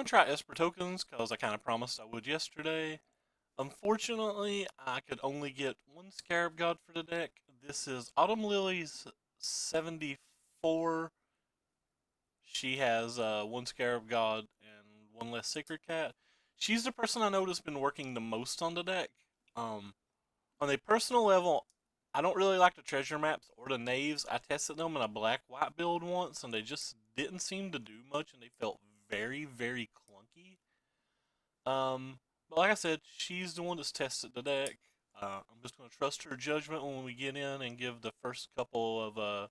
going to try Esper tokens because I kind of promised I would yesterday. Unfortunately, I could only get one Scarab God for the deck. This is Autumn Lily's 74. She has one Scarab God and one less Sacred Cat. She's the person I know that's been working the most on the deck. Um, on a personal level, I don't really like the treasure maps or the knaves. I tested them in a black-white build once, and they just didn't seem to do much, and they felt very, very clunky. But like I said, she's the one that's tested the deck. I'm just going to trust her judgment when we get in and give the first couple of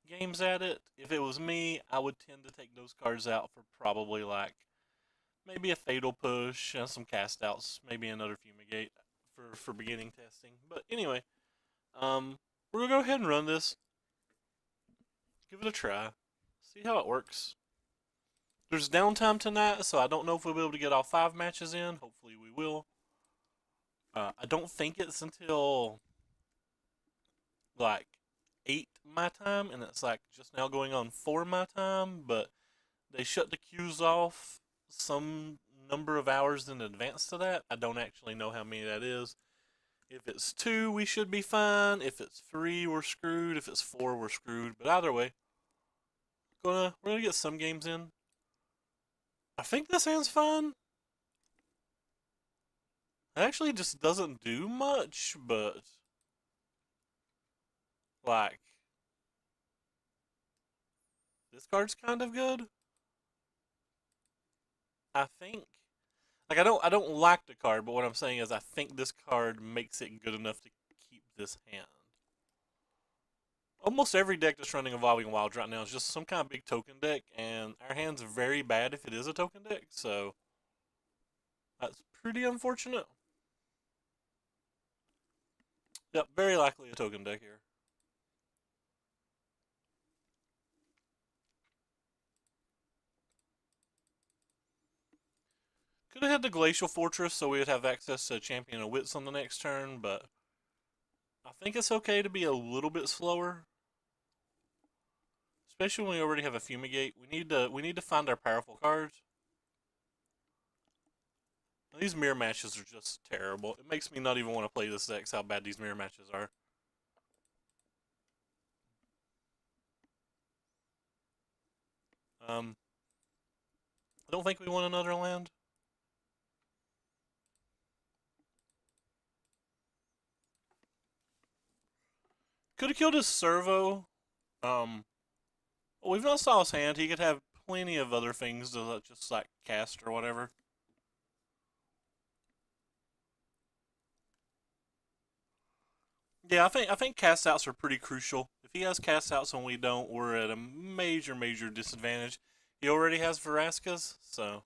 games at it. If it was me, I would tend to take those cards out for probably like maybe a Fatal Push and some cast outs, maybe another Fumigate for beginning testing. But anyway, we're going to go ahead and run this, give it a try, see how it works. There's downtime tonight, so I don't know if we'll be able to get all 5 matches in. Hopefully we will. I don't think it's until like 8 my time, and it's like just now going on 4 my time, but they shut the queues off some number of hours in advance to that. I don't actually know how many that is. If it's 2, we should be fine. If it's 3, we're screwed. If it's 4, we're screwed. But either way, we're gonna get some games in. I think this hand's fine. It actually just doesn't do much, but like this card's kind of good. I think I don't like the card, but what I'm saying is I think this card makes it good enough to keep this hand. Almost every deck that's running Evolving Wilds right now is just some kind of big token deck, and our hand's very bad if it is a token deck, so that's pretty unfortunate. Yep, very likely a token deck here. Could have had the Glacial Fortress so we would have access to Champion of Wits on the next turn, but I think it's okay to be a little bit slower. Especially when we already have a Fumigate. We need to find our powerful cards. These mirror matches are just terrible. It makes me not even want to play this deck, how bad these mirror matches are. I don't think we want another land. Could have killed his servo. We've not saw his hand. He could have plenty of other things to just like cast or whatever. Yeah, I think cast outs are pretty crucial. If he has cast outs and we don't, we're at a major, major disadvantage. He already has Verascas, so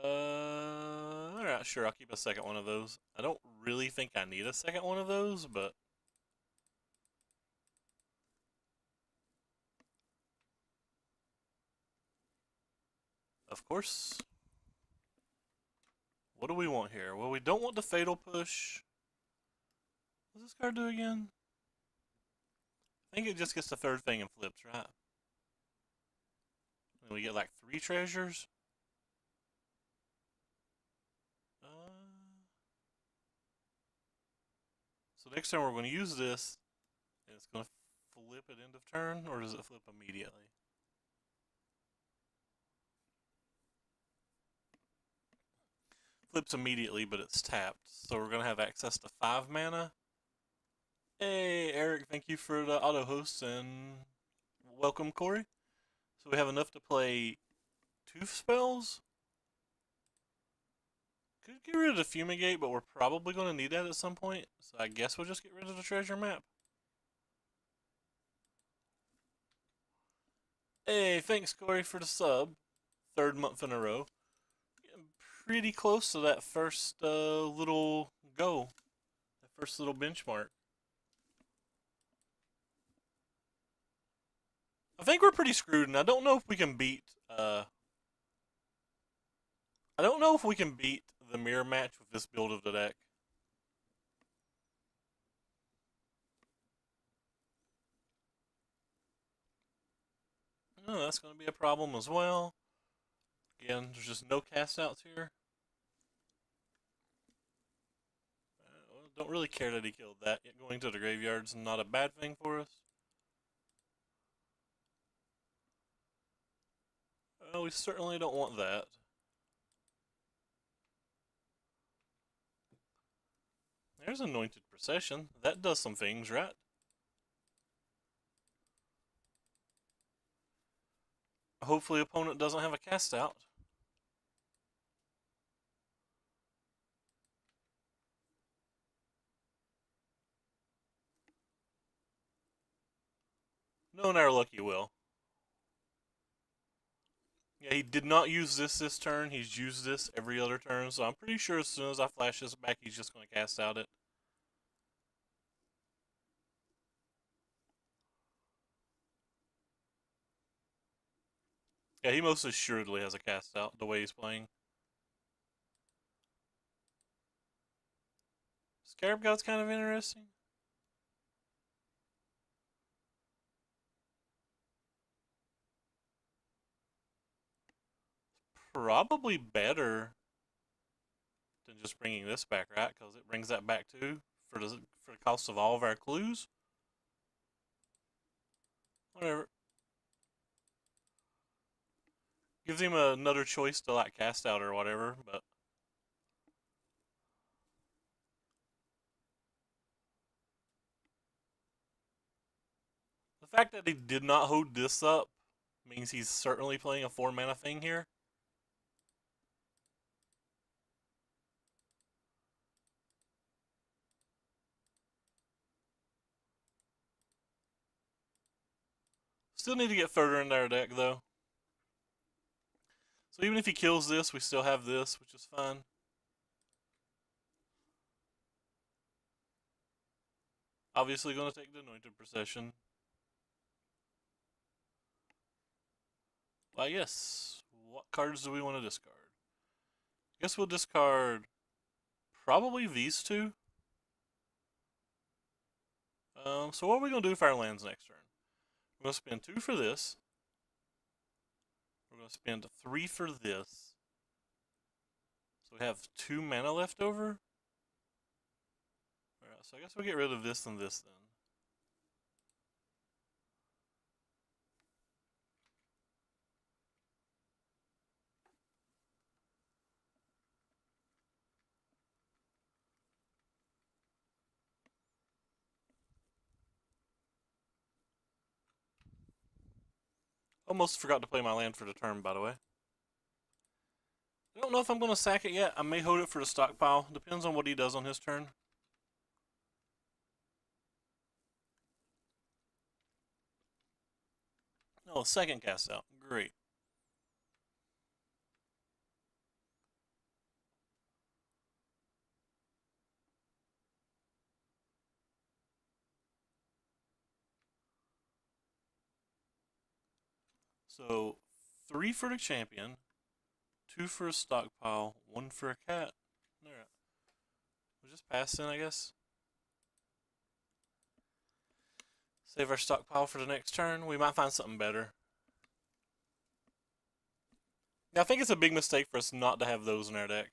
alright, sure, I'll keep a second one of those. I don't really think I need a second one of those, but of course. What do we want here? Well, we don't want the Fatal Push. What does this card do again? I think it just gets the third thing and flips, right? And we get like 3 treasures. So next time we're going to use this, and it's going to flip at end of turn, or does it flip immediately? Flips immediately, but it's tapped. So we're going to have access to 5 mana. Hey, Eric, thank you for the auto host, and welcome, Corey. So we have enough to play 2 spells. Could get rid of the Fumigate, but we're probably going to need that at some point. So I guess we'll just get rid of the treasure map. Hey, thanks, Corey, for the sub. 3rd month in a row. Getting pretty close to that first little go. That first little benchmark. I think we're pretty screwed, and I don't know if we can beat. I don't know if we can beat the mirror match with this build of the deck. No, that's going to be a problem as well. Again, there's just no cast outs here. Don't really care that he killed that. Yet going to the graveyard's not a bad thing for us. Well, we certainly don't want that. There's Anointed Procession. That does some things, right? Hopefully opponent doesn't have a cast out. Knowing our luck, he will. Yeah, he did not use this turn. He's used this every other turn, so I'm pretty sure as soon as I flash this back, he's just going to cast out it. Yeah, he most assuredly has a cast out the way he's playing. Scarab God's kind of interesting. Probably better than just bringing this back, right? Because it brings that back too for the cost of all of our clues. Whatever. Gives him another choice to like cast out or whatever, but the fact that he did not hold this up means he's certainly playing a 4-mana thing here. Still need to get further into our deck though. So even if he kills this, we still have this, which is fine. Obviously going to take the Anointed Procession. Why, yes. What cards do we want to discard? I guess we'll discard probably these two. So what are we going to do with our lands next turn? We're going to spend 2 for this. We're going to spend 3 for this. So we have 2 mana left over. Alright, so I guess we'll get rid of this and this then. Almost forgot to play my land for the turn, by the way. I don't know if I'm going to sack it yet. I may hold it for the stockpile. Depends on what he does on his turn. Oh, second cast out. Great. So, 3 for the champion, 2 for a stockpile, 1 for a cat. Alright. We'll just pass in, I guess. Save our stockpile for the next turn. We might find something better. Yeah, I think it's a big mistake for us not to have those in our deck.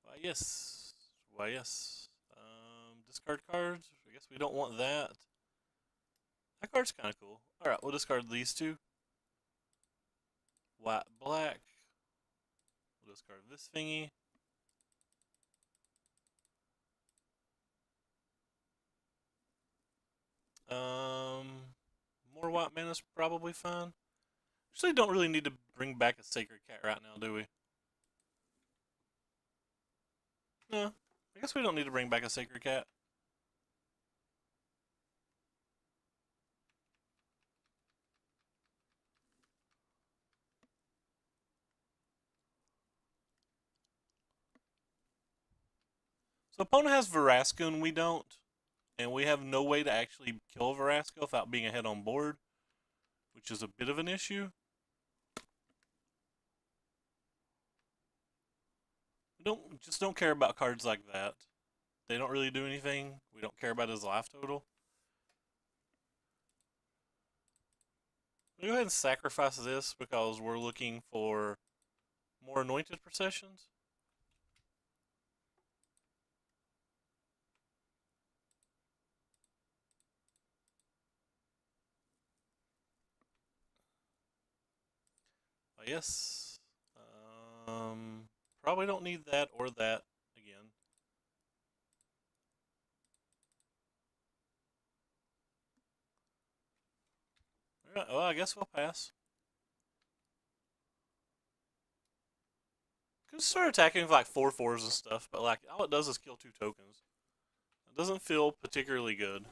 Why, yes. Why, yes. Discard cards. I guess we don't want that. That card's kind of cool. Alright, we'll discard these two. White, black. We'll discard this thingy. More white mana's probably fine. Actually, don't really need to bring back a Sacred Cat right now, do we? No. I guess we don't need to bring back a Sacred Cat. So opponent has Verasco and we don't. And we have no way to actually kill Verasco without being ahead on board, which is a bit of an issue. We don't care about cards like that. They don't really do anything. We don't care about his life total. We'll go ahead and sacrifice this because we're looking for more anointed processions. Yes. Probably don't need that or that again. Alright, well, I guess we'll pass. Could start attacking with like 4/4s and stuff, but like all it does is kill 2 tokens. It doesn't feel particularly good.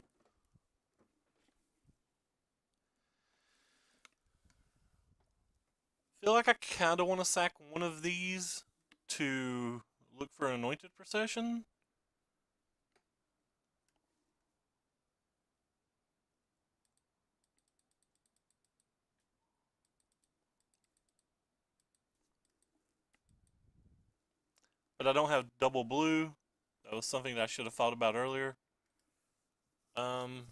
Feel like I kind of want to sack one of these to look for an anointed procession. But I don't have double blue. That was something that I should have thought about earlier. Um,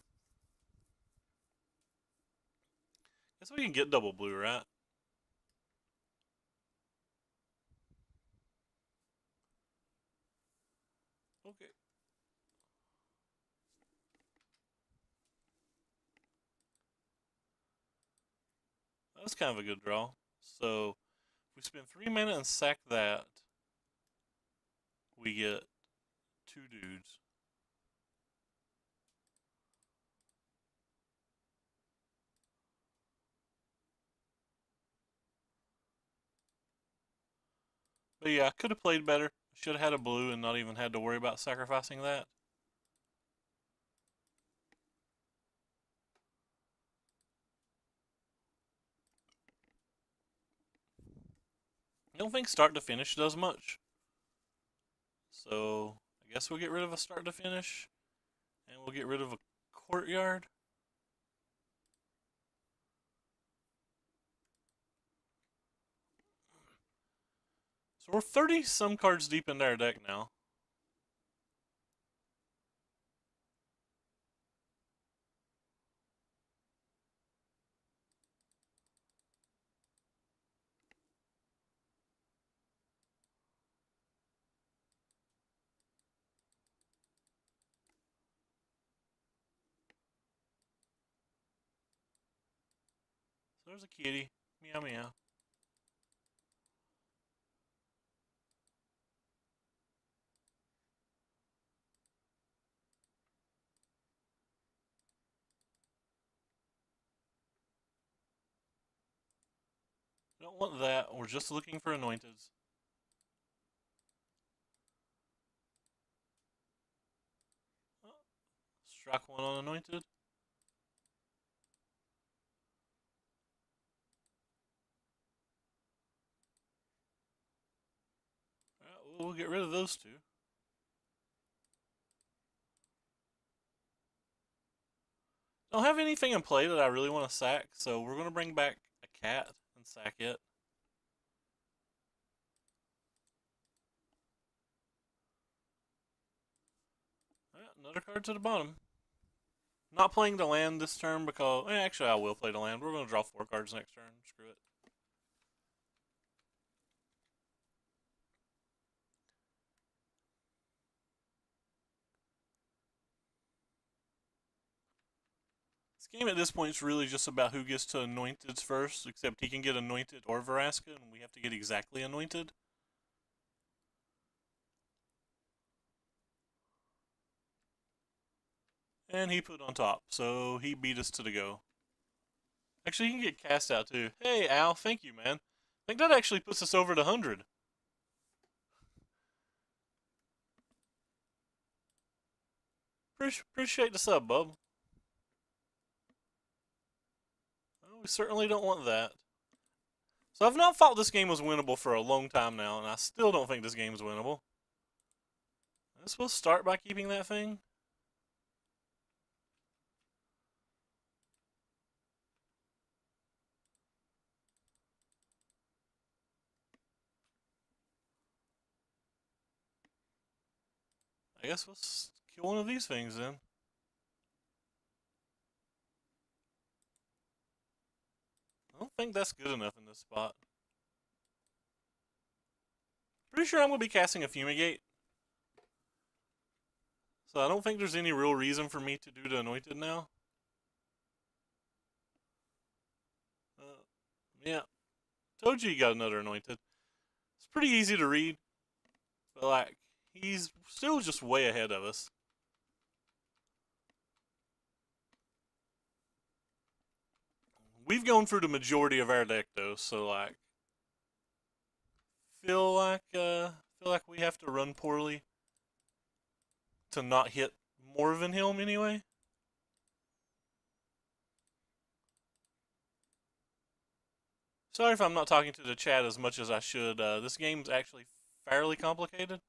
guess we can get double blue, right? Okay. That's kind of a good draw. So, if we spend 3 mana and sack that, we get 2 dudes. But yeah, I could have played better. Should have had a blue and not even had to worry about sacrificing that. I don't think start to finish does much. So, I guess we'll get rid of a start to finish. And we'll get rid of a courtyard. So we're 30 some cards deep in our deck now. So there's a kitty. Meow meow. We don't want that. We're just looking for anointeds. Oh, strike one on anointed. Alright, we'll get rid of those two. Don't have anything in play that I really want to sack, so we're going to bring back a cat and sack it. Alright, another card to the bottom. Not playing the land this turn because... actually, I will play the land. We're going to draw 4 cards next turn. Screw it. This game at this point is really just about who gets to anointeds first, except he can get anointed or Veraska, and we have to get exactly anointed. And he put on top, so he beat us to the go. Actually, he can get cast out too. Hey, Al, thank you, man. I think that actually puts us over to 100. Appreciate the sub, bub. Well, we certainly don't want that. So I've not thought this game was winnable for a long time now, and I still don't think this game is winnable. I guess we'll start by keeping that thing. I guess let's kill one of these things then. I don't think that's good enough in this spot. Pretty sure I'm going to be casting a Fumigate. So I don't think there's any real reason for me to do the Anointed now. Yeah. Told you got another Anointed. It's pretty easy to read. But, like, he's still just way ahead of us. We've gone through the majority of our deck, though, so, like, feel like we have to run poorly to not hit more than him anyway. Sorry if I'm not talking to the chat as much as I should. This game's actually fairly complicated.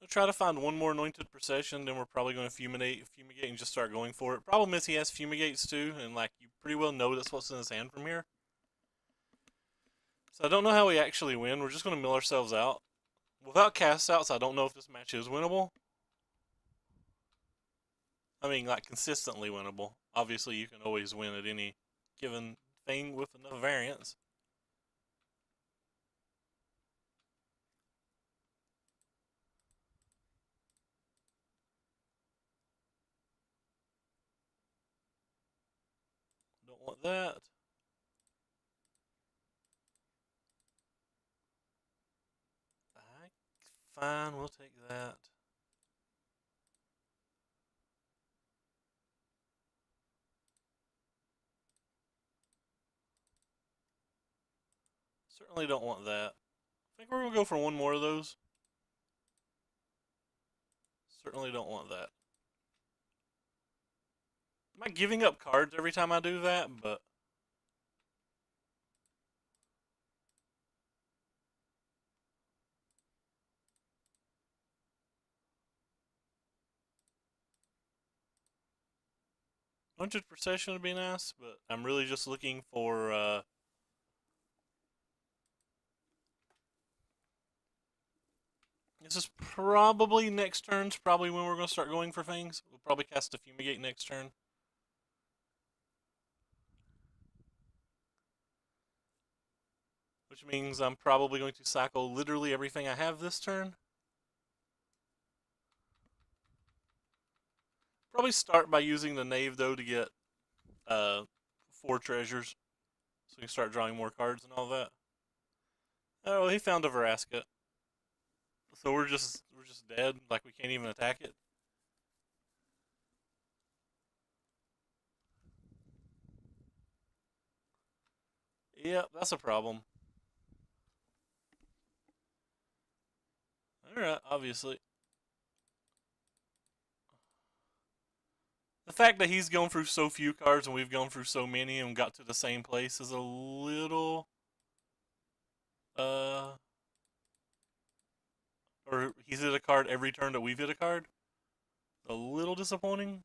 I'll try to find one more Anointed Procession, then we're probably going to fumigate and just start going for it. Problem is he has Fumigates too, and like you pretty well know that's what's in his hand from here. So I don't know how we actually win. We're just going to mill ourselves out. Without cast outs, I don't know if this match is winnable. I mean, like, consistently winnable. Obviously, you can always win at any given thing with enough variance. Don't want that. Fine, we'll take that. Certainly don't want that. I think we're going to go for one more of those. Certainly don't want that. Am I giving up cards every time I do that? But 100 Procession would be nice, but I'm really just looking for this is probably next turn's probably when we're going to start going for things. We'll probably cast a Fumigate next turn. Which means I'm probably going to cycle literally everything I have this turn. Probably start by using the Knave, though, to get 4 treasures. So we can start drawing more cards and all that. Oh, he found a Veraska. So we're just dead, like we can't even attack it. Yep, that's a problem. Alright, obviously. The fact that he's gone through so few cards and we've gone through so many and got to the same place is a little or he's hit a card every turn that we've hit a card. A little disappointing.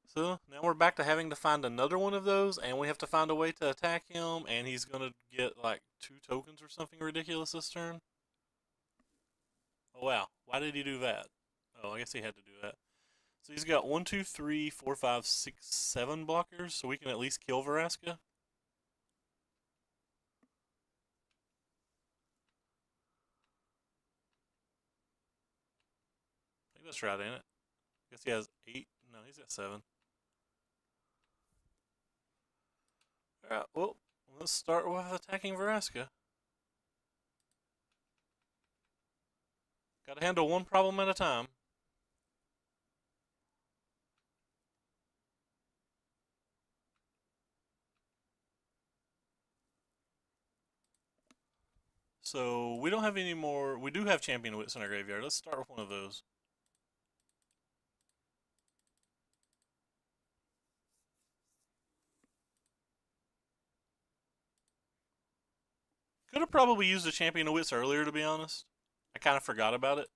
So now we're back to having to find another one of those, and we have to find a way to attack him, and he's gonna get like 2 tokens or something ridiculous this turn. Oh wow, why did he do that? Oh, I guess he had to do that. So he's got 1, 2, 3, 4, 5, 6, 7 blockers, so we can at least kill Veraska. I think that's right, ain't it? I guess he has 8. No, he's got 7. Alright, well, let's start with attacking Veraska. Gotta handle one problem at a time. So we don't have any more. We do have Champion Wits in our graveyard. Let's start with one of those. Could have probably used a Champion of Wits earlier, to be honest. I kind of forgot about it.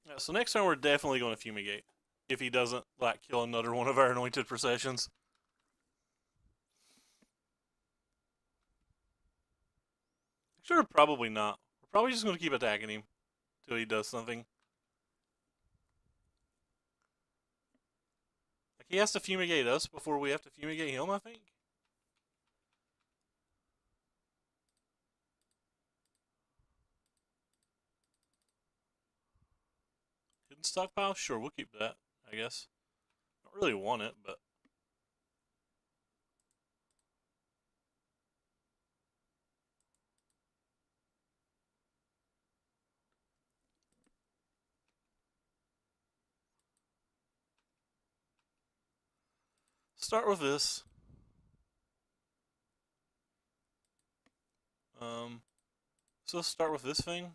Yeah, so next time we're definitely going to Fumigate. If he doesn't, like, kill another one of our Anointed Processions. Sure, probably not. We're probably just going to keep attacking him till he does something. Like, he has to fumigate us before we have to fumigate him, I think. Hidden stockpile? Sure, we'll keep that, I guess. Don't really want it, but... Start with this. So let's start with this thing.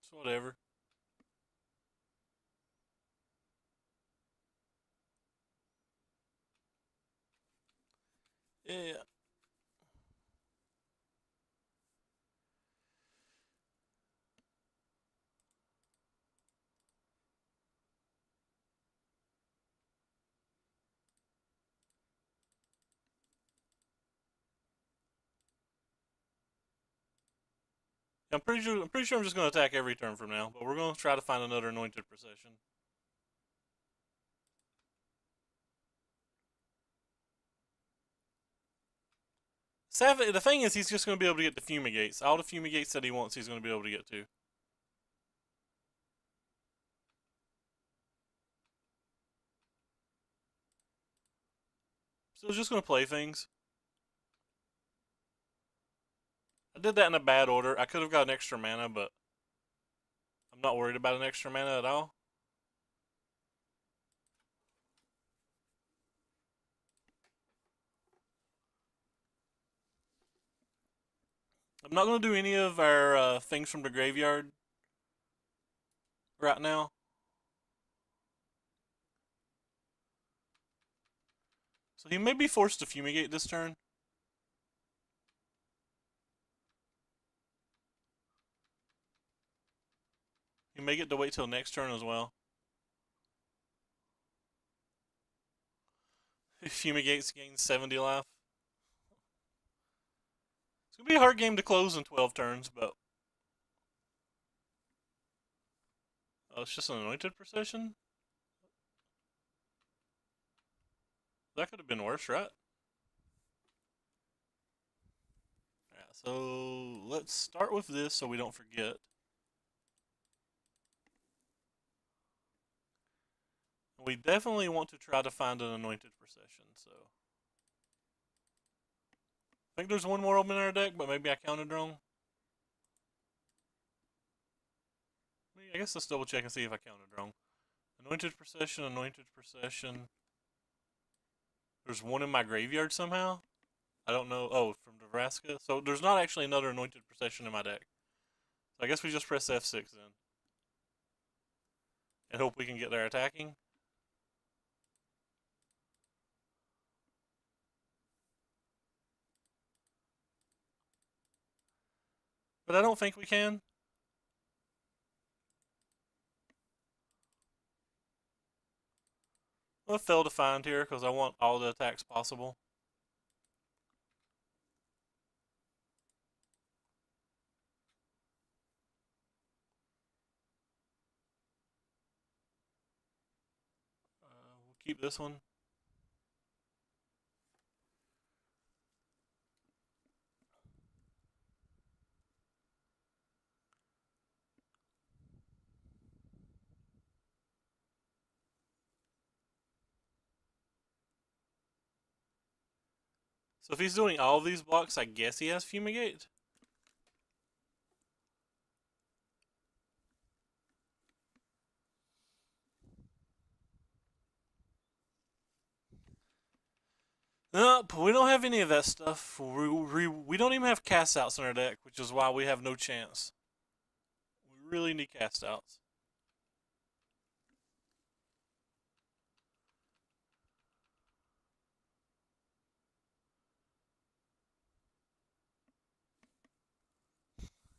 So whatever. Yeah. I'm pretty sure I'm just going to attack every turn from now, but we're going to try to find another Anointed Procession. The thing is, he's just going to be able to get the Fumigates. All the Fumigates that he wants, he's going to be able to get to. So just going to play things. I did that in a bad order. I could have got an extra mana, but I'm not worried about an extra mana at all. I'm not going to do any of our things from the graveyard right now. So he may be forced to Fumigate this turn. He may get to wait till next turn as well. If Fumigates gains 70 life. It's going to be a hard game to close in 12 turns, but... Oh, it's just an Anointed Procession? That could have been worse, right? Yeah, so let's start with this so we don't forget. We definitely want to try to find an Anointed Procession, so... I think there's one more open in our deck, but maybe I counted wrong. I guess let's double check and see if I counted wrong. Anointed Procession, Anointed Procession. There's one in my graveyard somehow. I don't know. Oh, from Nebraska. So there's not actually another Anointed Procession in my deck. So I guess we just press F6 then. And hope we can get there attacking. But I don't think we can. I'll fail to find here because I want all the attacks possible. keep this one. So if he's doing all of these blocks, I guess he has Fumigate. Nope, we don't have any of that stuff. We don't even have cast outs in our deck, which is why we have no chance. We really need cast outs.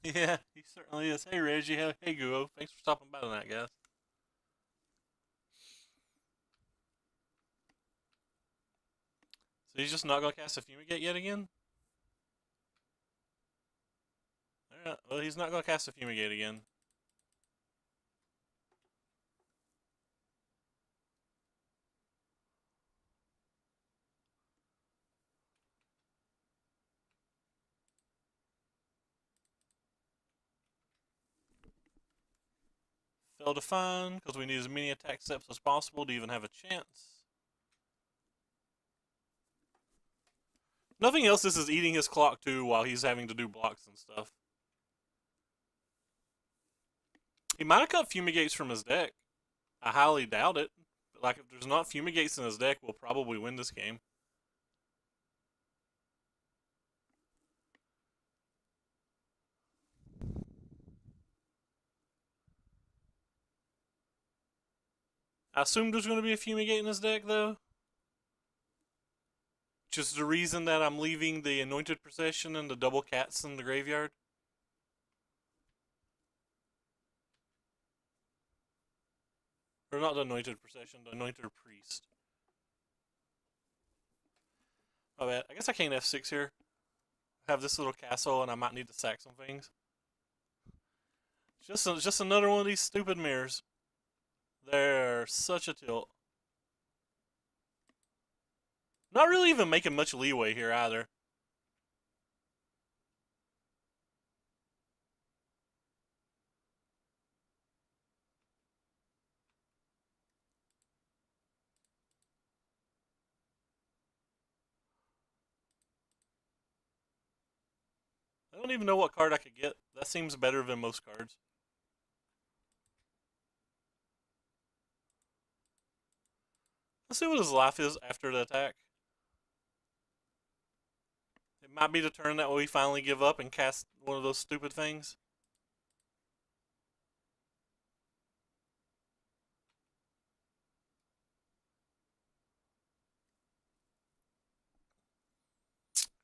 Yeah, he certainly is. Hey Reggie, hey Guo, thanks for stopping by tonight, guys. So he's just not gonna cast a Fumigate yet again? Alright, well he's not gonna cast a Fumigate again. Fail to find, because we need as many attack steps as possible to even have a chance. Nothing else, this is eating his clock too while he's having to do blocks and stuff. He might have cut Fumigates from his deck. I highly doubt it. But like, if there's not Fumigates in his deck, we'll probably win this game. I assume there's going to be a Fumigate in his deck, though. Which is the reason that I'm leaving the Anointed Procession and the double cats in the graveyard. Or not the Anointed Procession, the Anointed Priest. My bad. I guess I can't F6 here. I have this little castle and I might need to sack some things. Just another one of these stupid mirrors. They're such a tilt. Not really even making much leeway here either. I don't even know what card I could get. That seems better than most cards. Let's see what his life is after the attack. It might be the turn that we finally give up and cast one of those stupid things.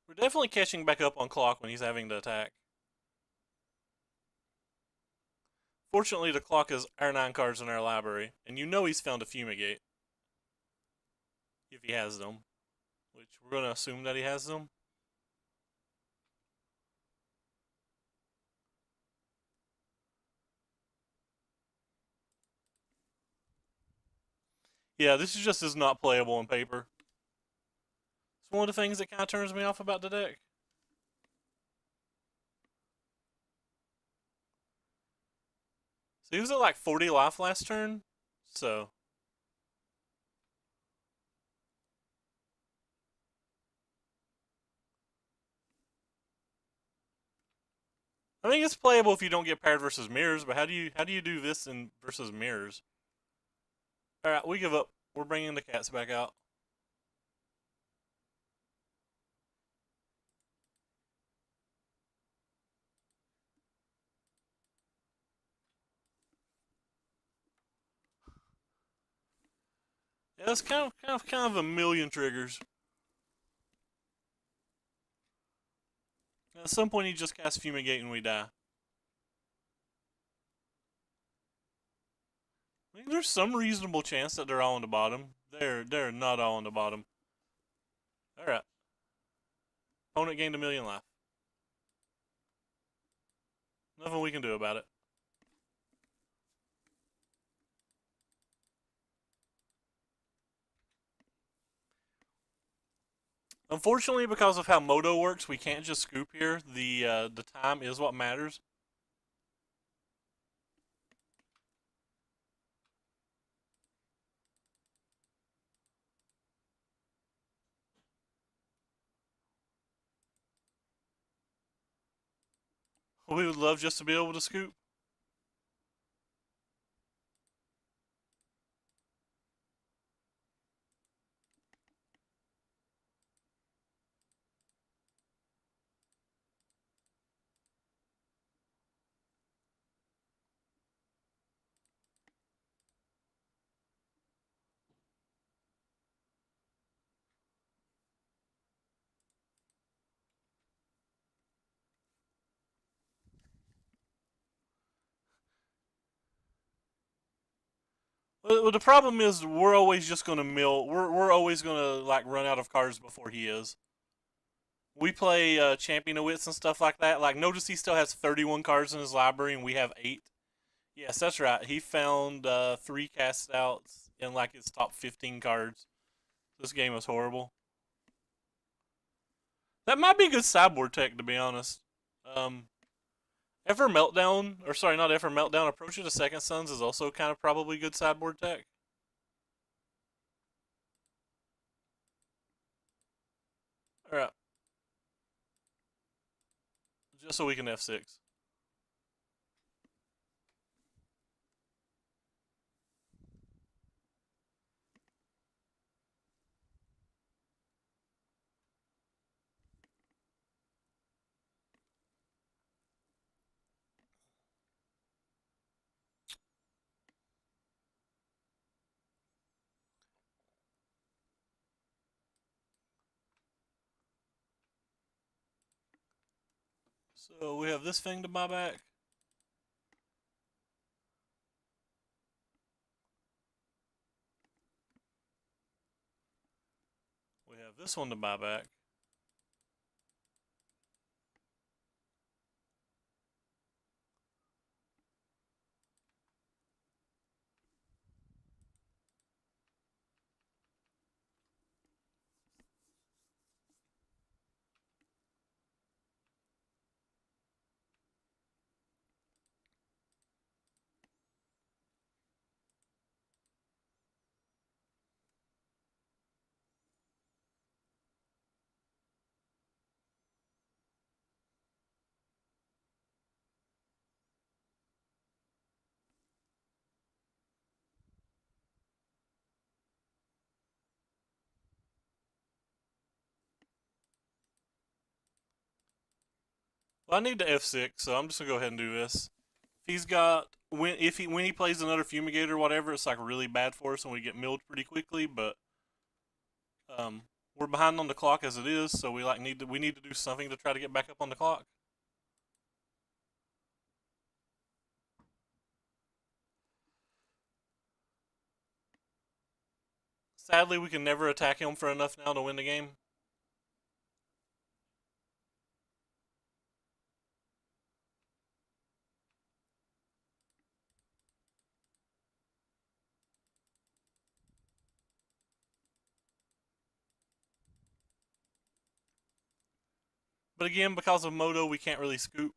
We're definitely catching back up on clock when he's having to attack. Fortunately, the clock is our 9 cards in our library, and you know he's found a Fumigate. If he has them. Which we're going to assume that he has them. Yeah, this is not playable on paper. It's one of the things that kind of turns me off about the deck. So he was at like 40 life last turn, so... I think it's playable if you don't get paired versus mirrors, but how do you do this in versus mirrors? Alright, we give up. We're bringing the cats back out. Yeah, it's kind of a million triggers. At some point, he just casts Fumigate and we die. I think there's some reasonable chance that they're all on the bottom. They're not all on the bottom. Alright. Opponent gained a million life. Nothing we can do about it. Unfortunately, because of how Moto works, we can't just scoop here. The time is what matters. We would love just to be able to scoop. Well, the problem is we're always just gonna mill. We're always gonna like run out of cards before he is. We play Champion of Wits and stuff like that. Like, notice he still has 31 cards in his library, and we have 8. Yes, that's right. He found 3 cast outs in like his top 15 cards. This game was horrible. That might be good sideboard tech, to be honest. Um, Ever Meltdown, or sorry, not Ever Meltdown. Approach of the Second Sons is also kind of probably good sideboard tech. All right, just so we can F6. So we have this thing to buy back. We have this one to buy back. Well, I need to F6, so I'm just gonna go ahead and do this. He's got when he plays another Fumigator or whatever, it's like really bad for us and we get milled pretty quickly. But we're behind on the clock as it is, so we need to do something to try to get back up on the clock. Sadly, we can never attack him for enough now to win the game. But again, because of Moto, we can't really scoop.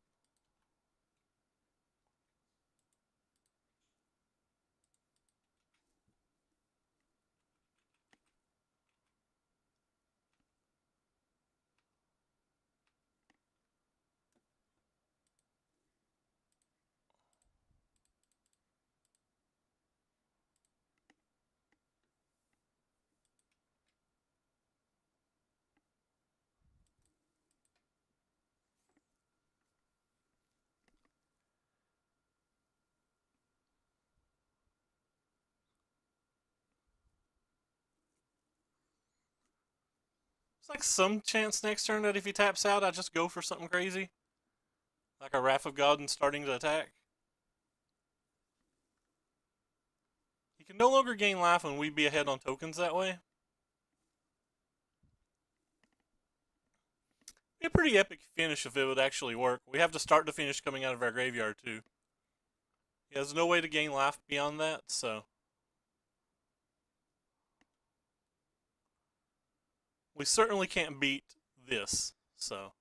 It's like some chance next turn that if he taps out, I just go for something crazy, like a Wrath of God and starting to attack. He can no longer gain life when we be ahead on tokens that way. Be a pretty epic finish if it would actually work. We have to start to finish coming out of our graveyard too. He has no way to gain life beyond that, so we certainly can't beat this. So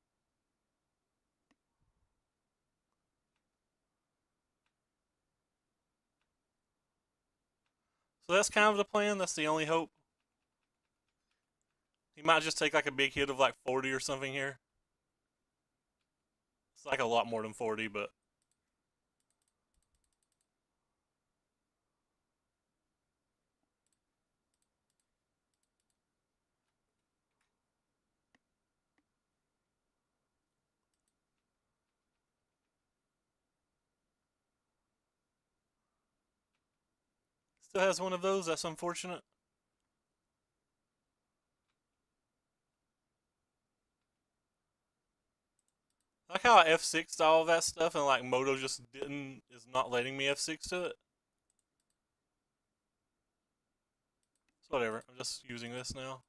that's kind of the plan. That's the only hope. He might just take like a big hit of like 40 or something here. It's like a lot more than 40, but still has one of those. That's unfortunate. I like how I F6'd all of that stuff and like Moto just is not letting me F6 to it. It's whatever. I'm just using this now.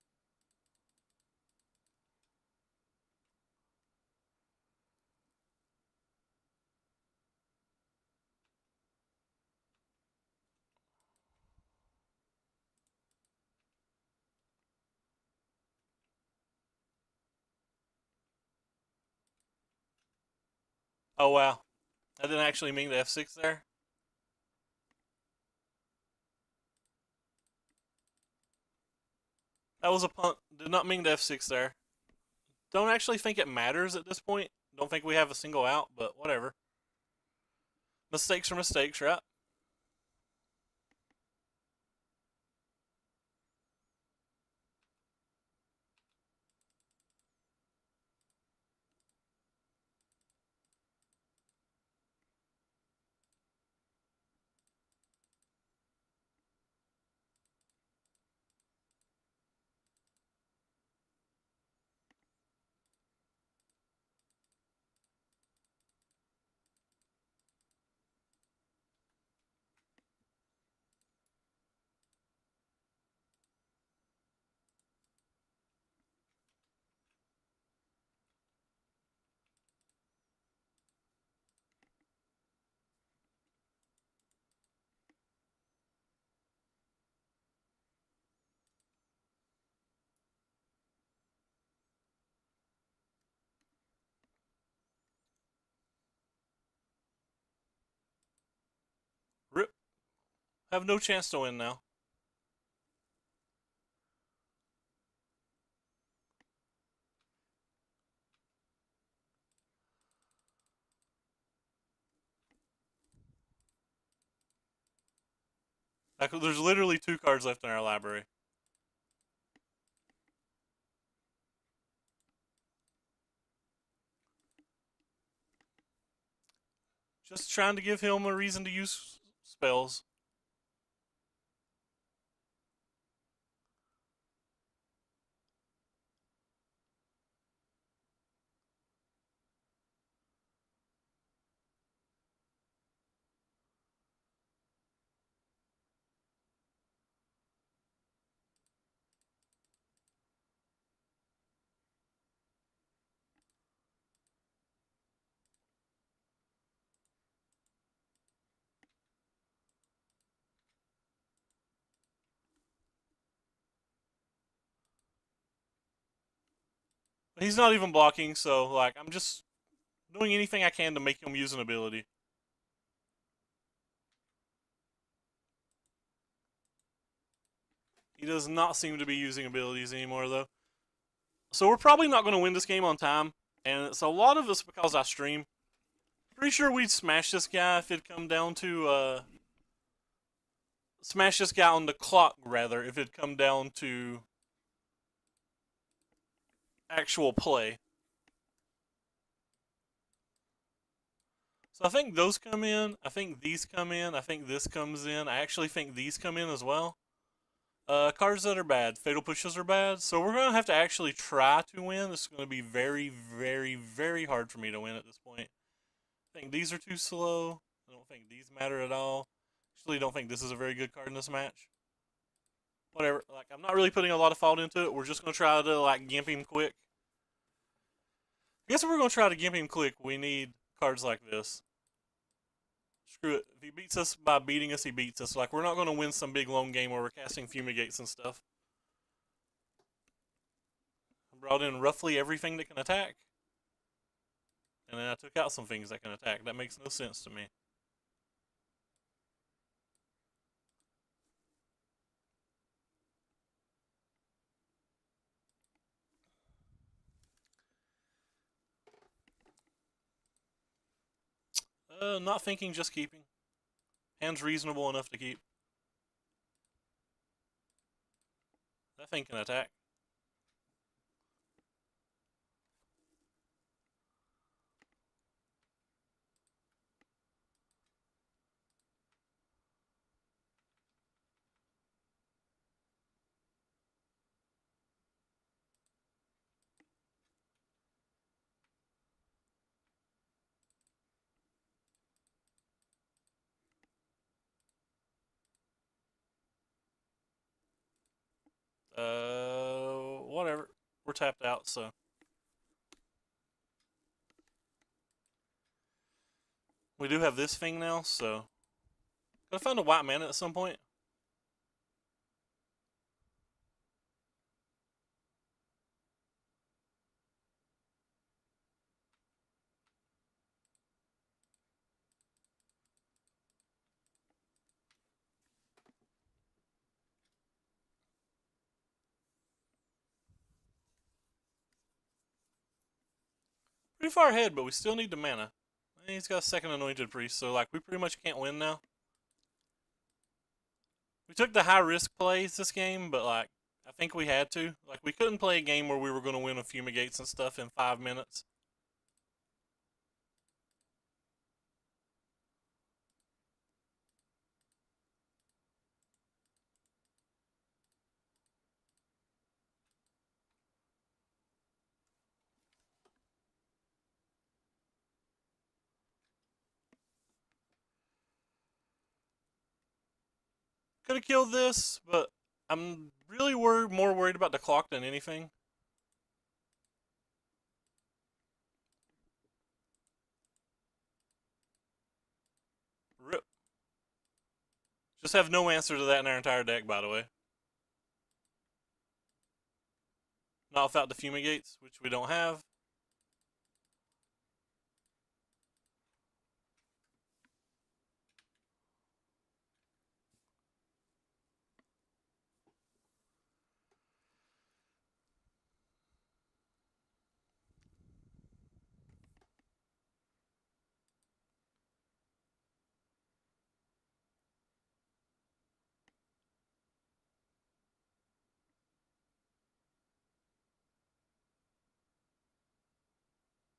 Oh wow. I didn't actually mean to F6 there. That was a punt. Did not mean to F6 there. Don't actually think it matters at this point. Don't think we have a single out, but whatever. Mistakes are mistakes, right? Rip. Have no chance to win now. Like, there's literally 2 cards left in our library. Just trying to give him a reason to use spells. He's not even blocking, so like I'm just doing anything I can to make him use an ability. He does not seem to be using abilities anymore, though. So we're probably not going to win this game on time, and it's a lot of it's because I stream. Pretty sure we'd smash this guy if it come down to smash this guy on the clock rather if it come down to actual play. So I think those come in. I think these come in. I think this comes in. I actually think these come in as well. Cards that are bad. Fatal pushes are bad. So we're going to have to actually try to win. This is going to be very, very, very hard for me to win at this point. I think these are too slow. I don't think these matter at all. Actually, don't think this is a very good card in this match. Whatever. Like, I'm not really putting a lot of thought into it. We're just going to try to, like, gimp him quick. I guess if we're going to try to gimp him quick, we need cards like this. Screw it. If he beats us by beating us, he beats us. Like, we're not going to win some big long game where we're casting fumigates and stuff. brought in roughly everything that can attack. And then I took out some things that can attack. That makes no sense to me. Not thinking, just keeping. Hand's reasonable enough to keep. That thing can attack. Whatever. We're tapped out, so. We do have this thing now, so. Gotta find a white mana at some point. Pretty far ahead, but we still need the mana. And he's got a second Anointed Priest, so like we pretty much can't win now. We took the high risk plays this game, but like I think we had to. Like we couldn't play a game where we were going to win with Fumigates and stuff in 5 minutes. Could have killed this, but I'm really more worried about the clock than anything. Rip. Just have no answer to that in our entire deck, by the way. Not without the Fumigates, which we don't have.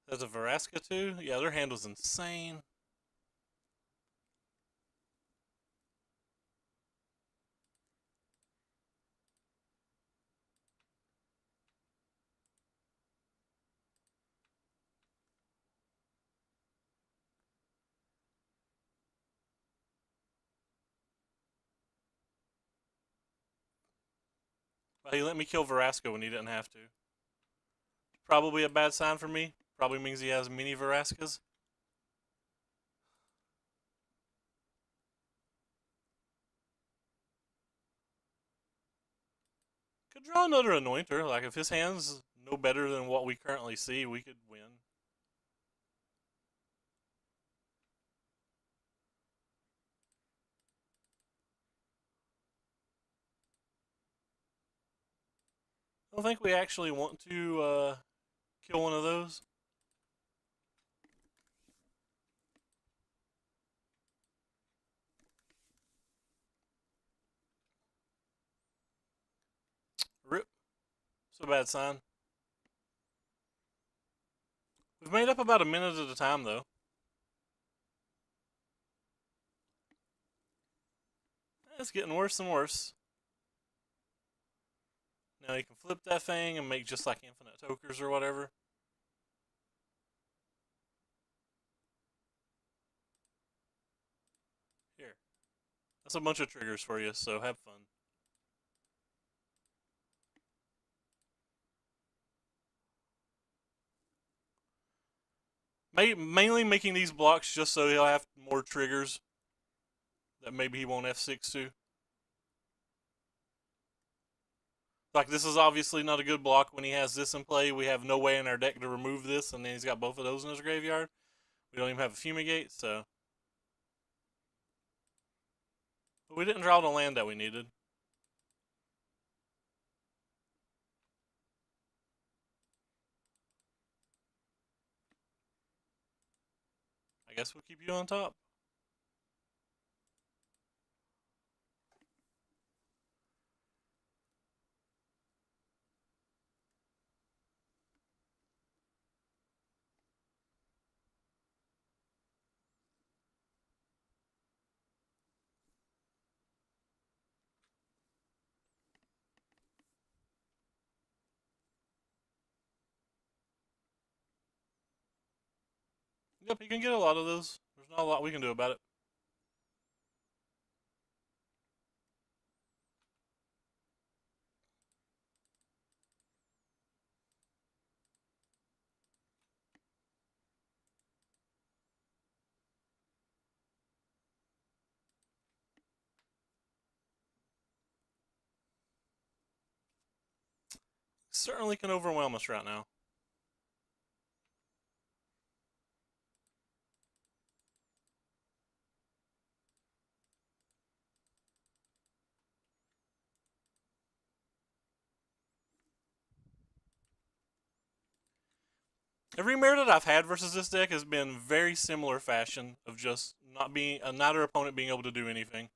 There's a Veraska too. Yeah, their hand was insane. But he let me kill Veraska when he didn't have to. Probably a bad sign for me. Probably means he has many Veraskas. Could draw another Anointer. Like, if his hand's no better than what we currently see, we could win. I don't think we actually want to kill one of those. Rip. It's a bad sign. We've made up about a minute at a time, though. It's getting worse and worse. Now you can flip that thing and make just like infinite tokers or whatever. Here. That's a bunch of triggers for you, so have fun. Mainly making these blocks just so he'll have more triggers that maybe he won't F6 to. Like, this is obviously not a good block when he has this in play. We have no way in our deck to remove this, and then he's got both of those in his graveyard. We don't even have a Fumigate, so. But we didn't draw the land that we needed. I guess we'll keep you on top. Yep, he can get a lot of those. There's not a lot we can do about it. Certainly can overwhelm us right now. Every mirror that I've had versus this deck has been very similar fashion of just not being neither opponent being able to do anything.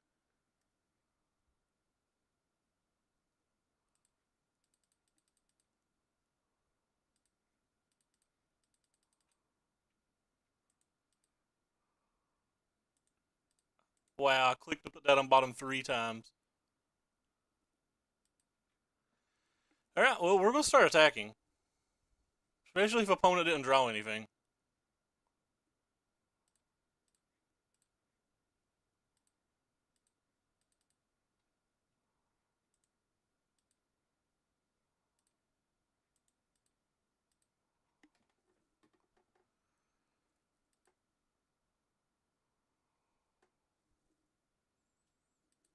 Wow, I clicked to put that on bottom 3 times. Alright, well, we're going to start attacking. Especially if opponent didn't draw anything.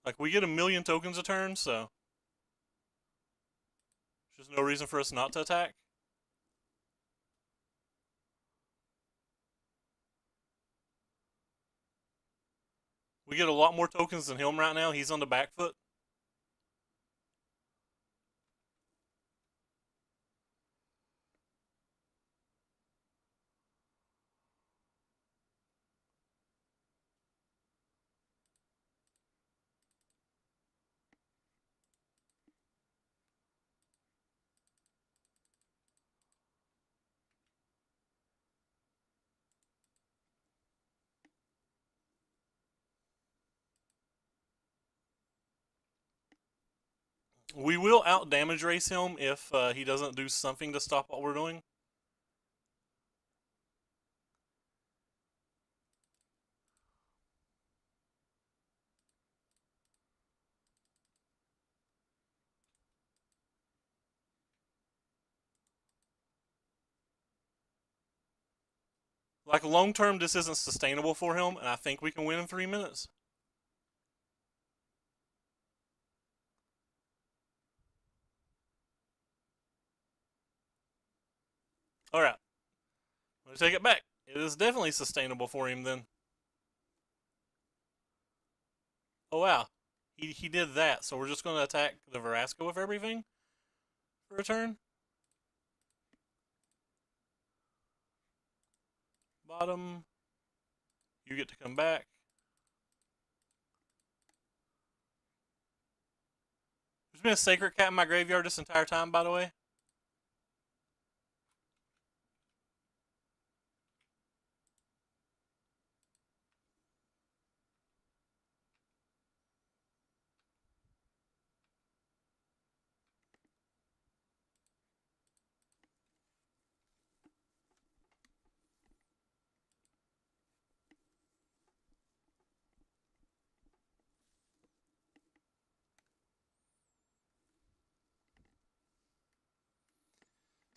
Like, we get a million tokens a turn, so there's just no reason for us not to attack. We get a lot more tokens than him right now. He's on the back foot. We will out damage race him if he doesn't do something to stop what we're doing. Like, long term, this isn't sustainable for him, and I think we can win in 3 minutes. Alright. I'm going to take it back. It is definitely sustainable for him then. Oh, wow. He did that, so we're just going to attack the Verasco with everything for a turn. Bottom. You get to come back. There's been a Sacred Cat in my graveyard this entire time, by the way.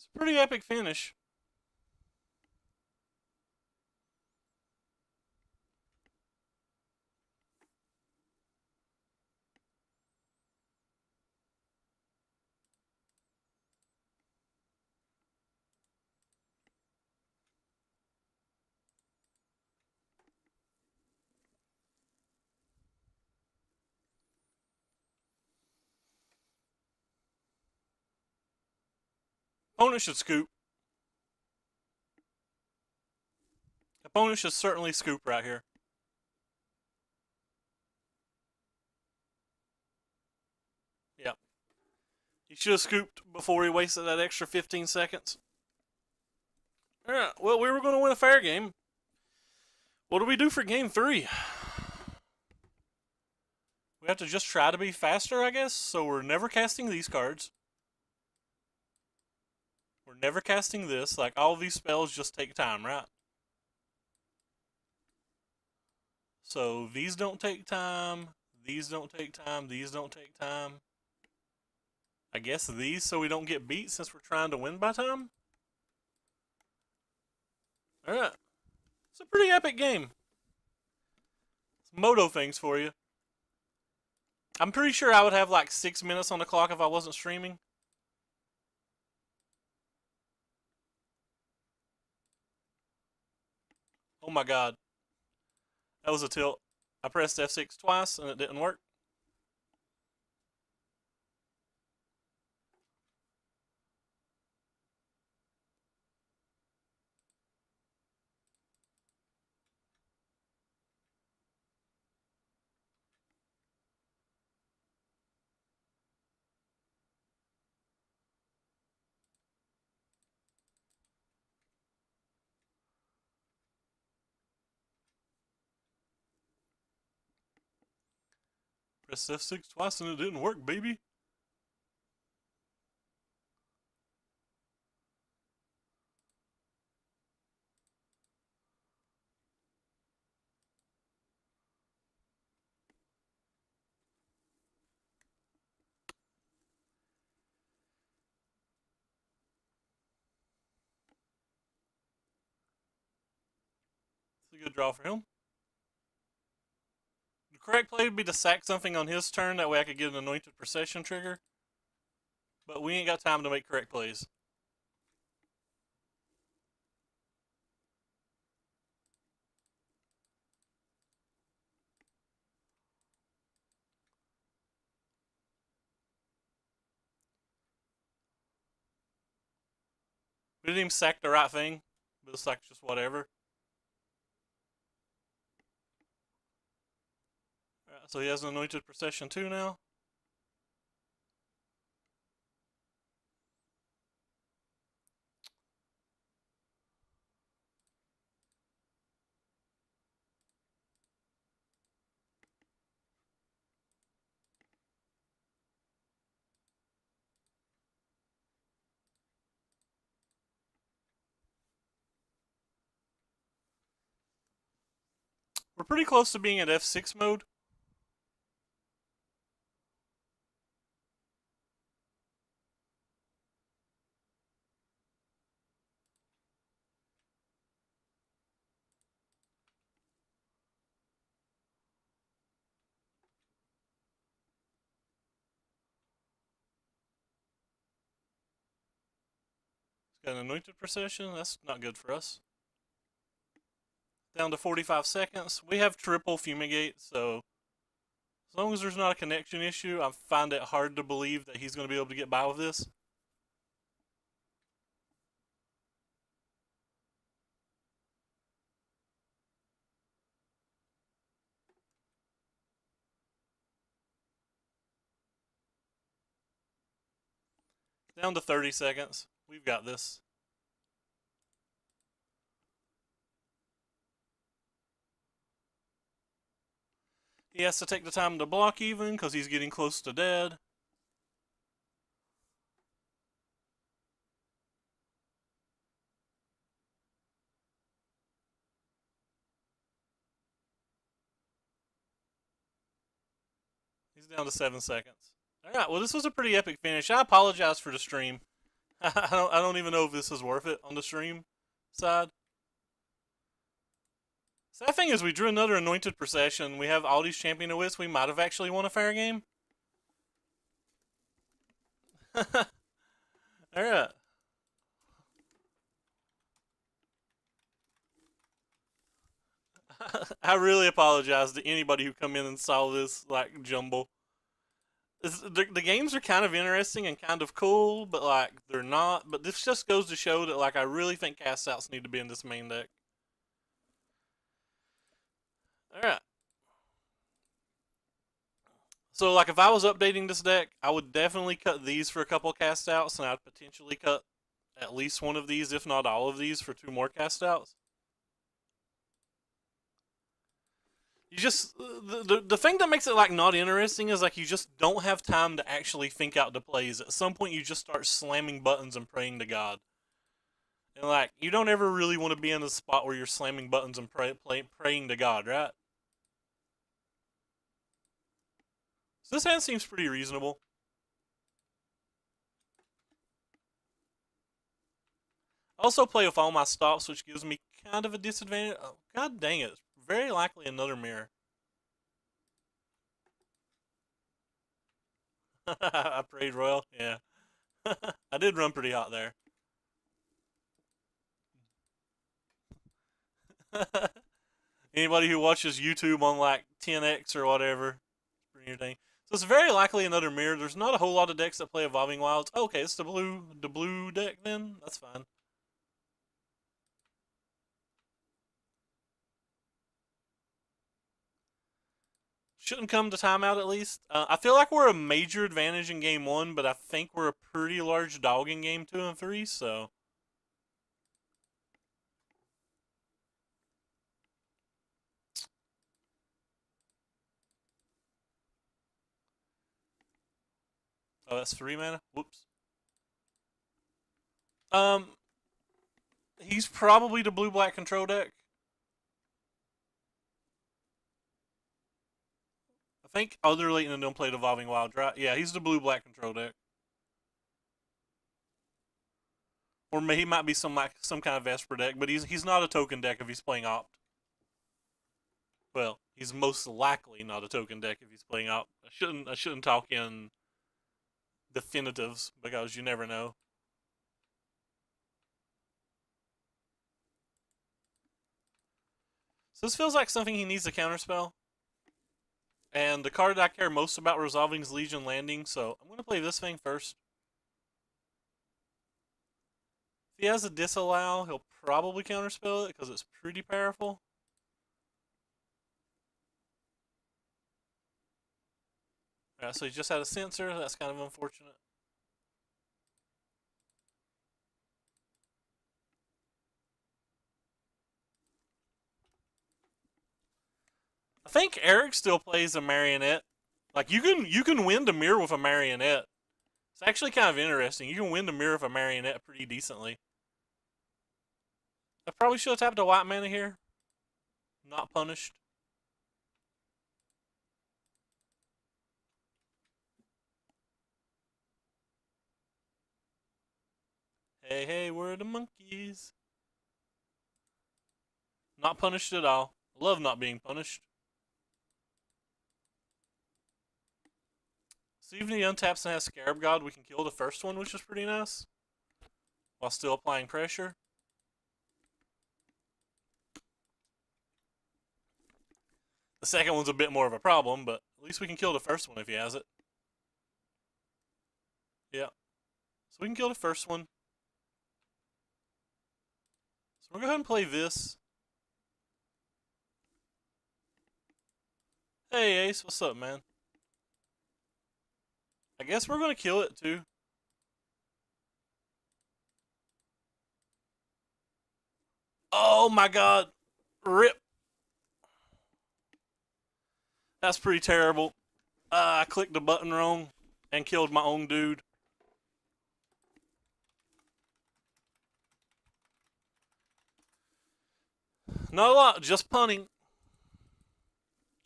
It's a pretty epic finish. Opponent should scoop. Opponent should certainly scoop right here. Yep. He should have scooped before he wasted that extra 15 seconds. Alright, well, we were going to win a fair game. What do we do for game 3? We have to just try to be faster, I guess. So we're never casting these cards. We're never casting this. Like, all these spells just take time, right? So these don't take time. These don't take time. These don't take time. I guess these so we don't get beat since we're trying to win by time. Alright. It's a pretty epic game. Some moto things for you. I'm pretty sure I would have like 6 minutes on the clock if I wasn't streaming. Oh my god. That was a tilt. I pressed F6 twice and it didn't work. Pressed F6 twice and it didn't work, baby. It's a good draw for him. The correct play would be to sack something on his turn. That way I could get an Anointed Procession trigger. But we ain't got time to make correct plays. We didn't even sack the right thing. But it's like just whatever. Alright, so he has an Anointed Procession too now. We're pretty close to being at F6 mode. Got an Anointed Procession. That's not good for us. Down to 45 seconds. We have triple Fumigate, so as long as there's not a connection issue, I find it hard to believe that he's going to be able to get by with this. Down to 30 seconds. We've got this. He has to take the time to block even because he's getting close to dead. He's down to 7 seconds. Alright, well this was a pretty epic finish. I apologize for the stream. I don't even know if this is worth it on the stream side. Sad thing is we drew another Anointed Procession. We have Aldi's Champion of Wits. We might have actually won a fair game. Alright. I really apologize to anybody who come in and saw this like jumble. The games are kind of interesting and kind of cool, but like they're not. But this just goes to show that like I really think cast outs need to be in this main deck. All right. So like if I was updating this deck, I would definitely cut these for a couple cast outs, and I'd potentially cut at least one of these, if not all of these, for two more cast outs. You just the thing that makes it like not interesting is like you just don't have time to actually think out the plays. At some point, you just start slamming buttons and praying to God, and like you don't ever really want to be in a spot where you're slamming buttons and praying to God, right? So this hand seems pretty reasonable. I also play with all my stops, which gives me kind of a disadvantage. Oh, God dang it! It's very likely another mirror. I prayed royal, yeah. I did run pretty hot there. Anybody who watches YouTube on like 10x or whatever, it's pretty entertaining. So it's very likely another mirror. There's not a whole lot of decks that play Evolving Wilds. Okay, it's the blue deck then. That's fine. Shouldn't come to timeout at least. I feel like we're a major advantage in game one, but I think we're a pretty large dog in game two and three. So oh, that's 3 mana. Whoops. Um, he's probably the blue black control deck. I think other Leighton don't play Evolving Wild, right? Yeah, he's the blue black control deck. Or he might be some kind of Esper deck, but he's not a token deck if he's playing Opt. Well, he's most likely not a token deck if he's playing Opt. I shouldn't talk in definitives because you never know. So this feels like something he needs to counterspell. And the card I care most about resolving is Legion Landing, so I'm going to play this thing first. If he has a disallow, he'll probably counterspell it because it's pretty powerful. Alright, so he just had a censor. That's kind of unfortunate. I think Eric still plays a marionette. Like you can win the mirror with a marionette. It's actually kind of interesting. You can win the mirror with a marionette pretty decently. I probably should have tapped a white mana here. Not punished. Hey, hey, we're the monkeys. Not punished at all. I love not being punished. So even if he untaps and has Scarab God, we can kill the first one, which is pretty nice. While still applying pressure. The second one's a bit more of a problem, but at least we can kill the first one if he has it. Yeah. So we can kill the first one. So we'll go ahead and play this. Hey Ace, what's up, man? I guess we're gonna kill it too. Oh my god. Rip. That's pretty terrible. I clicked the button wrong and killed my own dude. Not a lot, just punting.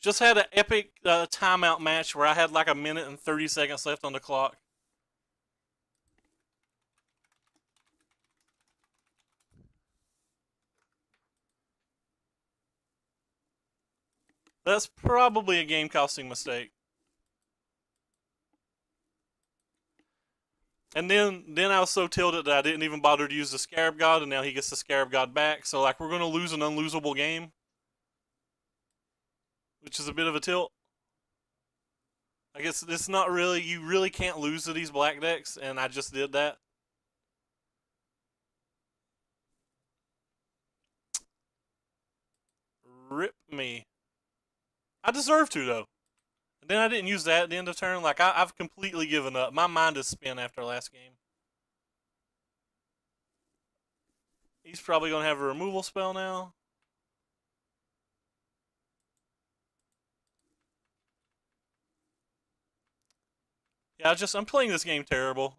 Just had an epic timeout match where I had like a minute and 30 seconds left on the clock. That's probably a game costing mistake. And then I was so tilted that I didn't even bother to use the Scarab God, and now he gets the Scarab God back. So like we're gonna lose an unlosable game, which is a bit of a tilt. I guess it's not really, you really can't lose to these black decks, and I just did that. Rip me. I deserve to, though. And then I didn't use that at the end of turn. Like, I've completely given up. My mind is spent after last game. He's probably going to have a removal spell now. Yeah, I'm playing this game terrible.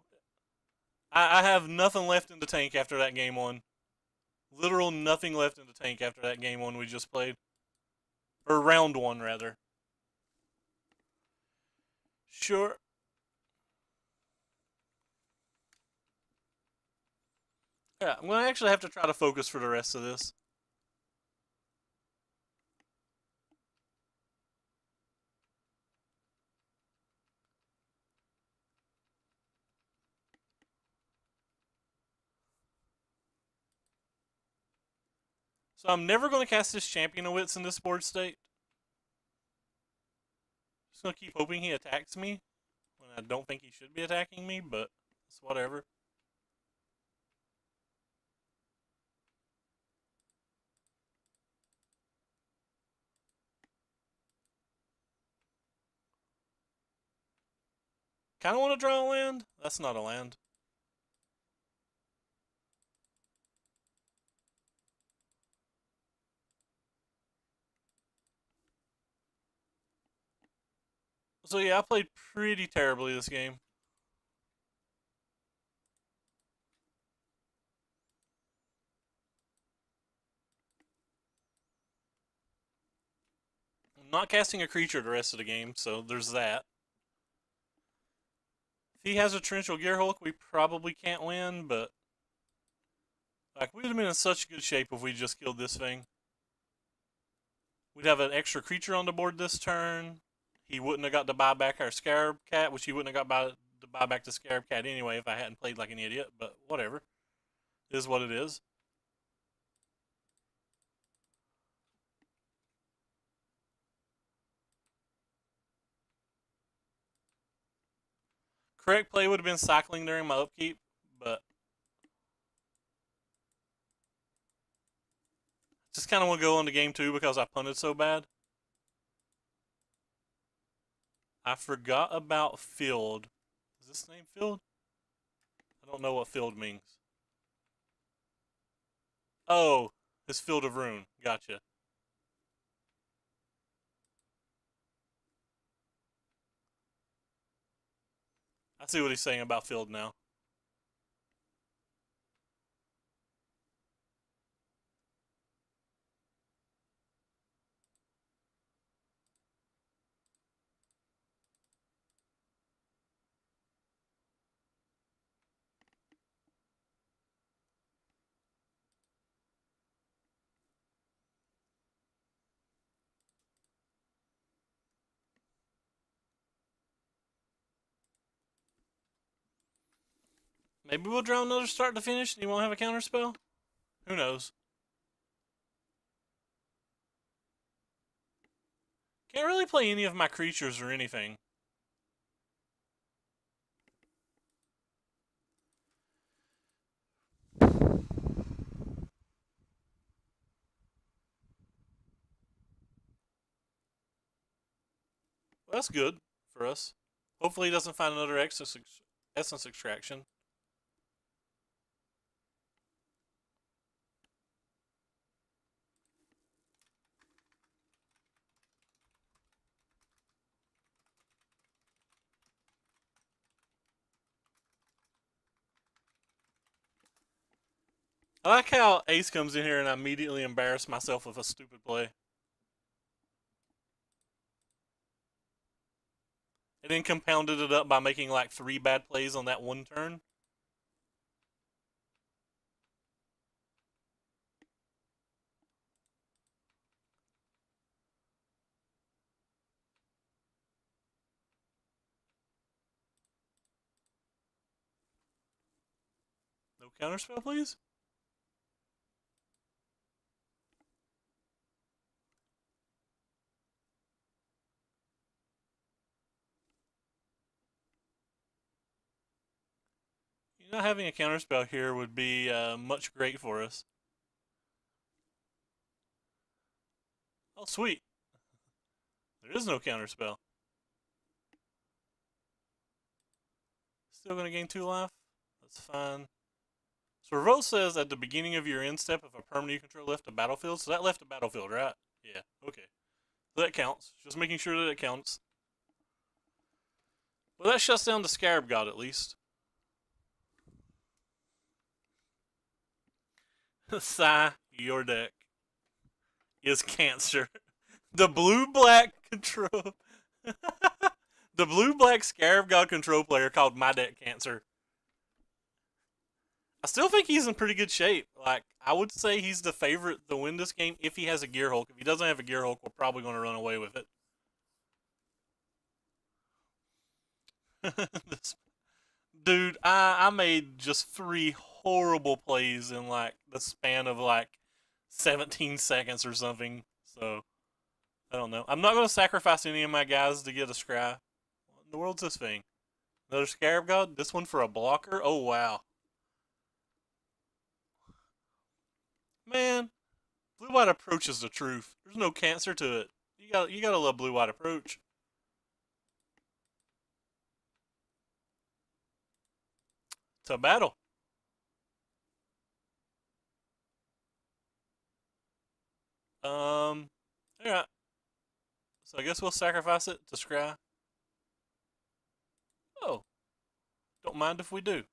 I have nothing left in the tank after that game one. Literal nothing left in the tank after that game one we just played. Or round one, rather. Sure. Yeah, I'm going to actually have to try to focus for the rest of this. So I'm never going to cast this Champion of Wits in this board state. Just going to keep hoping he attacks me when I don't think he should be attacking me, but it's whatever. Kind of want to draw a land. That's not a land. So yeah, I played pretty terribly this game. I'm not casting a creature the rest of the game, so there's that. If he has a Torrential Gearhulk, we probably can't win, but like we'd have been in such good shape if we just killed this thing. We'd have an extra creature on the board this turn. He wouldn't have got to buy back our Scarab Cat, which he wouldn't have got to buy back the Scarab Cat anyway if I hadn't played like an idiot, but whatever. It is what it is. Correct play would have been cycling during my upkeep, but just kind of want to go on to game two because I punted so bad. I forgot about Field. Is this name Field? I don't know what Field means. Oh, it's Field of Rune. Gotcha. I see what he's saying about Field now. Maybe we'll draw another start to finish and he won't have a counter spell? Who knows? Can't really play any of my creatures or anything. Well, that's good for us. Hopefully he doesn't find another essence extraction. I like how Ace comes in here and I immediately embarrass myself with a stupid play. And then compounded it up by making like 3 bad plays on that one turn. No counterspell, please? having a counterspell here would be much great for us. Oh, sweet. There is no counterspell. Still going to gain 2 life? That's fine. So Revolt says at the beginning of your end step, if a permanent you control left a battlefield, so that left a battlefield, right? Yeah, okay. So that counts. Just making sure that it counts. Well, that shuts down the Scarab God at least. Sigh, your deck is Cancer. The blue-black control... the blue-black Scarab God control player called my deck Cancer. I still think he's in pretty good shape. Like, I would say he's the favorite to win this game if he has a Gear Hulk. If he doesn't have a Gear Hulk, we're probably going to run away with it. Dude, I made just 3 horrible plays in, like, the span of, like, 17 seconds or something. So, I don't know. I'm not going to sacrifice any of my guys to get a scry. What in the world's this thing? Another Scarab God? This one for a blocker? Oh, wow. Man, blue-white approach is the truth. There's no cancer to it. You gotta love blue-white approach. To battle. Alright. So I guess we'll sacrifice it to scry. Oh, don't mind if we do.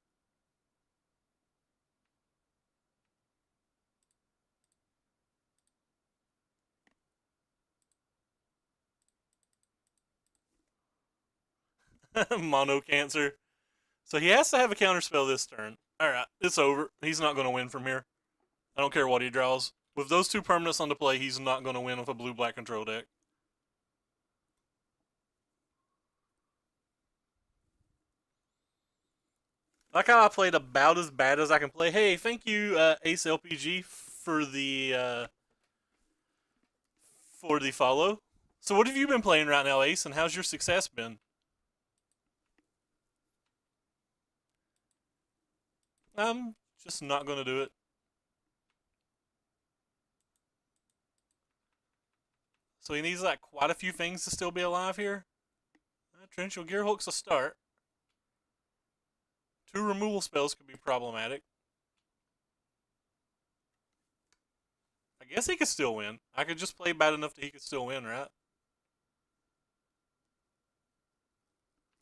Mono cancer. So he has to have a counterspell this turn. Alright, it's over. He's not going to win from here. I don't care what he draws. With those 2 permanents on the play, he's not going to win with a blue-black control deck. Like how I played about as bad as I can play. Hey, thank you, Ace LPG, for the follow. So what have you been playing right now, Ace, and how's your success been? I'm just not going to do it. So he needs like quite a few things to still be alive here. Torrential Gearhulk's a start. 2 removal spells could be problematic. I guess he could still win. I could just play bad enough that he could still win, right?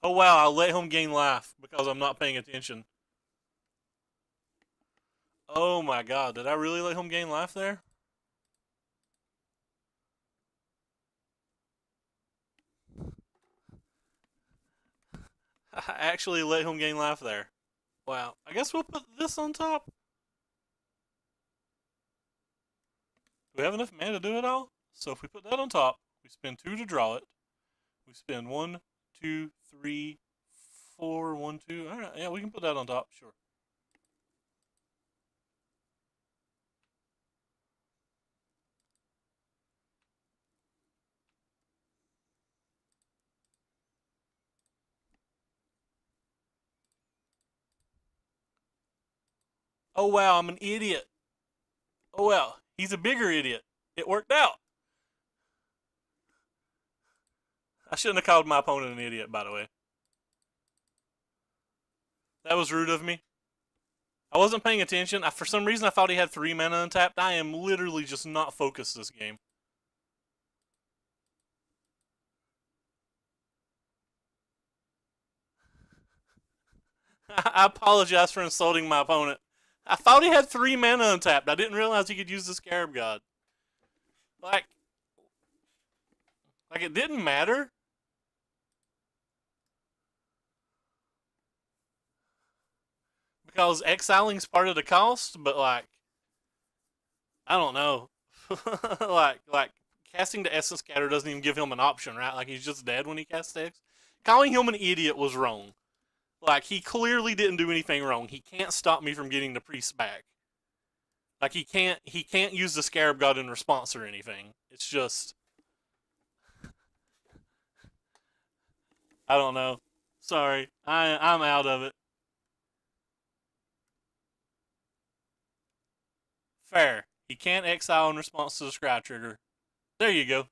Oh wow, I'll let him gain life because I'm not paying attention. Oh my god, did I really let him gain life there? I actually let him gain life there. Wow, I guess we'll put this on top. Do we have enough mana to do it all? So if we put that on top, we spend 2 to draw it. We spend 1, 2, 3, 4, 1, 2. Alright, yeah, we can put that on top, sure. Oh wow, I'm an idiot. Oh well, he's a bigger idiot. It worked out. I shouldn't have called my opponent an idiot, by the way. That was rude of me. I wasn't paying attention. For some reason, I thought he had 3 mana untapped. I am literally just not focused this game. I apologize for insulting my opponent. I thought he had 3 mana untapped. I didn't realize he could use the Scarab God. Like, it didn't matter. Because exiling's part of the cost, but like, I don't know. like casting the Essence Scatter doesn't even give him an option, right? Like he's just dead when he casts X. Calling him an idiot was wrong. Like he clearly didn't do anything wrong. He can't stop me from getting the priest back. Like he can't use the Scarab God in response or anything. It's just I don't know. Sorry. I'm out of it. Fair. He can't exile in response to the scry trigger. There you go.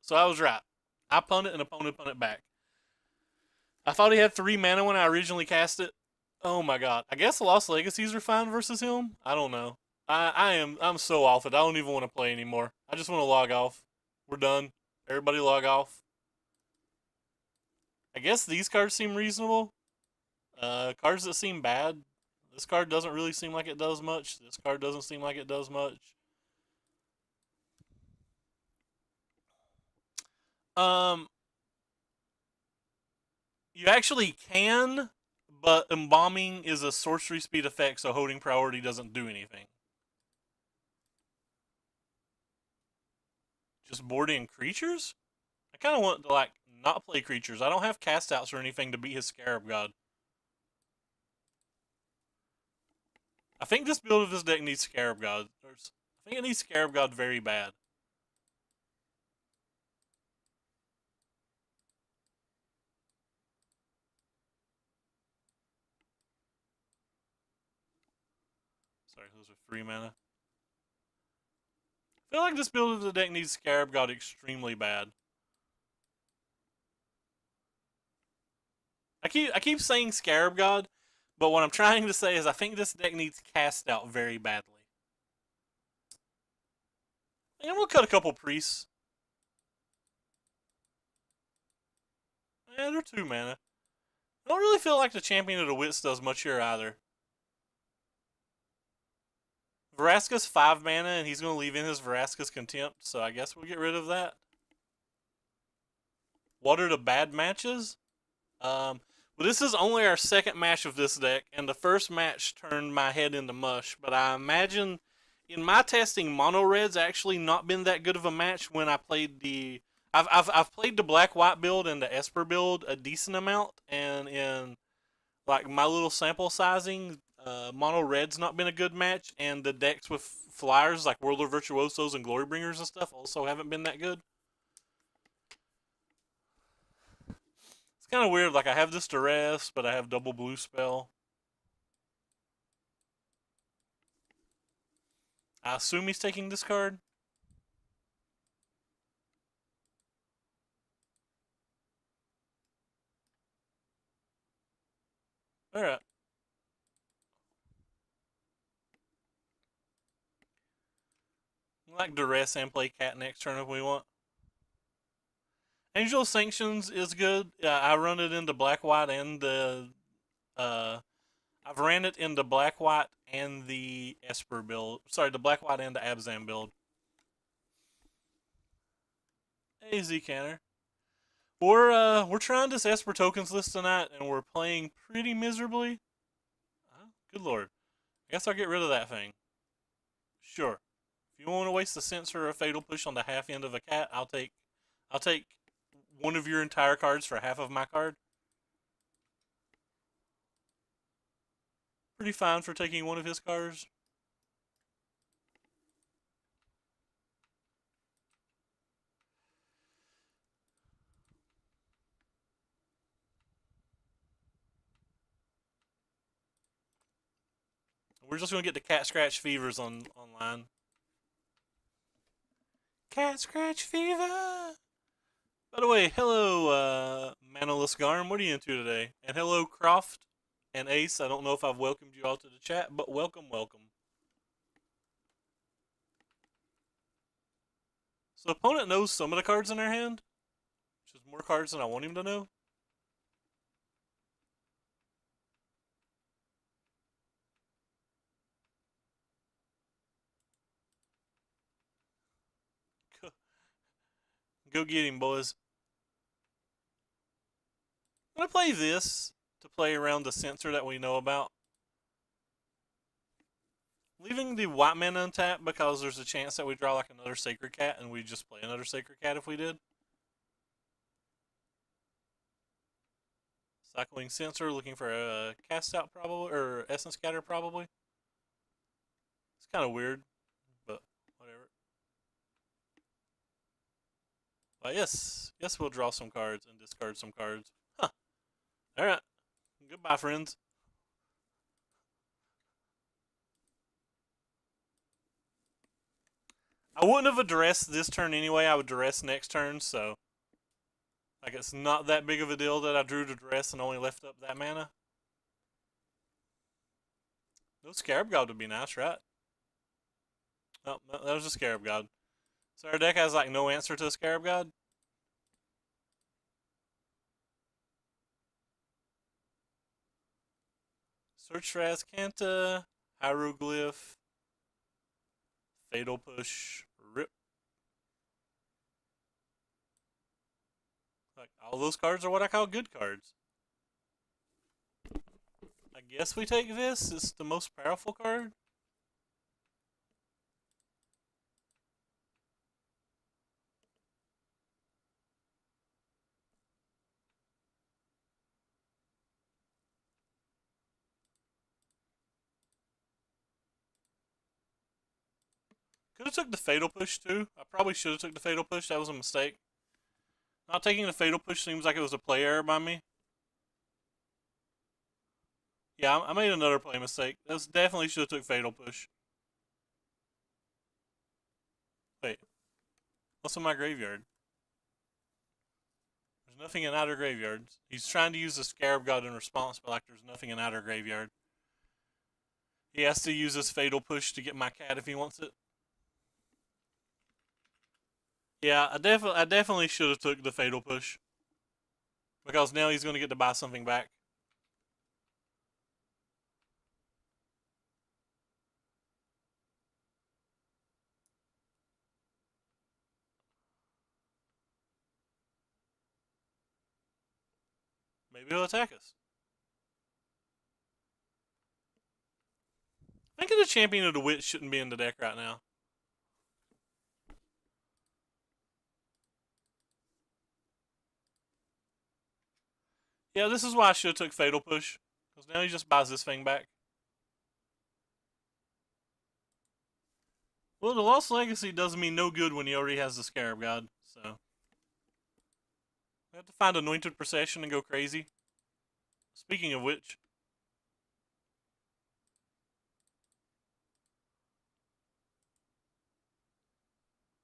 So I was right. I punt it and opponent punt it back. I thought he had 3 mana when I originally cast it. Oh my god. I guess Lost Legacies are fine versus him. I don't know. I'm so off it. I don't even want to play anymore. I just want to log off. We're done. Everybody log off. I guess these cards seem reasonable. Cards that seem bad. This card doesn't really seem like it does much. This card doesn't seem like it does much. Um, you actually can, but embalming is a sorcery speed effect, so holding priority doesn't do anything. Just boarding creatures? I kind of want to, like, not play creatures. I don't have cast outs or anything to beat his Scarab God. I think this build of this deck needs Scarab God. I think it needs Scarab God very bad. Sorry, those are 3 mana. I feel like this build of the deck needs Scarab God extremely bad. I keep saying Scarab God, but what I'm trying to say is I think this deck needs cast out very badly. And we'll cut a couple priests. They're 2 mana. I don't really feel like the Champion of the Wits does much here either. Vraska's 5 mana, and he's going to leave in his Vraska's Contempt, so I guess we'll get rid of that. What are the bad matches? Well, this is only our second match of this deck, and the first match turned my head into mush, but I imagine in my testing, Mono Red's actually not been that good of a match when I played the... I've played the black-white build and the Esper build a decent amount, and in like my little sample sizing, Mono Red's not been a good match, and the decks with flyers like World of Virtuosos and Glorybringers and stuff also haven't been that good. It's kind of weird, like I have this Duress, but I have double blue spell. I assume he's taking this card. Alright. Like Duress and play Cat next turn if we want. Angel Sanctions is good. I run it into black white and the I've ran it into black white and the Esper build. Sorry, the black white and the Abzan build. Hey Z Canner. We're trying this Esper tokens list tonight and we're playing pretty miserably. Good lord. I guess I'll get rid of that thing. Sure. If you want to waste a Censor or a Fatal Push on the half end of a cat, I'll take one of your entire cards for half of my card. Pretty fine for taking one of his cards. We're just gonna get the cat scratch fevers online. Cat scratch fever. By the way, hello, Manolus Garm. What are you into today? And hello, Croft and Ace. I don't know if I've welcomed you all to the chat, but welcome, welcome. So the opponent knows some of the cards in their hand, which is more cards than I want him to know. Go get him, boys. I'm going to play this to play around the Censor that we know about. Leaving the white mana untapped because there's a chance that we draw like another Sacred Cat and we just play another Sacred Cat if we did. Cycling Censor, looking for a cast out probably, or Essence Scatter probably. It's kind of weird, but whatever. But yes, we'll draw some cards and discard some cards. Huh. Alright. Goodbye, friends. I wouldn't have addressed this turn anyway. I would address next turn, so like it's not that big of a deal that I drew to dress and only left up that mana. No Scarab God would be nice, right? Oh, no, that was a Scarab God. So our deck has like no answer to a Scarab God. Search for Azcanta, Hieroglyph, Fatal Push, Rip. Like all those cards are what I call good cards. I guess we take this. It's the most powerful card. Could have took the Fatal Push too. I probably should have took the Fatal Push. That was a mistake. Not taking the Fatal Push seems like it was a play error by me. Yeah, I made another play mistake. That definitely should have took Fatal Push. Wait, what's in my graveyard? There's nothing in outer graveyards. He's trying to use the Scarab God in response, but like there's nothing in outer graveyard. He has to use this Fatal Push to get my cat if he wants it. Yeah, I definitely should have took the Fatal Push. Because now he's going to get to buy something back. Maybe he'll attack us. Thinking the Champion of the Witch shouldn't be in the deck right now. Yeah, this is why I should have took Fatal Push. Because now he just buys this thing back. Well, the Lost Legacy does me no good when he already has the Scarab God, so. I have to find Anointed Procession and go crazy. Speaking of which.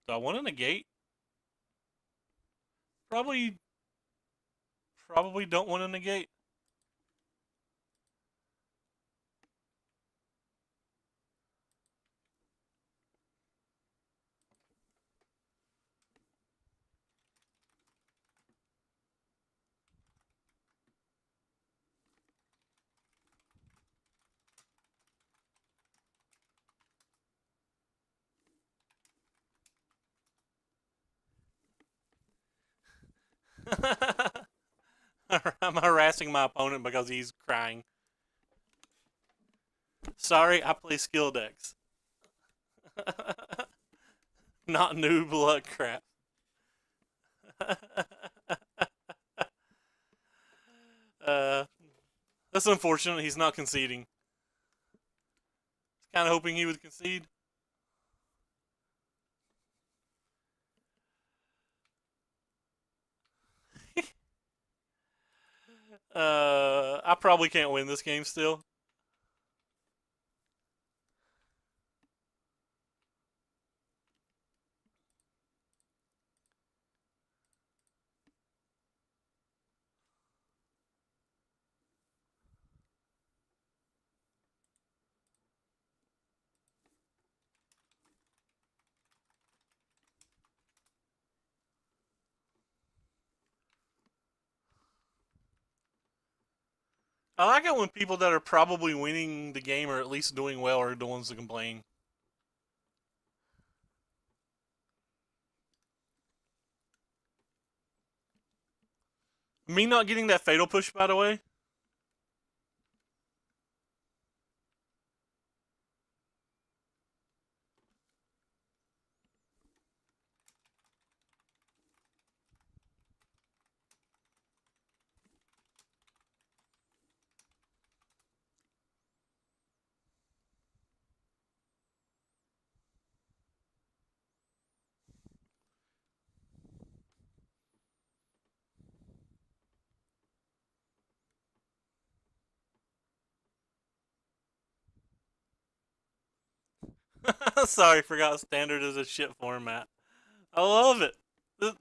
Do I want to negate? Probably don't want to negate. I'm harassing my opponent because he's crying. Sorry, I play skill decks. Not new blood crap. uh, that's unfortunate. He's not conceding. Kind of hoping he would concede. I probably can't win this game still. I like it when people that are probably winning the game or at least doing well are the ones that complain. Me not getting that fatal push, by the way. Sorry, forgot standard is a shit format. I love it.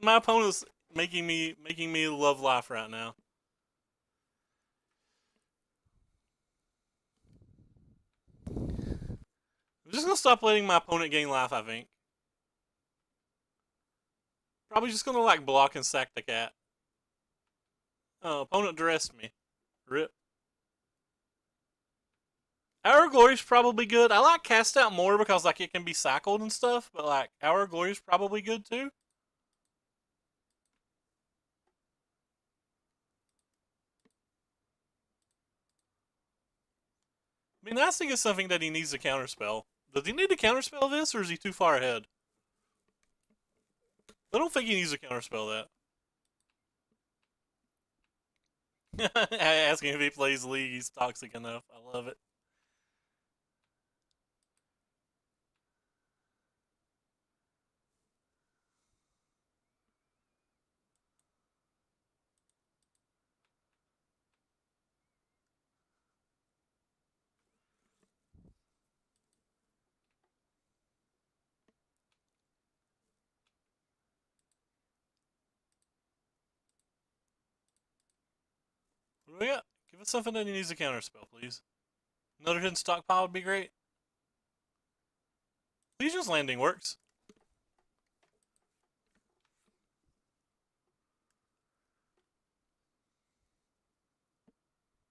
My opponent's making me love life right now. I'm just gonna stop letting my opponent gain life, I think. Probably just gonna like block and sack the cat. Oh, opponent dressed me. Rip. Our Glory's probably good. I like Cast Out more because like it can be cycled and stuff, but like Our Glory's probably good too. I mean, that's is something that he needs to counterspell. Does he need to counterspell this, or is he too far ahead? I don't think he needs to counterspell that. Asking if he plays League, he's toxic enough. I love it. What do we got? Give us something that he needs to counterspell, please. Another hidden stockpile would be great. Legion's Landing works.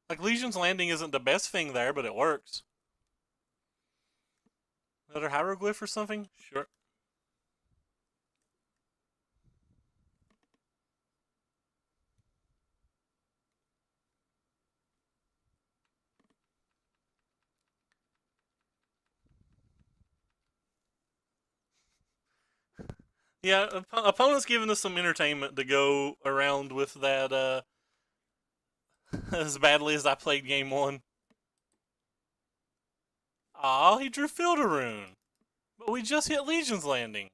Like, Legion's Landing isn't the best thing there, but it works. Another hieroglyph or something? Sure. Yeah, opponent's giving us some entertainment to go around with that as badly as I played game one. Aw, he drew Field Rune. But we just hit Legion's Landing.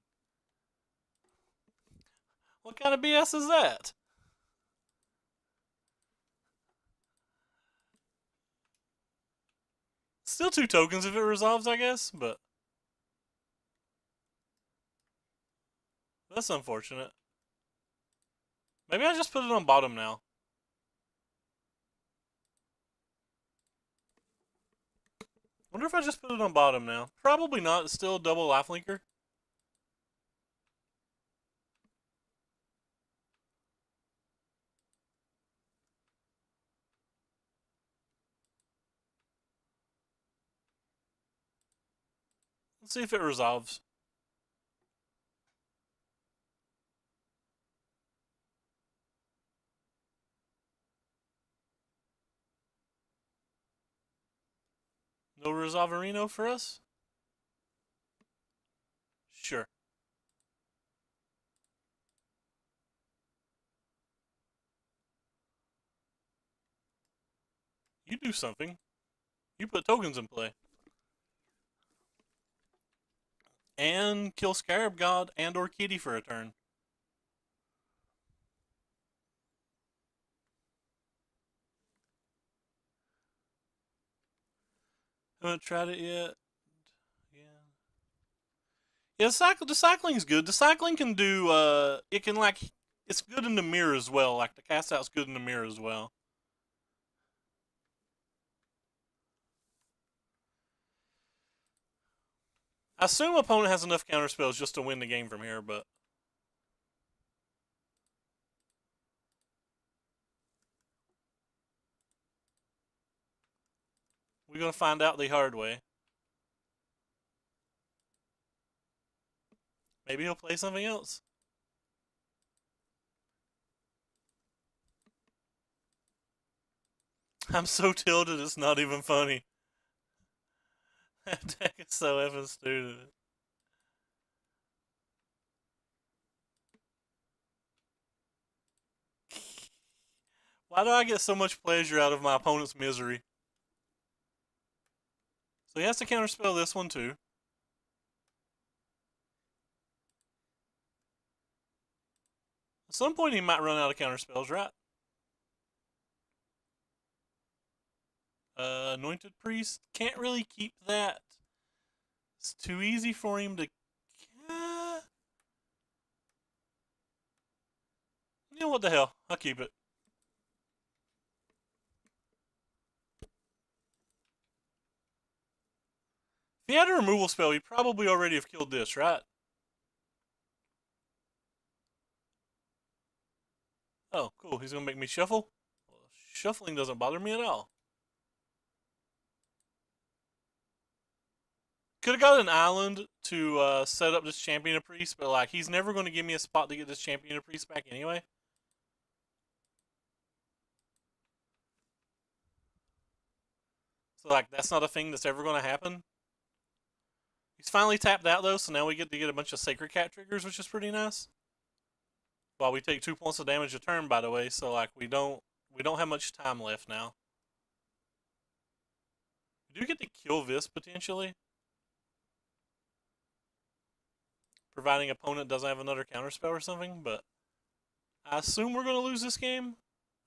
What kind of BS is that? Still 2 tokens if it resolves, I guess, but that's unfortunate. Maybe I just put it on bottom now. Wonder if I just put it on bottom now. Probably not. It's still a double lifelinker. Let's see if it resolves. No Resolverino for us? Sure. You do something. You put tokens in play. And kill Scarab God and or Kitty for a turn. Haven't tried it yet. Yeah. Yeah, the cycling's good. The cycling can do it can like it's good in the mirror as well. Like the cast out's good in the mirror as well. I assume opponent has enough counter spells just to win the game from here, but we're gonna find out the hard way. Maybe he'll play something else. I'm so tilted it's not even funny. That deck is so effing stupid. Why do I get so much pleasure out of my opponent's misery? So he has to counterspell this one too. At some point he might run out of counterspells, right? Anointed Priest. Can't really keep that. It's too easy for him to. You know what the hell? I'll keep it. If he had a removal spell, he'd probably already have killed this, right? Oh, cool. He's gonna make me shuffle? Well, shuffling doesn't bother me at all. Could have got an island to set up this champion of priest, but like he's never going to give me a spot to get this champion of priest back anyway. So like that's not a thing that's ever going to happen. He's finally tapped out though, so now we get to get a bunch of sacred cat triggers, which is pretty nice. While we take 2 points of damage a turn, by the way, so like we don't have much time left now. We do get to kill this potentially, providing opponent doesn't have another counterspell or something. But I assume we're going to lose this game.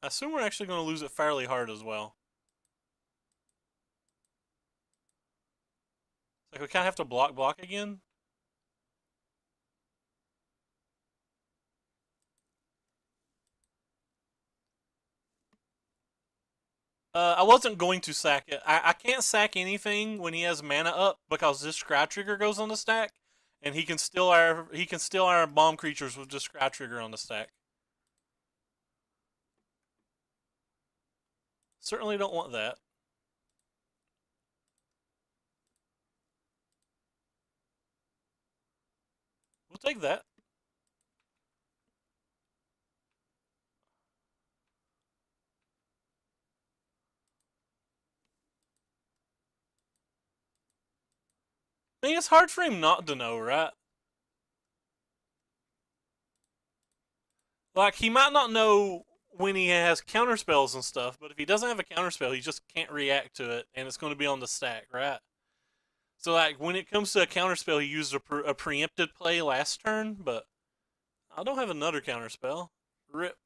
I assume we're actually going to lose it fairly hard as well. Like we kind of have to block again. I wasn't going to sack it. I can't sack anything when he has mana up because this scry trigger goes on the stack, and he can steal our bomb creatures with this scry trigger on the stack. Certainly don't want that. We'll take that. I mean, it's hard for him not to know, right? Like, he might not know when he has counterspells and stuff, but if he doesn't have a counterspell, he just can't react to it, and it's going to be on the stack, right? So, like, when it comes to a counterspell, he used a preempted play last turn, but I don't have another counterspell. Rip.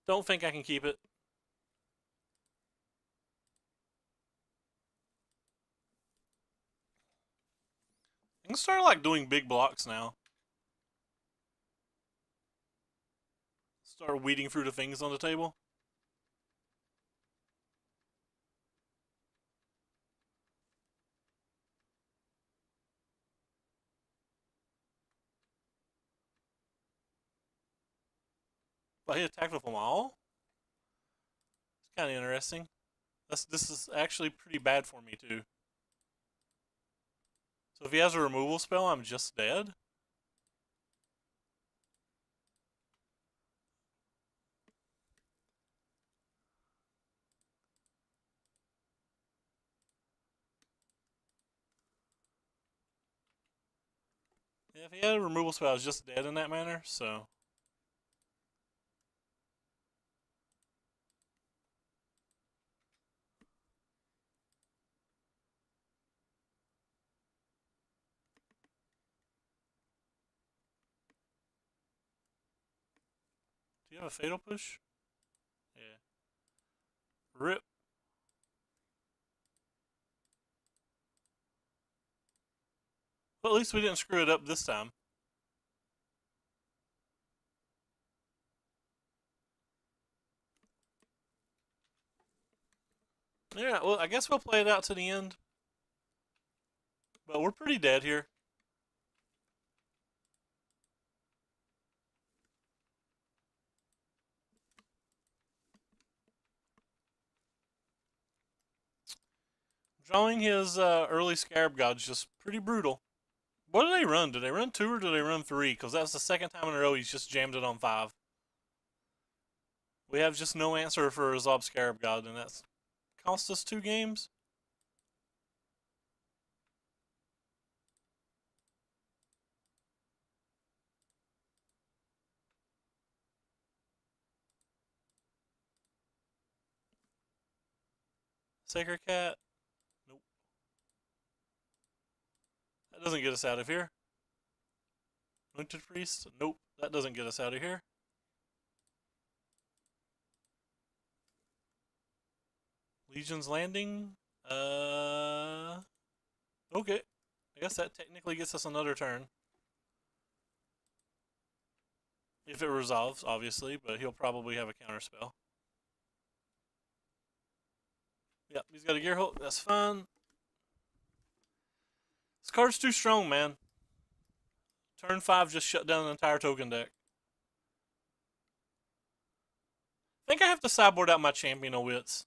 Don't think I can keep it. I can start like doing big blocks now. Start weeding through the things on the table. But he attacked with them all. It's kind of interesting. This is actually pretty bad for me too. So if he has a removal spell, I'm just dead. Yeah, if he had a removal spell, I was just dead in that manner. So do you have a fatal push? Yeah. Rip. But at least we didn't screw it up this time. Yeah, well, I guess we'll play it out to the end. But we're pretty dead here. Drawing his early Scarab God is just pretty brutal. What do they run? Do they run 2 or do they run 3? Because that's the second time in a row he's just jammed it on 5. We have just no answer for Zob Scarab God, and that's cost us 2 games. Sacred Cat. Nope. That doesn't get us out of here. Anointed Priest? Nope, that doesn't get us out of here. Legion's Landing? Okay. I guess that technically gets us another turn. If it resolves, obviously, but he'll probably have a counterspell. Yep, he's got a Gearhulk. That's fine. This card's too strong, man. Turn 5 just shut down an entire token deck. I think I have to sideboard out my Champion of Wits.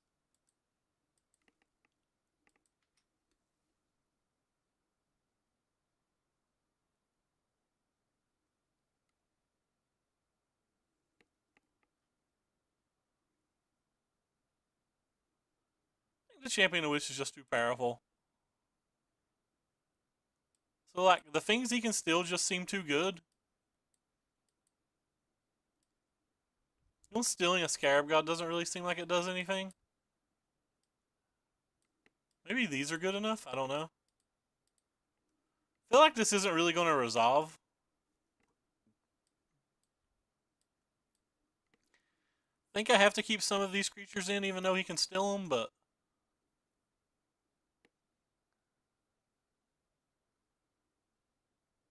I think the Champion of Wits is just too powerful. So, like, the things he can steal just seem too good. Stealing a Scarab God doesn't really seem like it does anything. Maybe these are good enough? I don't know. I feel like this isn't really going to resolve. I think I have to keep some of these creatures in even though he can steal them, but...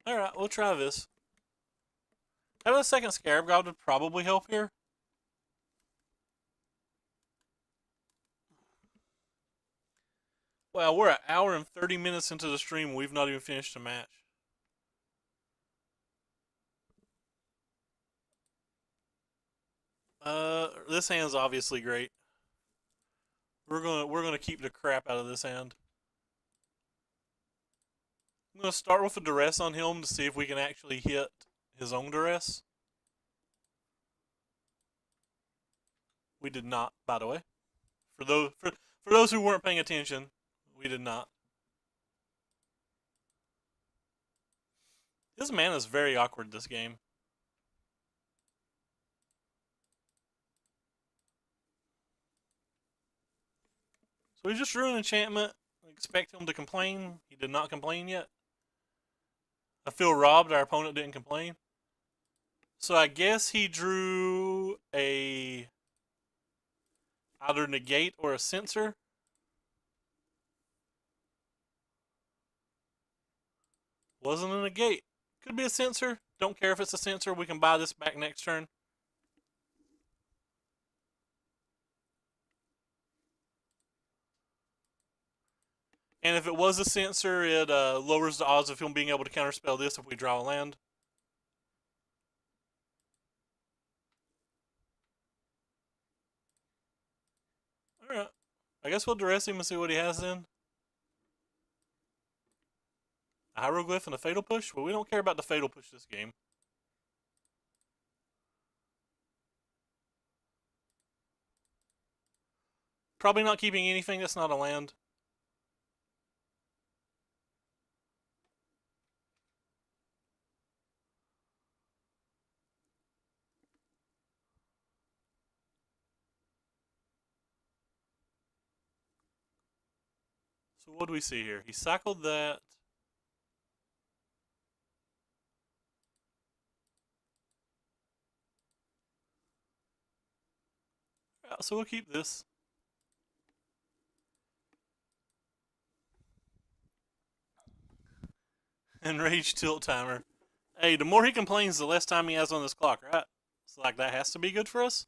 Alright, we'll try this. Having a second Scarab God would probably help here. Wow, we're an hour and 30 minutes into the stream. We've not even finished a match. This hand's obviously great. We're gonna keep the crap out of this hand. I'm gonna start with a duress on him to see if we can actually hit his own duress. We did not, by the way. For those who weren't paying attention, we did not. His mana is very awkward this game. So we just drew an enchantment. I expect him to complain. He did not complain yet. I feel robbed. Our opponent didn't complain. So I guess he drew a either negate or a censor. Wasn't a negate. Could be a censor. Don't care if it's a censor. We can buy this back next turn. And if it was a censor, it lowers the odds of him being able to counterspell this if we draw a land. Alright. I guess we'll duress him and see what he has then. A hieroglyph and a fatal push? Well, we don't care about the fatal push this game. Probably not keeping anything that's not a land. So what do we see here? He cycled that. Yeah, so we'll keep this. Enraged tilt timer. Hey, the more he complains, the less time he has on this clock, right? It's like that has to be good for us.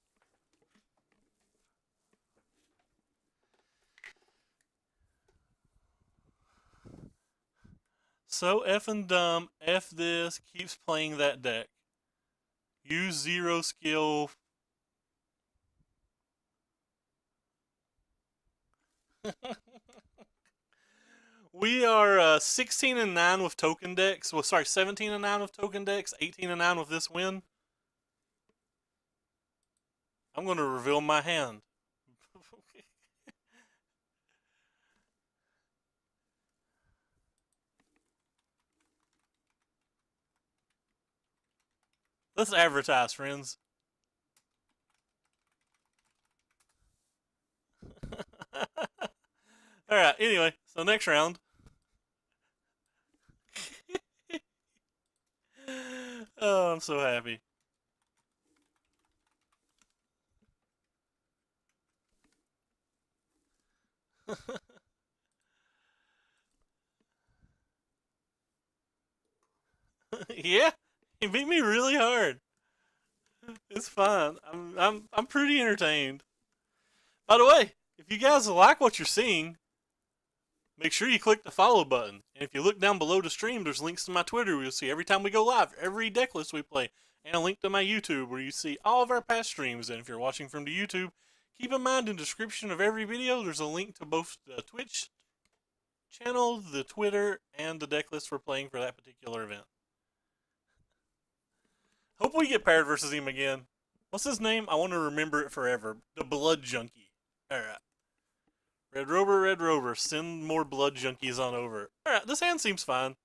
So effing dumb. F this. Keeps playing that deck. Use 0 skill. We are 16 and 9 with token decks. Well, sorry, 17 and 9 with token decks. 18 and 9 with this win. I'm going to reveal my hand. Let's advertise, friends. Alright, anyway, so next round. Oh, I'm so happy. Yeah, he beat me really hard. It's fine. I'm pretty entertained. By the way, if you guys like what you're seeing, make sure you click the follow button. And if you look down below the stream, there's links to my Twitter where you'll see every time we go live, every deck list we play, and a link to my YouTube where you see all of our past streams. And if you're watching from the YouTube, keep in mind in the description of every video, there's a link to both the Twitch channel, the Twitter, and the deck list we're playing for that particular event. Hope we get paired versus him again. What's his name? I want to remember it forever. The Blood Junkie. Alright. Red Rover, send more Blood Junkies on over. Alright, this hand seems fine.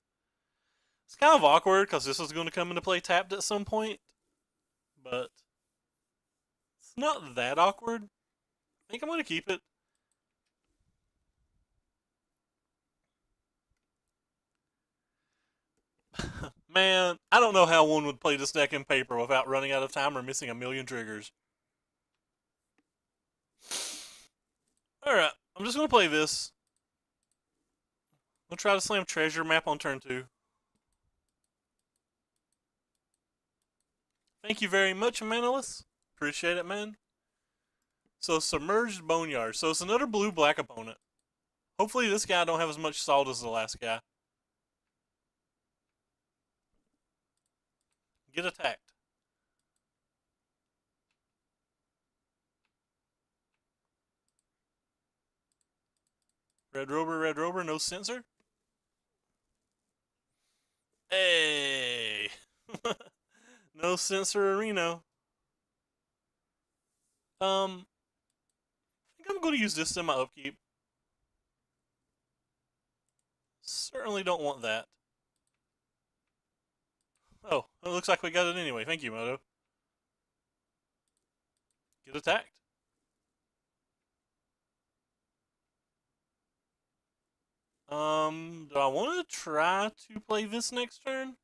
It's kind of awkward because this is going to come into play tapped at some point. But it's not that awkward. I think I'm going to keep it. Man, I don't know how one would play this deck in paper without running out of time or missing a million triggers. Alright, I'm just going to play this. I'm going to try to slam Treasure Map on turn 2. Thank you very much, Manilus. Appreciate it, man. So, Submerged Boneyard. So, it's another blue-black opponent. Hopefully this guy don't have as much salt as the last guy. Get attacked. Red Rover, no sensor. Hey! No sensor Reno. I think I'm going to use this in my upkeep. Certainly don't want that. Oh, it looks like we got it anyway. Thank you, Moto. Get attacked. Do I want to try to play this next turn?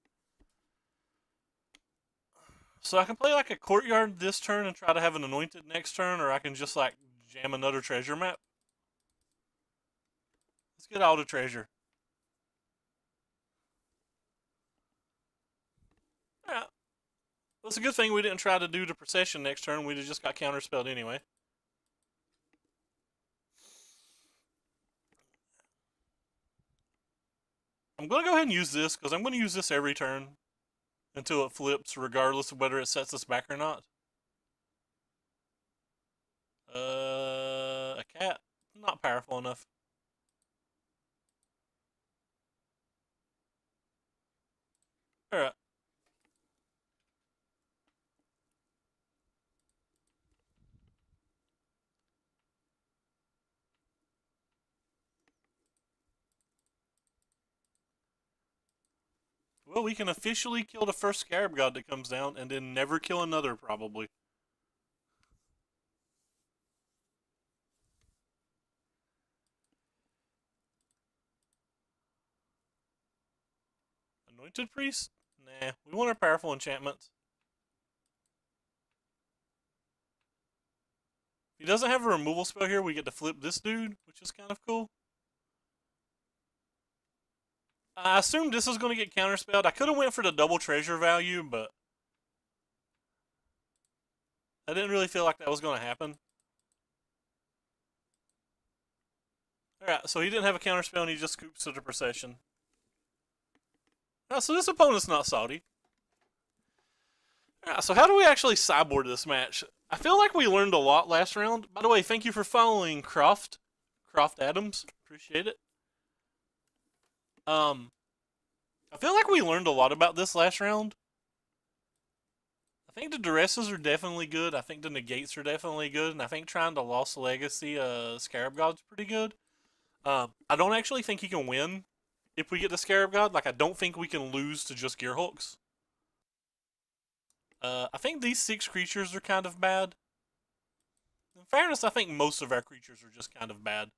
So I can play like a Courtyard this turn and try to have an Anointed next turn, or I can just like jam another Treasure Map. Let's get all the treasure. Yeah. Well, it's a good thing we didn't try to do the Procession next turn. We'd have just got counterspelled anyway. I'm going to go ahead and use this, because I'm going to use this every turn until it flips, regardless of whether it sets us back or not. A cat. Not powerful enough. Alright. Well, we can officially kill the first Scarab God that comes down, and then never kill another, probably. Anointed Priest? Nah, we want our powerful enchantments. If he doesn't have a removal spell here, we get to flip this dude, which is kind of cool. I assumed this was going to get counterspelled. I could have went for the double treasure value, but I didn't really feel like that was going to happen. Alright, so he didn't have a counterspell and he just scoops to the Procession. So this opponent's not salty. Alright, so how do we actually sideboard this match? I feel like we learned a lot last round. By the way, thank you for following Croft Adams. Appreciate it. I feel like we learned a lot about this last round. I think the duresses are definitely good. I think the negates are definitely good. And I think trying to Lost Legacy Scarab God's pretty good. I don't actually think he can win if we get the Scarab God. Like, I don't think we can lose to just Gearhulks. I think these 6 creatures are kind of bad. In fairness, I think most of our creatures are just kind of bad.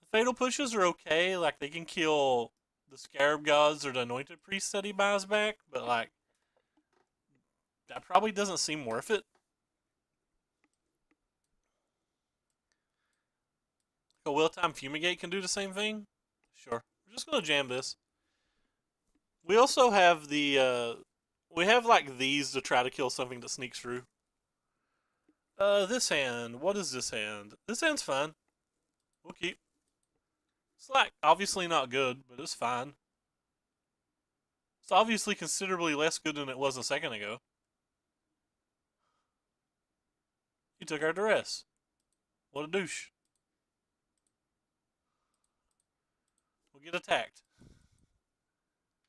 The Fatal Pushes are okay. Like, they can kill the Scarab Gods or the Anointed Priests that he buys back, but like that probably doesn't seem worth it. A Will-Time Fumigate can do the same thing. Sure, we're just gonna jam this. We also have we have like these to try to kill something that sneaks through. This hand. What is this hand? This hand's fine. We'll keep. It's like obviously not good, but it's fine. It's obviously considerably less good than it was a second ago. He took our duress. What a douche. We'll get attacked.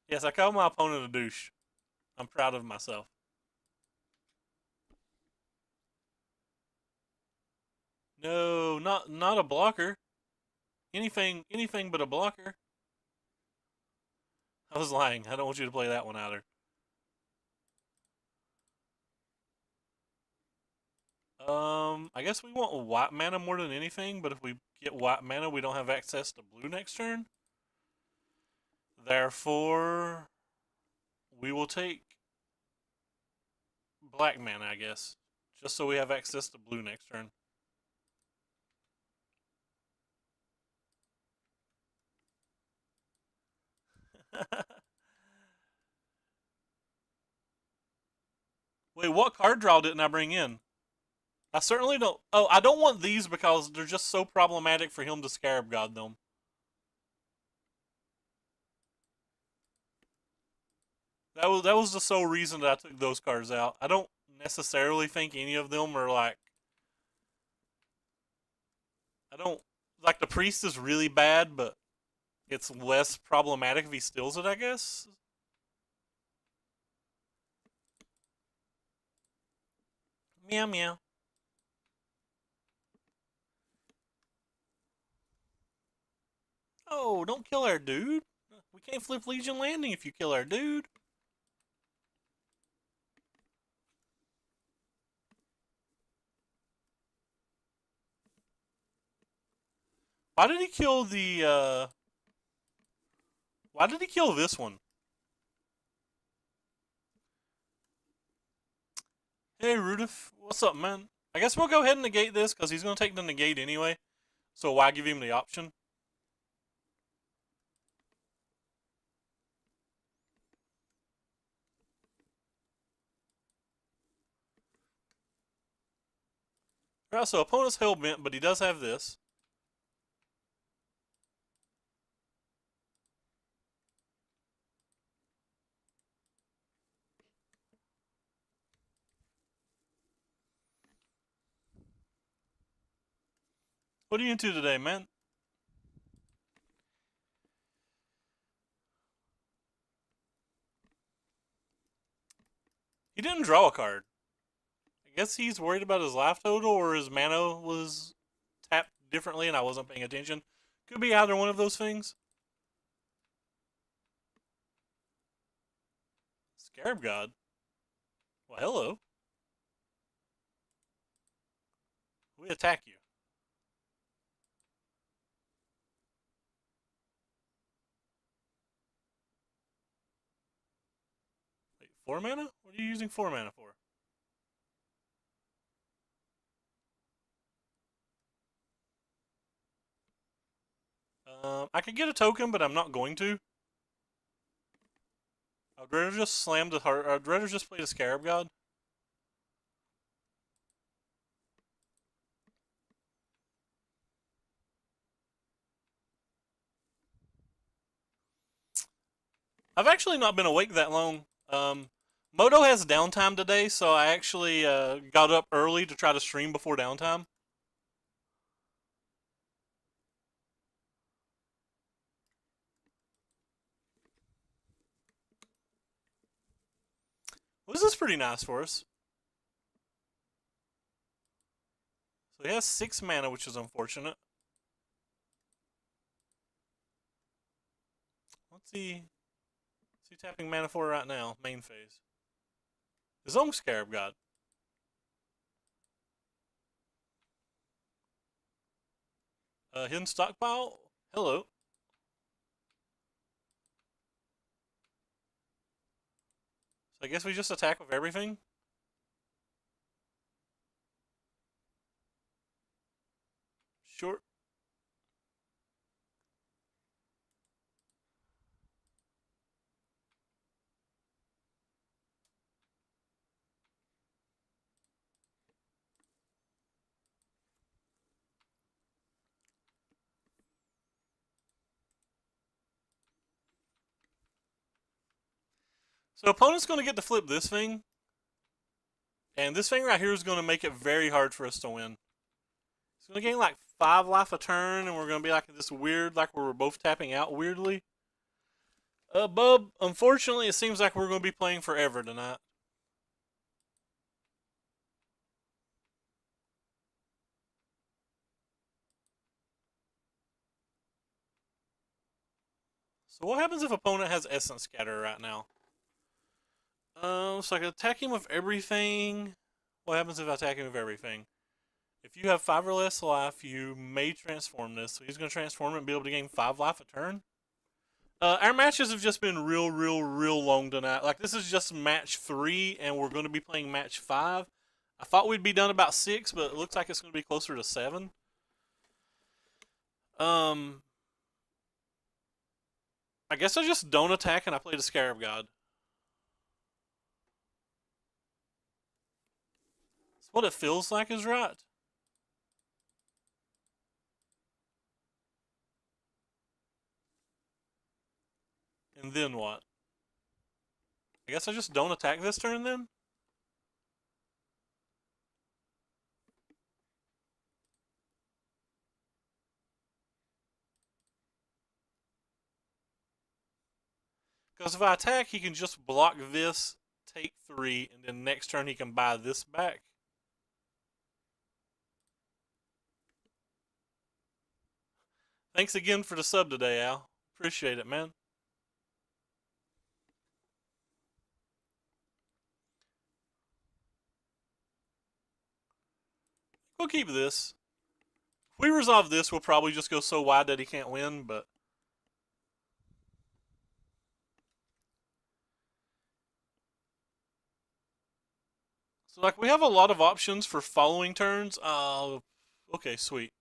Yes, I called my opponent a douche. I'm proud of myself. No, not a blocker. Anything but a blocker. I was lying. I don't want you to play that one either. I guess we want white mana more than anything, but if we get white mana, we don't have access to blue next turn. Therefore, we will take black mana, I guess, just so we have access to blue next turn. Wait, what card draw didn't I bring in? I certainly don't. Oh, I don't want these because they're just so problematic for him to Scarab God them. That was the sole reason that I took those cards out. I don't necessarily think any of them are like. I don't like the priest is really bad, but it's less problematic if he steals it, I guess. Meow meow. Oh, don't kill our dude. We can't flip Legion Landing if you kill our dude. Why did he kill why did he kill this one? Hey, Rudolph. What's up, man? I guess we'll go ahead and negate this because he's going to take the negate anyway. So why give him the option? Alright, so opponent's hellbent, but he does have this. What are you into today, man? He didn't draw a card. I guess he's worried about his life total or his mana was tapped differently and I wasn't paying attention. Could be either one of those things. Scarab God. Well, hello. We attack you. Wait, 4 mana? What are you using 4 mana for? I could get a token, but I'm not going to. I'd rather just slam the heart. I'd rather just play the Scarab God. I've actually not been awake that long. Moto has downtime today, so I actually got up early to try to stream before downtime. Well, this is pretty nice for us. So he has 6 mana, which is unfortunate. What's he tapping mana for right now? Main phase. His own Scarab God. Hidden stockpile? Hello. I guess we just attack with everything. Sure. So opponent's going to get to flip this thing, and this thing right here is going to make it very hard for us to win. It's going to gain like 5 life a turn, and we're going to be like this weird, like we're both tapping out weirdly. Bub, unfortunately, it seems like we're going to be playing forever tonight. So what happens if opponent has Essence Scatter right now? So I can attack him with everything. What happens if I attack him with everything? If you have 5 or less life, you may transform this. So he's going to transform it and be able to gain 5 life a turn. Our matches have just been real long tonight. Like, this is just match 3, and we're going to be playing match 5. I thought we'd be done about 6, but it looks like it's going to be closer to 7. I guess I just don't attack and I play the Scarab God. It's what it feels like is right. And then what? I guess I just don't attack this turn then? Because if I attack, he can just block this, take 3, and then next turn he can buy this back. Thanks again for the sub today, Al. Appreciate it, man. We'll keep this. If we resolve this, we'll probably just go so wide that he can't win, but... So, like, we have a lot of options for following turns. Okay, sweet.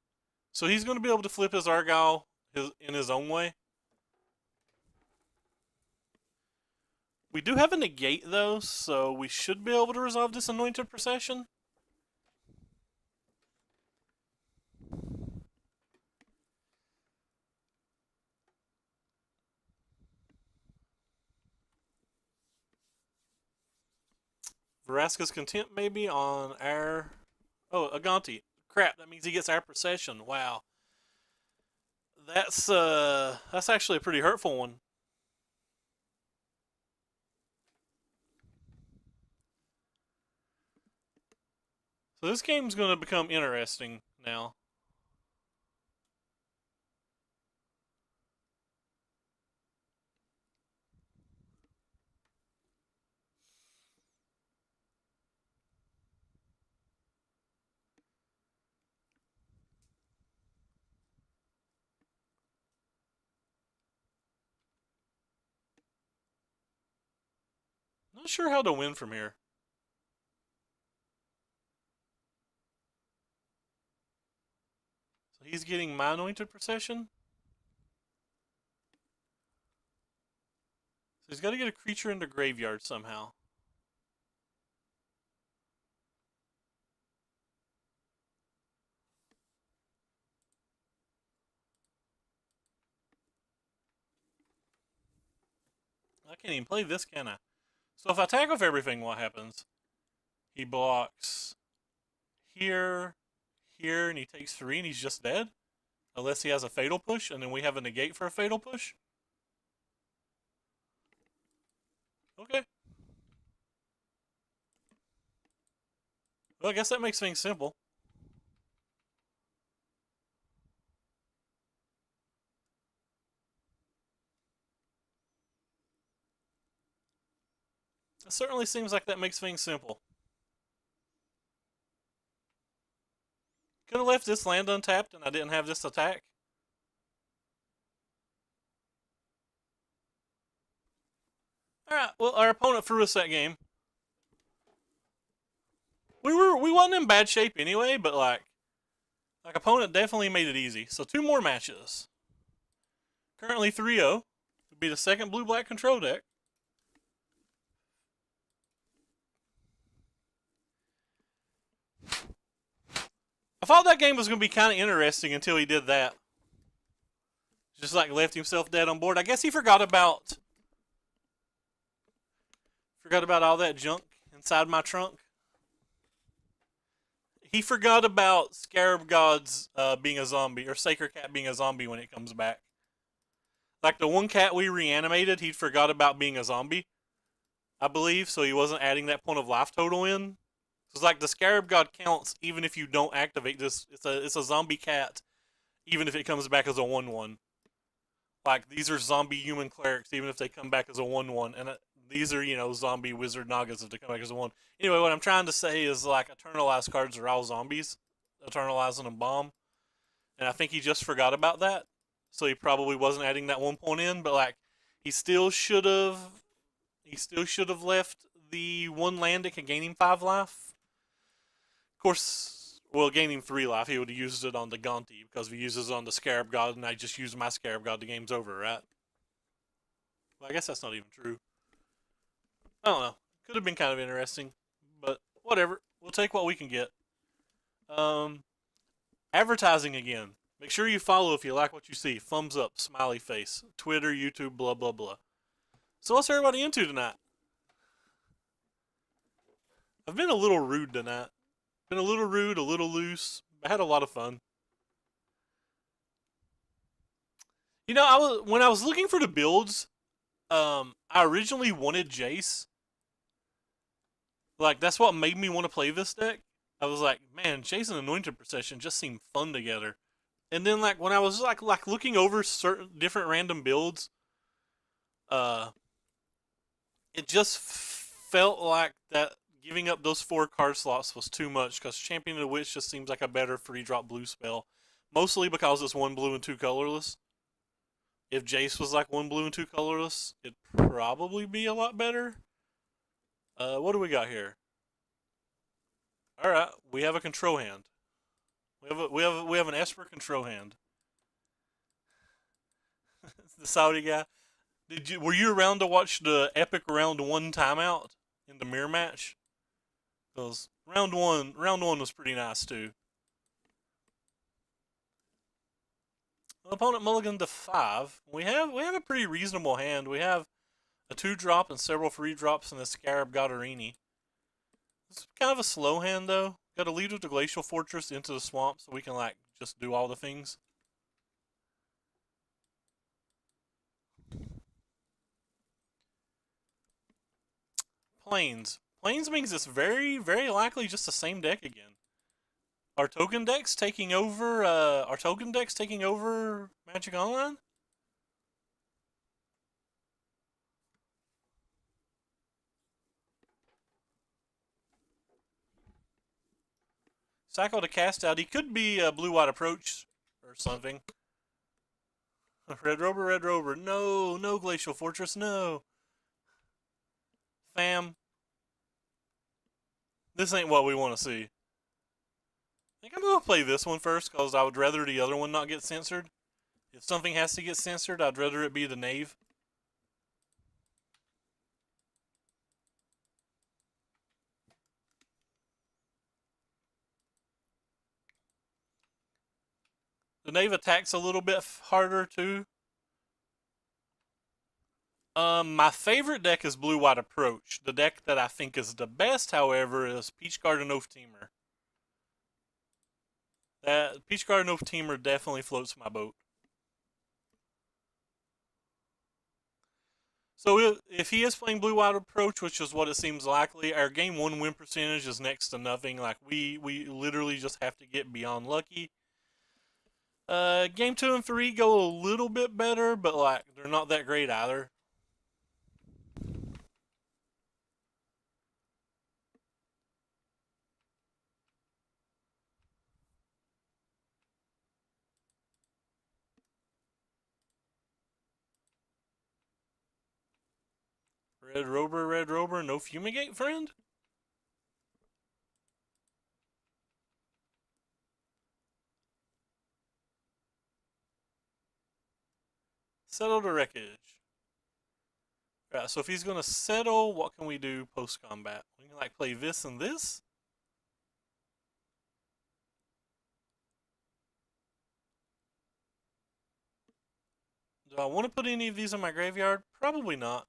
So he's going to be able to flip his Argyle in his own way. We do have a negate, though, so we should be able to resolve this Anointed Procession. Vraska's Contempt, maybe, on our... Oh, Aganti. Crap, that means he gets our Procession. Wow. That's actually a pretty hurtful one. So this game's going to become interesting now. Not sure how to win from here. So he's getting my Anointed Procession. So he's got to get a creature into graveyard somehow. I can't even play this, can I? So if I attack with everything, what happens? He blocks here, here, and he takes 3 and he's just dead? Unless he has a Fatal Push, and then we have a negate for a Fatal Push? Okay. Well, I guess that makes things simple. It certainly seems like that makes things simple. Could have left this land untapped and I didn't have this attack. All right. Well, our opponent threw us that game. We wasn't in bad shape anyway, but like opponent definitely made it easy. So 2 more matches. Currently 3-0. Would be the second blue black control deck. I thought that game was going to be kind of interesting until he did that. Just like left himself dead on board. I guess he forgot about all that junk inside my trunk. He forgot about Scarab Gods being a zombie, or Sacred Cat being a zombie when it comes back. Like the one cat we reanimated, he forgot about being a zombie, I believe, so he wasn't adding that point of life total in. So it's like the Scarab God counts even if you don't activate this. It's a zombie cat, even if it comes back as a 1/1. Like these are zombie human clerics, even if they come back as a 1/1, and these are zombie wizard nagas if they come back as a 1. Anyway, what I'm trying to say is like eternalized cards are all zombies, eternalizing them bomb, and I think he just forgot about that, so he probably wasn't adding that 1 point in. But like he still should have, left the one land that can gain him 5 life. Of course, well, gain him 3 life. He would have used it on the Gonti because if he uses it on the Scarab God, and I just use my Scarab God, the game's over, right? Well, I guess that's not even true. I don't know. Could have been kind of interesting, but whatever. We'll take what we can get. Um, Advertising again. Make sure you follow if you like what you see. Thumbs up, smiley face, Twitter, YouTube, blah blah blah. So what's everybody into tonight? I've been a little rude tonight. Been a little rude, a little loose. I had a lot of fun. When I was looking for the builds, I originally wanted Jace. Like that's what made me want to play this deck. I was like, man, Jace and Anointed Procession just seem fun together. And then like when I was like looking over certain different random builds, uh, it just felt like that giving up those 4 card slots was too much because Champion of the Witch just seems like a better 3-drop blue spell. Mostly because it's 1 blue and 2 colorless. If Jace was like 1 blue and 2 colorless, it'd probably be a lot better. What do we got here? All right, we have a control hand. We have an Esper control hand. The Saudi guy. Were you around to watch the epic round 1 timeout in the mirror match? Because round one was pretty nice too. Opponent mulliganed to 5. We have a pretty reasonable hand. We have a 2-drop and several 3-drops in the Scarab Godarini. It's kind of a slow hand though. Got to lead with the Glacial Fortress into the swamp so we can like just do all the things. Plains. Plains means it's very, very likely just the same deck again. Are token decks taking over? Magic Online? Cycle to cast out. He could be a blue-white approach or something. Red Rover. No, no Glacial Fortress, no. Fam. This ain't what we want to see. I think I'm going to play this one first because I would rather the other one not get censored. If something has to get censored, I'd rather it be the Knave. The Knave attacks a little bit harder too. My favorite deck is Blue White Approach. The deck that I think is the best, however, is Peach Garden Oath Teamer. That Peach Garden Oath Teamer definitely floats my boat. So if he is playing Blue White Approach, which is what it seems likely, our game 1 win percentage is next to nothing. Like we literally just have to get beyond lucky. Game 2 and 3 go a little bit better, but like they're not that great either. Red Rover, no fumigate, friend? Settle the wreckage. Alright, so if he's gonna settle, what can we do post-combat? We can like play this and this? Do I want to put any of these in my graveyard? Probably not.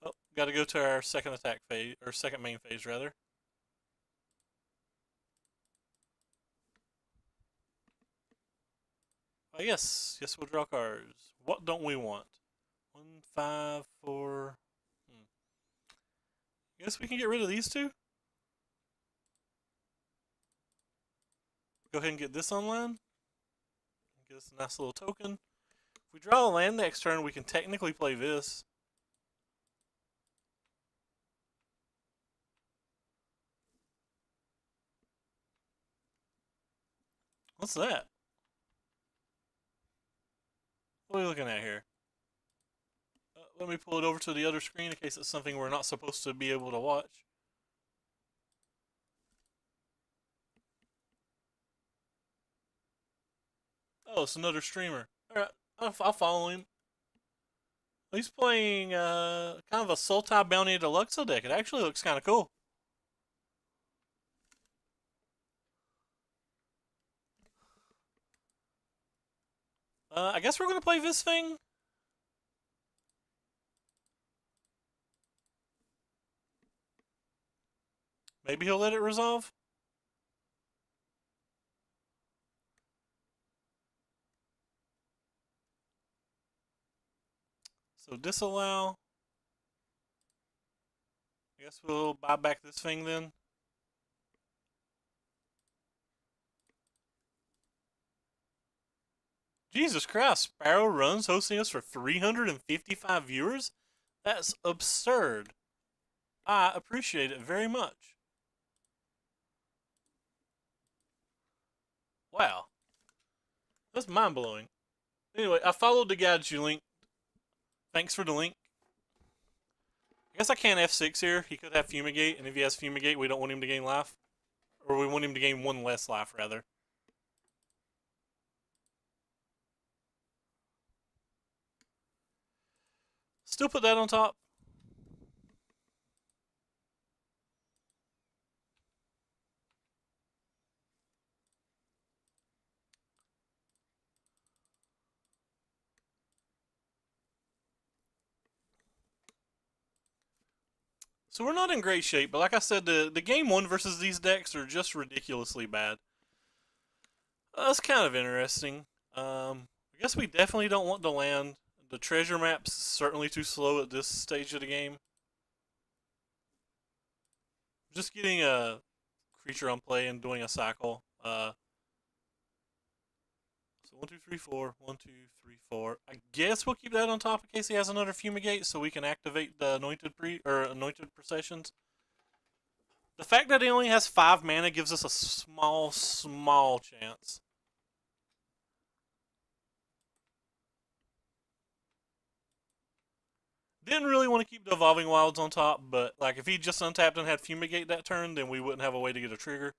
Oh, gotta go to our second attack phase, or second main phase, rather. Yes, we'll draw cards. What don't we want? 1, 5, 4. Guess we can get rid of these two. Go ahead and get this online. Get us a nice little token. If we draw a land next turn, we can technically play this. What's that? What are we looking at here? Let me pull it over to the other screen in case it's something we're not supposed to be able to watch. Oh, it's another streamer. Alright, I'll follow him. He's playing kind of a Sultai Bounty Deluxe deck. It actually looks kind of cool. I guess we're going to play this thing. Maybe he'll let it resolve. So disallow. I guess we'll buy back this thing then. Jesus Christ, Sparrow runs hosting us for 355 viewers? That's absurd. I appreciate it very much. Wow. That's mind blowing. Anyway, I followed the guide you linked. Thanks for the link. I guess I can't F6 here. He could have Fumigate, and if he has Fumigate, we don't want him to gain life. Or we want him to gain one less life, rather. Still put that on top. So we're not in great shape, but like I said, the game one versus these decks are just ridiculously bad. That's kind of interesting. I guess we definitely don't want to land. The treasure map's certainly too slow at this stage of the game. Just getting a creature on play and doing a cycle. So 1, 2, 3, 4. 1, 2, 3, 4. I guess we'll keep that on top in case he has another Fumigate, so we can activate the anointed processions. The fact that he only has 5 mana gives us a small chance. Didn't really want to keep the Evolving Wilds on top, but like if he just untapped and had Fumigate that turn, then we wouldn't have a way to get a trigger.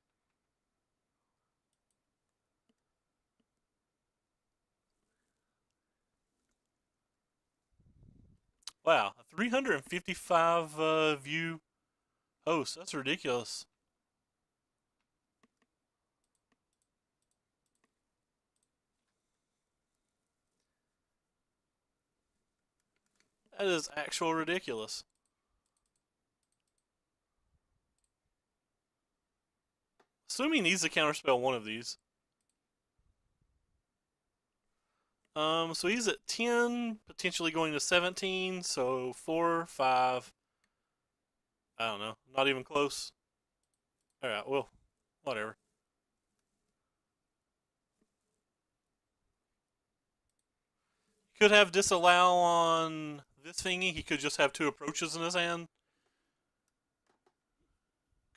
Wow, a 355 view host. That's ridiculous. That is actual ridiculous. Assuming he needs to counterspell one of these. So he's at 10, potentially going to 17, so 4, 5. I don't know, not even close. Alright, well, whatever. Could have disallow on this thingy. He could just have 2 approaches in his hand.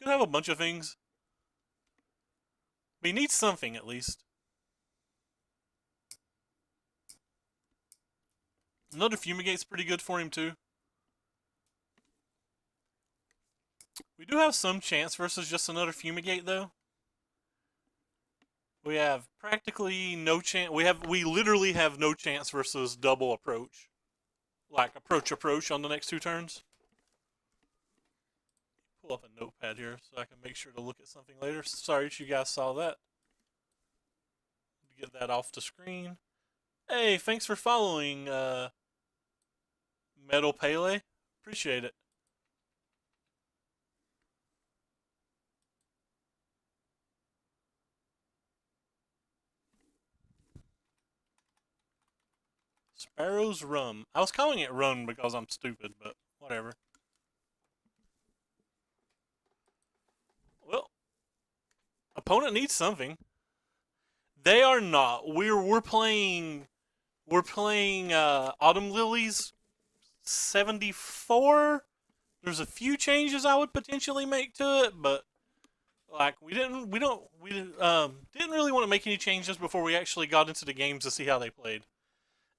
Could have a bunch of things. But he needs something at least. Another Fumigate's pretty good for him too. We do have some chance versus just another Fumigate though. We have practically no chance. We literally have no chance versus double approach. Like approach on the next 2 turns. Pull up a notepad here so I can make sure to look at something later. Sorry if you guys saw that. Get that off the screen. Hey, thanks for following, Metal Pele. Appreciate it. Sparrow's Rum. I was calling it Run because I'm stupid, but whatever. Well, opponent needs something. They are not. We're playing Autumn Lilies 74. There's a few changes I would potentially make to it, but like we didn't really want to make any changes before we actually got into the games to see how they played.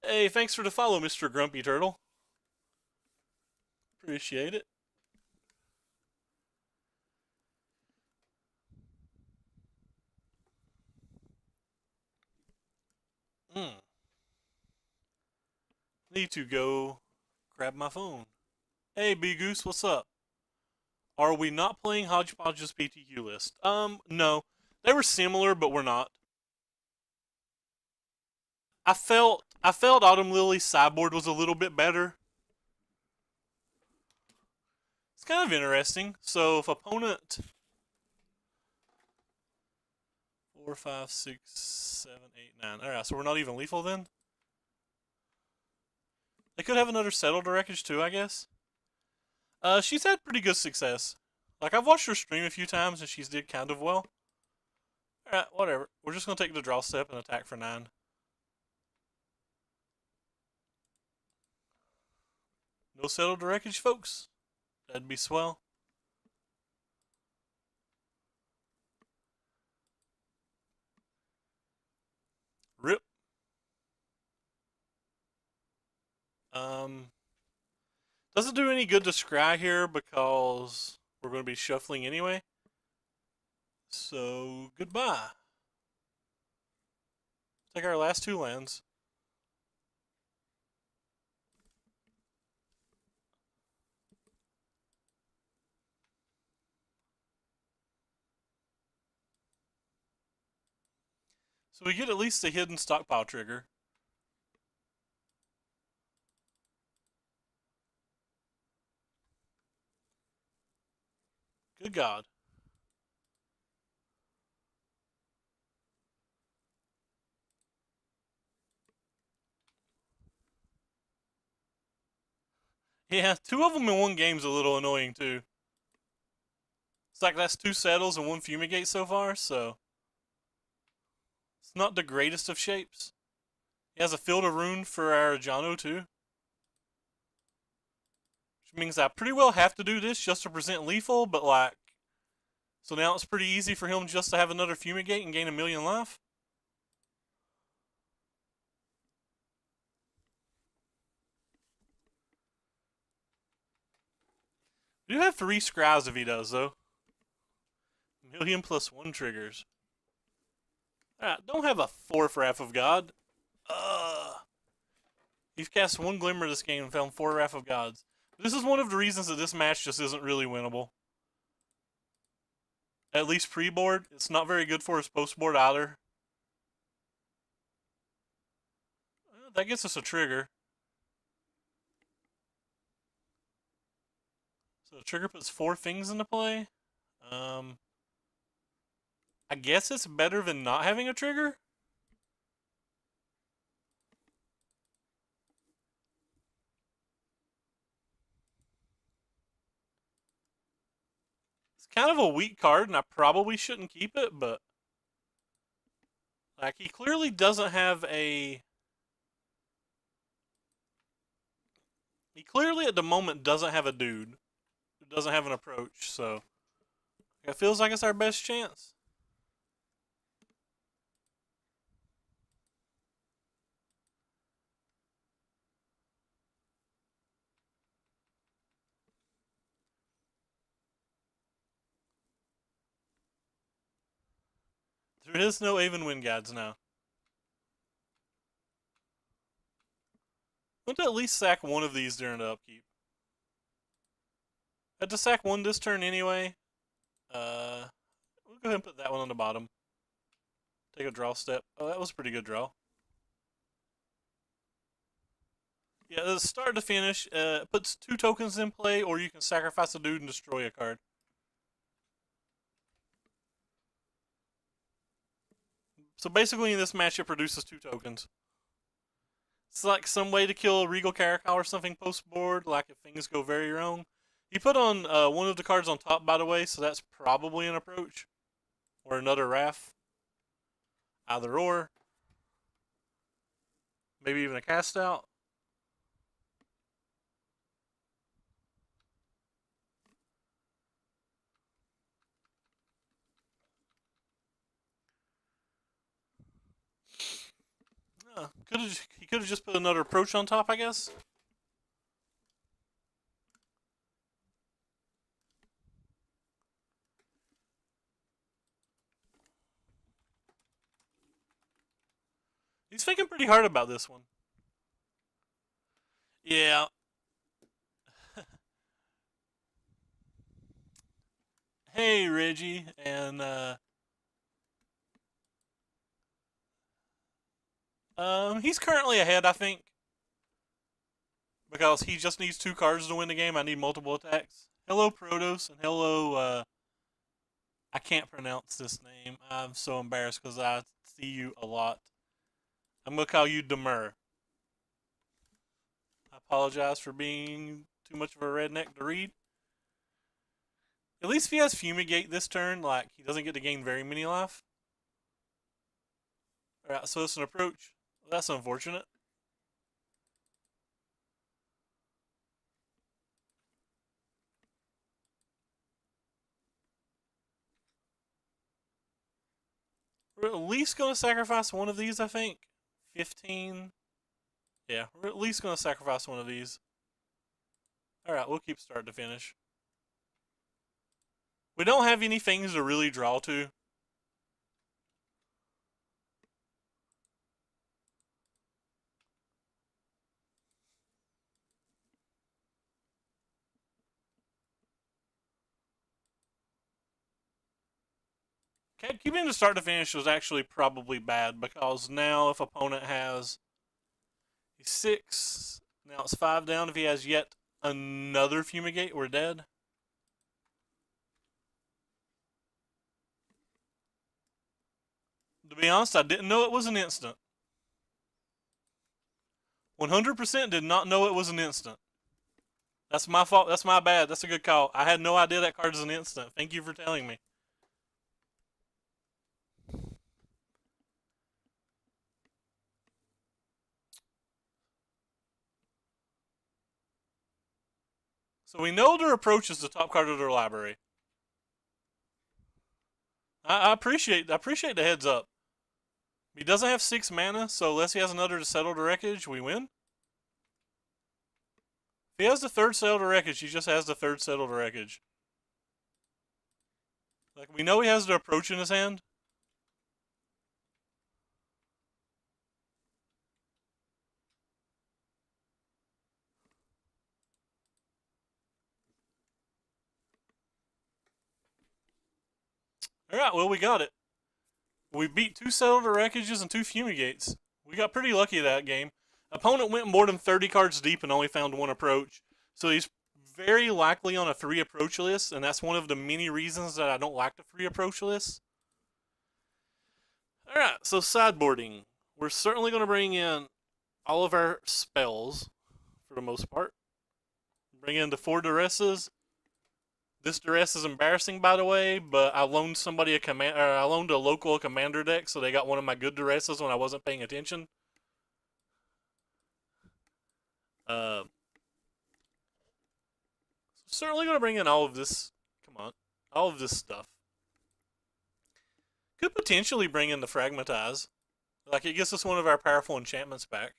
Hey, thanks for the follow, Mr. Grumpy Turtle. Appreciate it. Need to go grab my phone. Hey, B Goose, what's up? Are we not playing Hodgepodge's PTQ list? No. They were similar, but we're not. I felt Autumn Lily's sideboard was a little bit better. It's kind of interesting. So if opponent 4, 5, 6, 7, 8, 9. Alright, so we're not even lethal then? They could have another Settle to Wreckage too, I guess. She's had pretty good success. Like, I've watched her stream a few times and she's did kind of well. Alright, whatever. We're just going to take the draw step and attack for 9. No Settle to Wreckage, folks. That'd be swell. Rip. Doesn't do any good to scry here because we're going to be shuffling anyway. So, goodbye. Take our last 2 lands. So we get at least a hidden stockpile trigger. Good God. Yeah, 2 of them in one game's a little annoying too. It's like that's 2 Settles and 1 Fumigate so far, so it's not the greatest of shapes. He has a Field of Rune for our Jono too. Which means I pretty well have to do this just to present lethal, but like, so now it's pretty easy for him just to have another Fumigate and gain 1,000,000 life. We do have 3 scries if he does, though. 1,000,000 plus 1 triggers. Alright, don't have a 4th Wrath of God. He's cast 1 Glimmer this game and found 4 Wrath of Gods. This is one of the reasons that this match just isn't really winnable. At least pre-board. It's not very good for his post-board either. That gets us a trigger. So the trigger puts 4 things into play. I guess it's better than not having a trigger. It's kind of a weak card, and I probably shouldn't keep it, but like he clearly doesn't have a. He clearly at the moment doesn't have a dude. Who doesn't have an approach, so It feels like it's our best chance. There is no Aven Wind Guides now. I want to at least sack one of these during the upkeep. I had to sack one this turn anyway. We'll go ahead and put that one on the bottom. Take a draw step. Oh, that was a pretty good draw. Yeah, the start to finish, puts 2 tokens in play, or you can sacrifice a dude and destroy a card. So basically in this match, it produces 2 tokens. It's like some way to kill a Regal Caracal or something post-board, like if things go very wrong. He put on one of the cards on top, by the way, so that's probably an approach. Or another Wrath. Either or. Maybe even a cast out. He could have just put another approach on top, I guess. He's thinking pretty hard about this one. Yeah. Hey, Reggie, and he's currently ahead, I think, because he just needs 2 cards to win the game. I need multiple attacks. Hello, Protos, and hello, I can't pronounce this name. I'm so embarrassed because I see you a lot. I'm going to call you Demur. I apologize for being too much of a redneck to read. At least if he has Fumigate this turn, like, he doesn't get to gain very many life. Alright, so it's an approach. Well, that's unfortunate. We're at least going to sacrifice one of these, I think. 15. Yeah, we're at least going to sacrifice one of these. Alright, we'll keep start to finish. We don't have any things to really draw to. Keeping the start to finish was actually probably bad, because now if opponent has 6, now it's 5 down. If he has yet another Fumigate, we're dead. To be honest, I didn't know it was an instant. 100% did not know it was an instant. That's my fault. That's my bad. That's a good call. I had no idea that card is an instant. Thank you for telling me. So we know their approach is the top card of their library. I appreciate the heads up. He doesn't have 6 mana, so unless he has another to settle the wreckage, we win. If he has the 3rd settle the wreckage, he just has the 3rd settle the wreckage. Like, we know he has the approach in his hand. Alright, well, we got it. We beat 2 settle the wreckages and 2 fumigates. We got pretty lucky that game. Opponent went more than 30 cards deep and only found 1 approach. So he's very likely on a 3 approach list, and that's one of the many reasons that I don't like the 3 approach list. Alright, so sideboarding. We're certainly going to bring in all of our spells, for the most part. Bring in the 4 duresses. This duress is embarrassing, by the way, but I loaned somebody I loaned a local commander deck, so they got one of my good duresses when I wasn't paying attention. Certainly going to bring in all of this. Come on, all of this stuff. Could potentially bring in the Fragmentize. Like, it gets us one of our powerful enchantments back.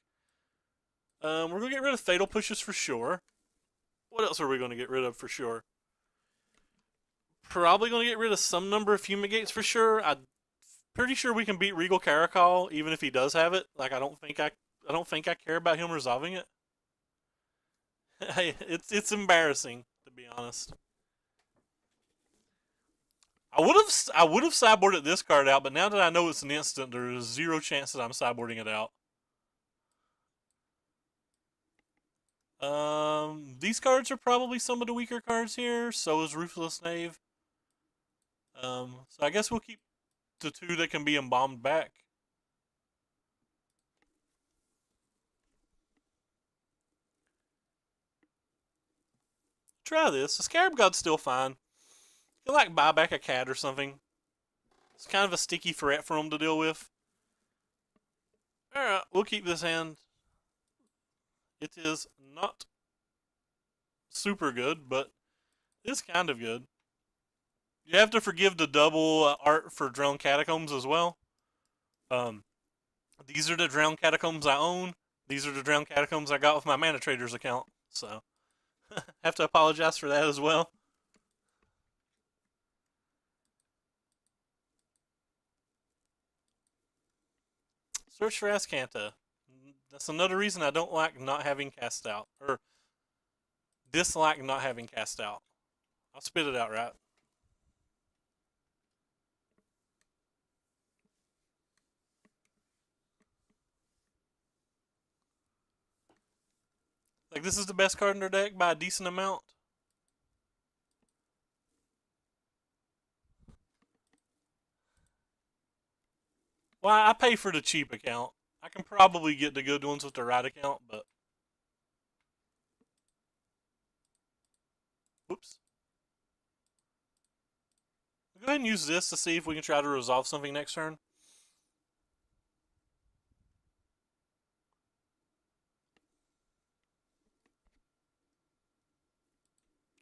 We're going to get rid of Fatal Pushes for sure. What else are we going to get rid of for sure? Probably going to get rid of some number of Fumigates for sure. I'm pretty sure we can beat Regal Caracol even if he does have it. Like, I don't think I care about him resolving it. It's embarrassing, to be honest. I would have sideboarded this card out, but now that I know it's an instant, there is zero chance that I'm sideboarding it out. These cards are probably some of the weaker cards here. So is Ruthless Knave. So I guess we'll keep the two that can be embalmed back. Try this. The Scarab God's still fine. You can like buy back a cat or something. It's kind of a sticky threat for him to deal with. Alright, we'll keep this hand. It is not super good, but it's kind of good. You have to forgive the double art for Drowned Catacombs as well. These are the Drowned Catacombs I own. These are the Drowned Catacombs I got with my Mana Traders account. So, have to apologize for that as well. Search for Azcanta. That's another reason I don't like not having cast out. Or dislike not having cast out. I'll spit it out right. Like, this is the best card in their deck by a decent amount. Well, I pay for the cheap account. I can probably get the good ones with the right account, but... Whoops. Go ahead and use this to see if we can try to resolve something next turn.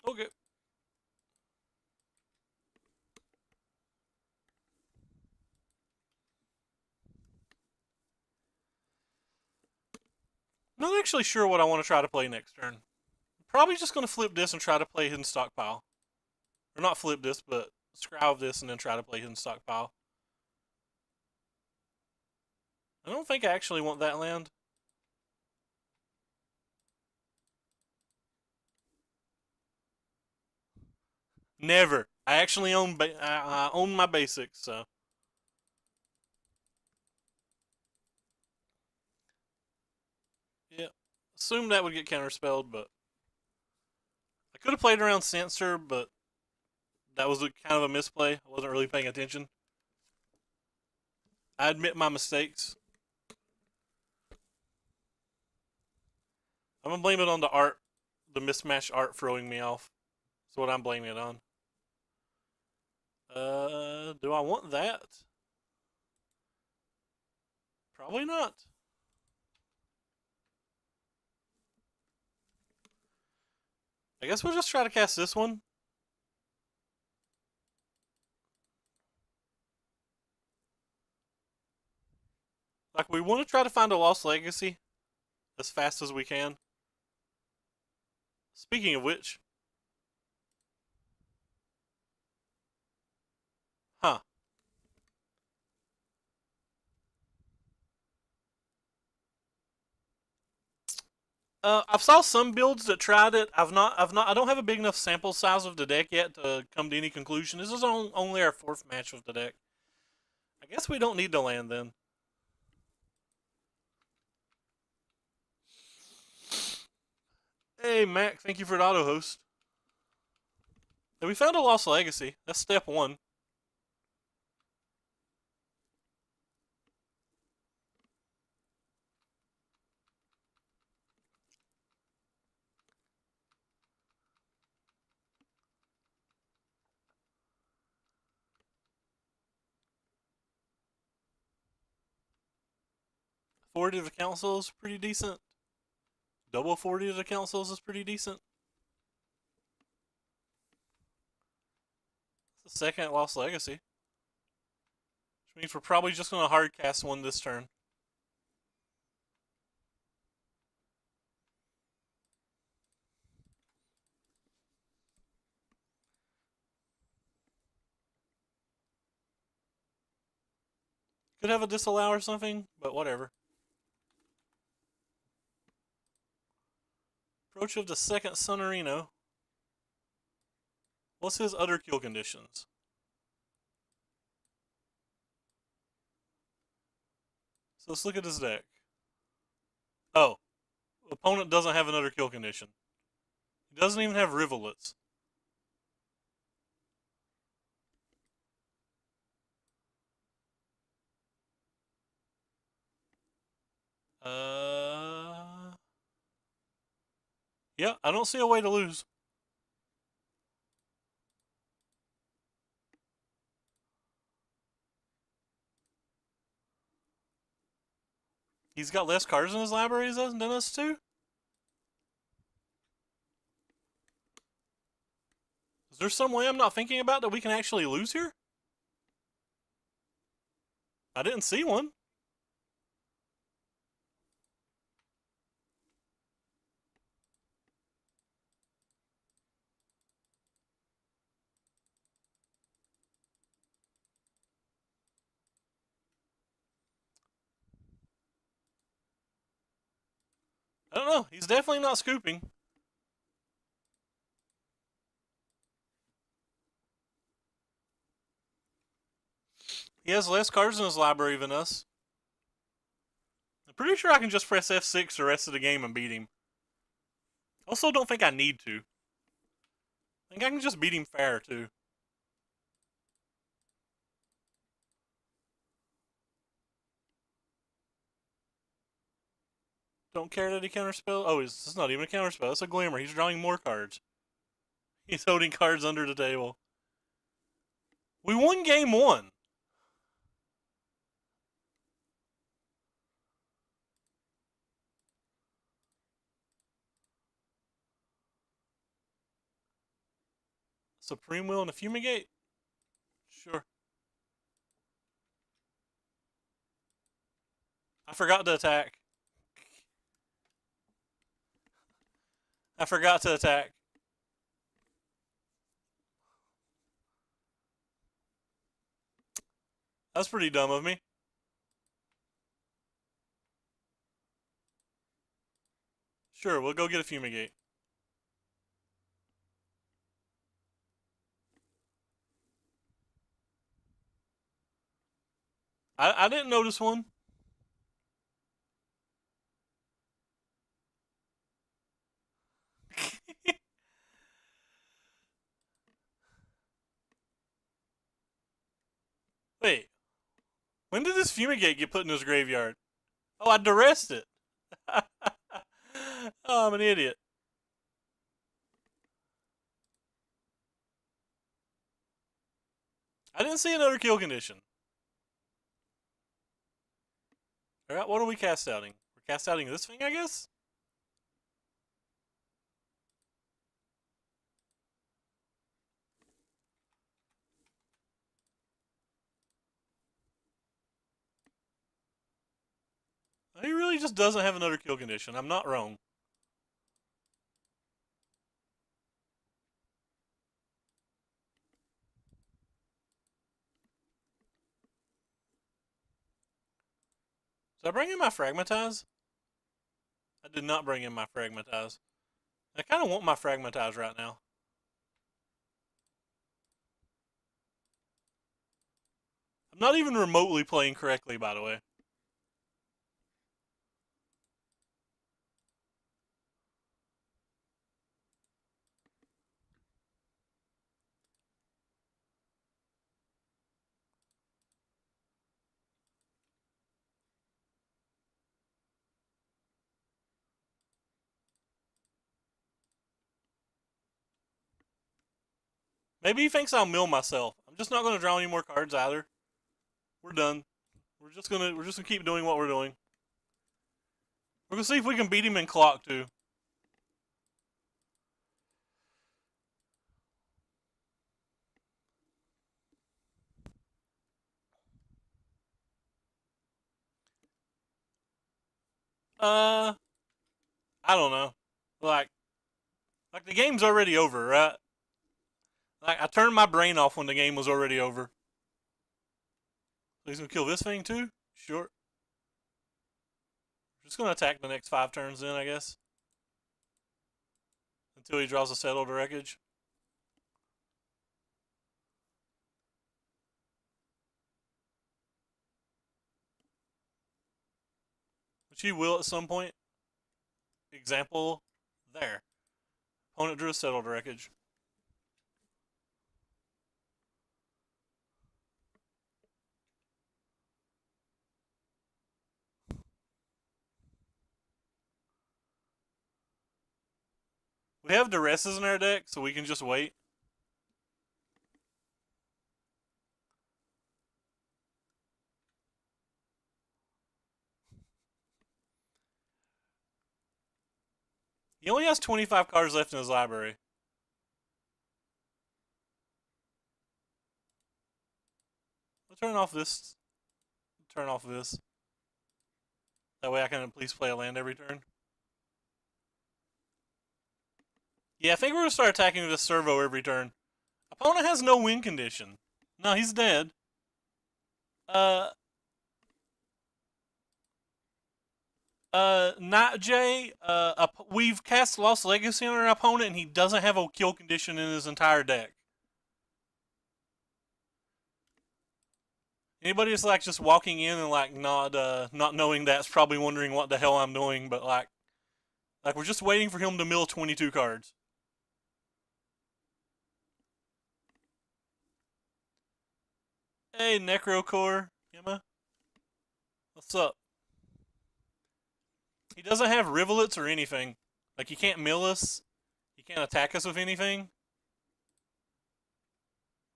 Okay. I'm not actually sure what I want to try to play next turn. Probably just going to flip this and try to play Hidden Stockpile. Or not flip this, but scry this and then try to play Hidden Stockpile. I don't think I actually want that land. Never. I actually own I own my basics, so. Yeah. Assumed that would get counterspelled, but I could have played around Censor, but that was kind of a misplay. I wasn't really paying attention. I admit my mistakes. I'm gonna blame it on the art, the mismatched art throwing me off. That's what I'm blaming it on. Do I want that? Probably not. I guess we'll just try to cast this one. Like, we want to try to find a Lost Legacy as fast as we can. Speaking of which. Huh. I've saw some builds that tried it. I don't have a big enough sample size of the deck yet to come to any conclusion. This is only our fourth match with the deck. I guess we don't need to land then. Hey, Mac, thank you for the auto host. And we found a Lost Legacy. That's step one. Authority of the Council is pretty decent. Double Authority of the Councils is pretty decent. It's the second Lost Legacy. Which means we're probably just going to hard cast one this turn. Could have a disallow or something, but whatever. Approach of the second Sunarino. What's his other kill conditions? So let's look at his deck. Oh, opponent doesn't have another kill condition. He doesn't even have rivulets. Yeah, I don't see a way to lose. He's got less cards in his library than us too? Is there some way I'm not thinking about that we can actually lose here? I didn't see one. I don't know. He's definitely not scooping. He has less cards in his library than us. I'm pretty sure I can just press F6 the rest of the game and beat him. Also, don't think I need to. I think I can just beat him fair, too. Don't care that he counterspell. Oh, it's not even a counterspell. It's a glimmer. He's drawing more cards. He's holding cards under the table. We won game one. Supreme Will and a Fumigate? Sure. I forgot to attack. I forgot to attack. That's pretty dumb of me. Sure, we'll go get a Fumigate. I didn't notice one. Wait, when did this Fumigate get put in his graveyard? Oh, I duressed it. Oh, I'm an idiot. I didn't see another kill condition. Alright, what are we cast outing? We're cast outing this thing, I guess? He really just doesn't have another kill condition. I'm not wrong. Did I bring in my Fragmentize? I did not bring in my Fragmentize. I kind of want my Fragmentize right now. I'm not even remotely playing correctly, by the way. Maybe he thinks I'll mill myself. I'm just not going to draw any more cards either. We're done. We're just gonna keep doing what we're doing. We're gonna see if we can beat him in clock too. Uh, I don't know. Like, like the game's already over, right? Like I turned my brain off when the game was already over. So he's gonna kill this thing too? Sure. Just gonna attack the next 5 turns then, I guess. Until he draws a settled wreckage. Which he will at some point. Example there. Opponent drew a settled wreckage. We have duresses in our deck, so we can just wait. He only has 25 cards left in his library. I'll turn off this. Turn off this. That way I can at least play a land every turn. Yeah, I think we're gonna start attacking with a servo every turn. Opponent has no win condition. No, he's dead. Uh, not Jay. We've cast Lost Legacy on our opponent, and he doesn't have a kill condition in his entire deck. Anybody that's like just walking in and like not knowing that's probably wondering what the hell I'm doing, but like we're just waiting for him to mill 22 cards. Hey, Necrocore, Emma, what's up? He doesn't have rivulets or anything. Like he can't mill us. He can't attack us with anything.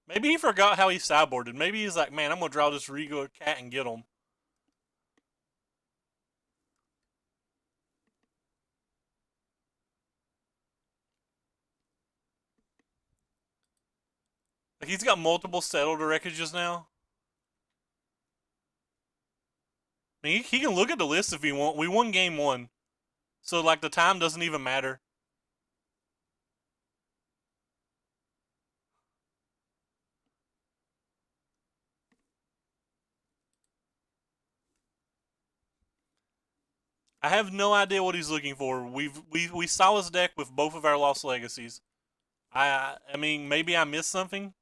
Maybe he forgot how he sideboarded. Maybe he's like, man, I'm gonna draw this Regal Cat and get him. Like he's got multiple settled wreckages now. I mean, he can look at the list if he want. We won game one, so like the time doesn't even matter. I have no idea what he's looking for. We saw his deck with both of our Lost Legacies. I mean maybe I missed something.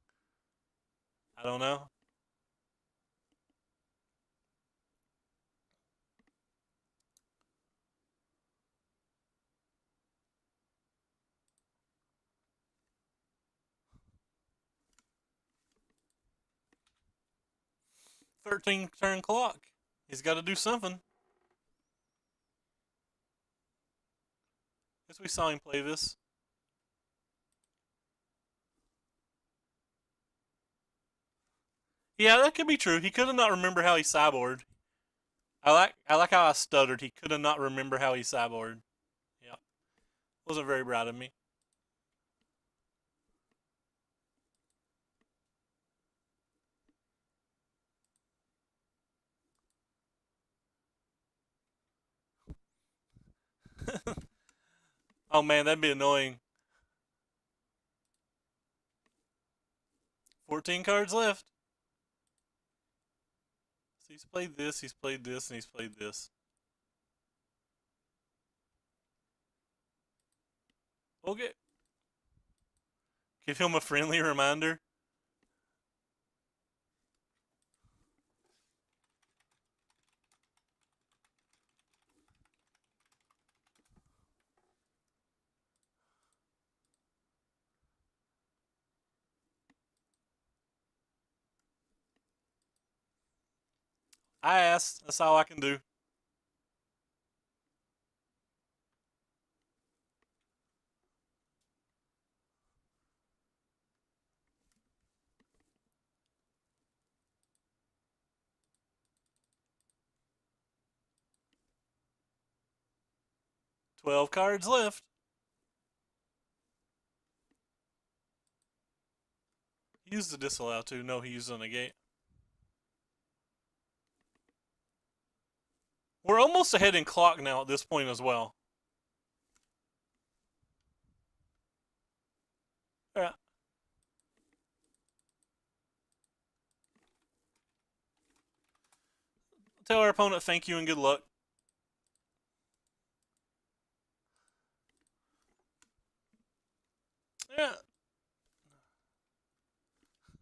I don't know. 13 turn clock. He's got to do something. Guess we saw him play this. Yeah, that could be true. He could have not remember how he sideboarded. I like how I stuttered. He could have not remember how he sideboarded. Yeah, wasn't very proud of me. Oh man, that'd be annoying. 14 cards left. So he's played this, he's played this, and he's played this. Okay. Give him a friendly reminder. I asked. That's all I can do. $12 cards left. He used the disallow too. No, he used the negate. We're almost ahead in clock now at this point as well. Yeah. Tell our opponent thank you and good luck. Yeah.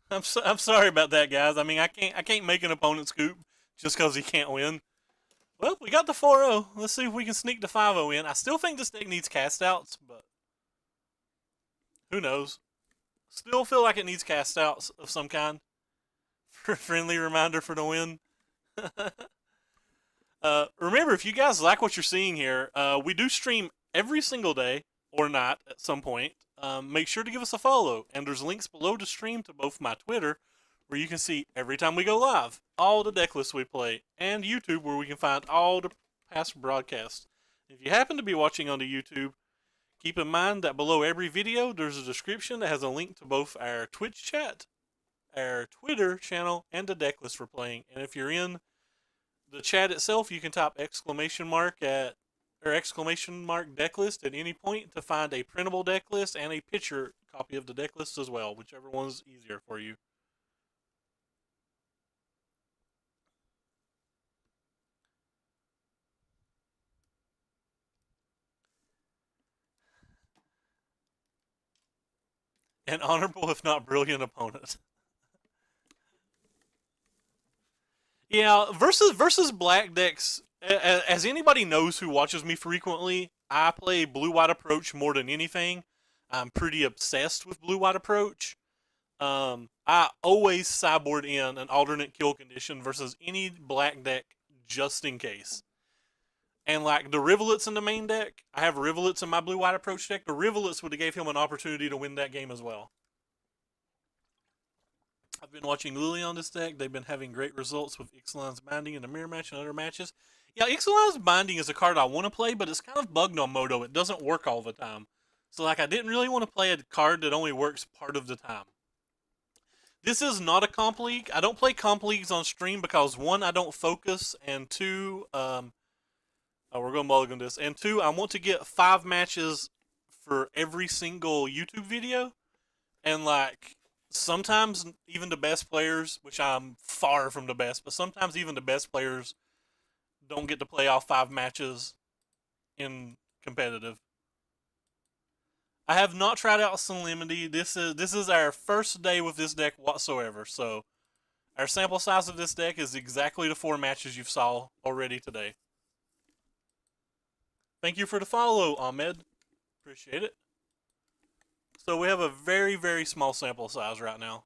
I'm sorry about that, guys. I mean, I can't make an opponent scoop just because he can't win. Well, we got the 4-0. Let's see if we can sneak the 5-0 in. I still think this deck needs cast outs, but who knows? Still feel like it needs cast outs of some kind. For a friendly reminder for the win. Remember, if you guys like what you're seeing here, we do stream every single day or not at some point. Make sure to give us a follow, and there's links below the stream to both my Twitter, where you can see every time we go live, all the deck lists we play, and YouTube, where we can find all the past broadcasts. If you happen to be watching on the YouTube, keep in mind that below every video, there's a description that has a link to both our Twitch chat, our Twitter channel, and the deck list we're playing. And if you're in the chat itself, you can type exclamation mark at or exclamation mark deck list at any point to find a printable deck list and a picture copy of the deck list as well, whichever one's easier for you. An honorable, if not brilliant, opponent. Yeah, versus black decks. As anybody knows who watches me frequently, I play blue white approach more than anything. I'm pretty obsessed with blue white approach. I always sideboard in an alternate kill condition versus any black deck just in case. And like the Rivulets in the main deck, I have Rivulets in my blue white approach deck. The Rivulets would have gave him an opportunity to win that game as well. I've been watching Lily on this deck. They've been having great results with Ixalan's Binding in the mirror match and other matches. Yeah, Ixalan's Binding is a card I want to play, but it's kind of bugged on Moto. It doesn't work all the time. So like I didn't really want to play a card that only works part of the time. This is not a comp league. I don't play comp leagues on stream because one, I don't focus, and two, we're going to mulligan this, and two, I want to get 5 matches for every single YouTube video, and like sometimes even the best players, which I'm far from the best, but sometimes even the best players don't get to play all 5 matches in competitive. I have not tried out Solemnity. This is our first day with this deck whatsoever. So our sample size of this deck is exactly the 4 matches you've saw already today. Thank you for the follow, Ahmed. Appreciate it. So we have a very, very small sample size right now.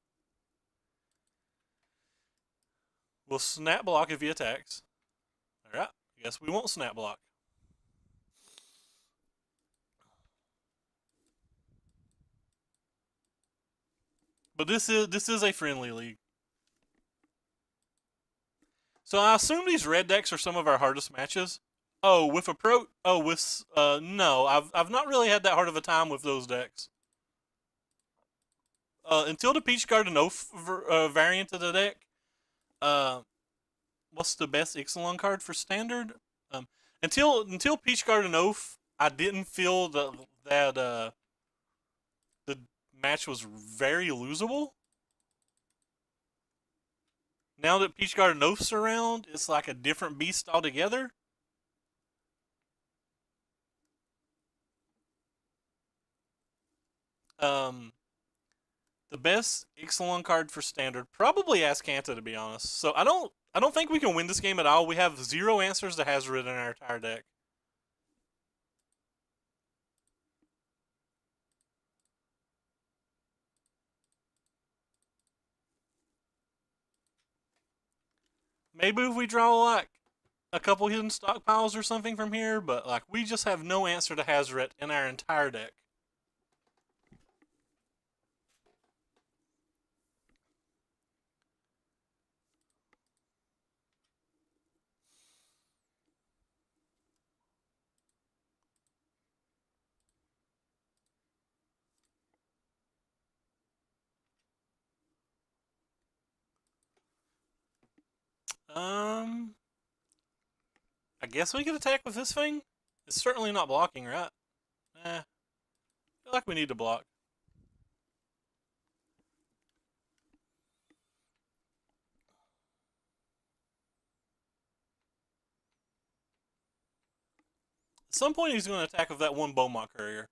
We'll snap block if he attacks. Alright, I guess we won't snap block. But this is a friendly league. So I assume these red decks are some of our hardest matches. Oh, with approach. Oh, with no, I've not really had that hard of a time with those decks. Until the Peach Garden Oath variant of the deck. What's the best Ixalan card for standard? Until Peach Garden Oath, I didn't feel that the match was very losable. Now that Peach Garden Oath's around, it's like a different beast altogether. The best Ixalan card for standard, probably Ascanta, to be honest. So I don't think we can win this game at all. We have 0 answers to Hazoret in our entire deck. Maybe if we draw like a couple hidden stockpiles or something from here, but like we just have no answer to Hazoret in our entire deck. Um, I guess we could attack with this thing? It's certainly not blocking, right? I feel like we need to block. At some point he's going to attack with that one Beaumont courier.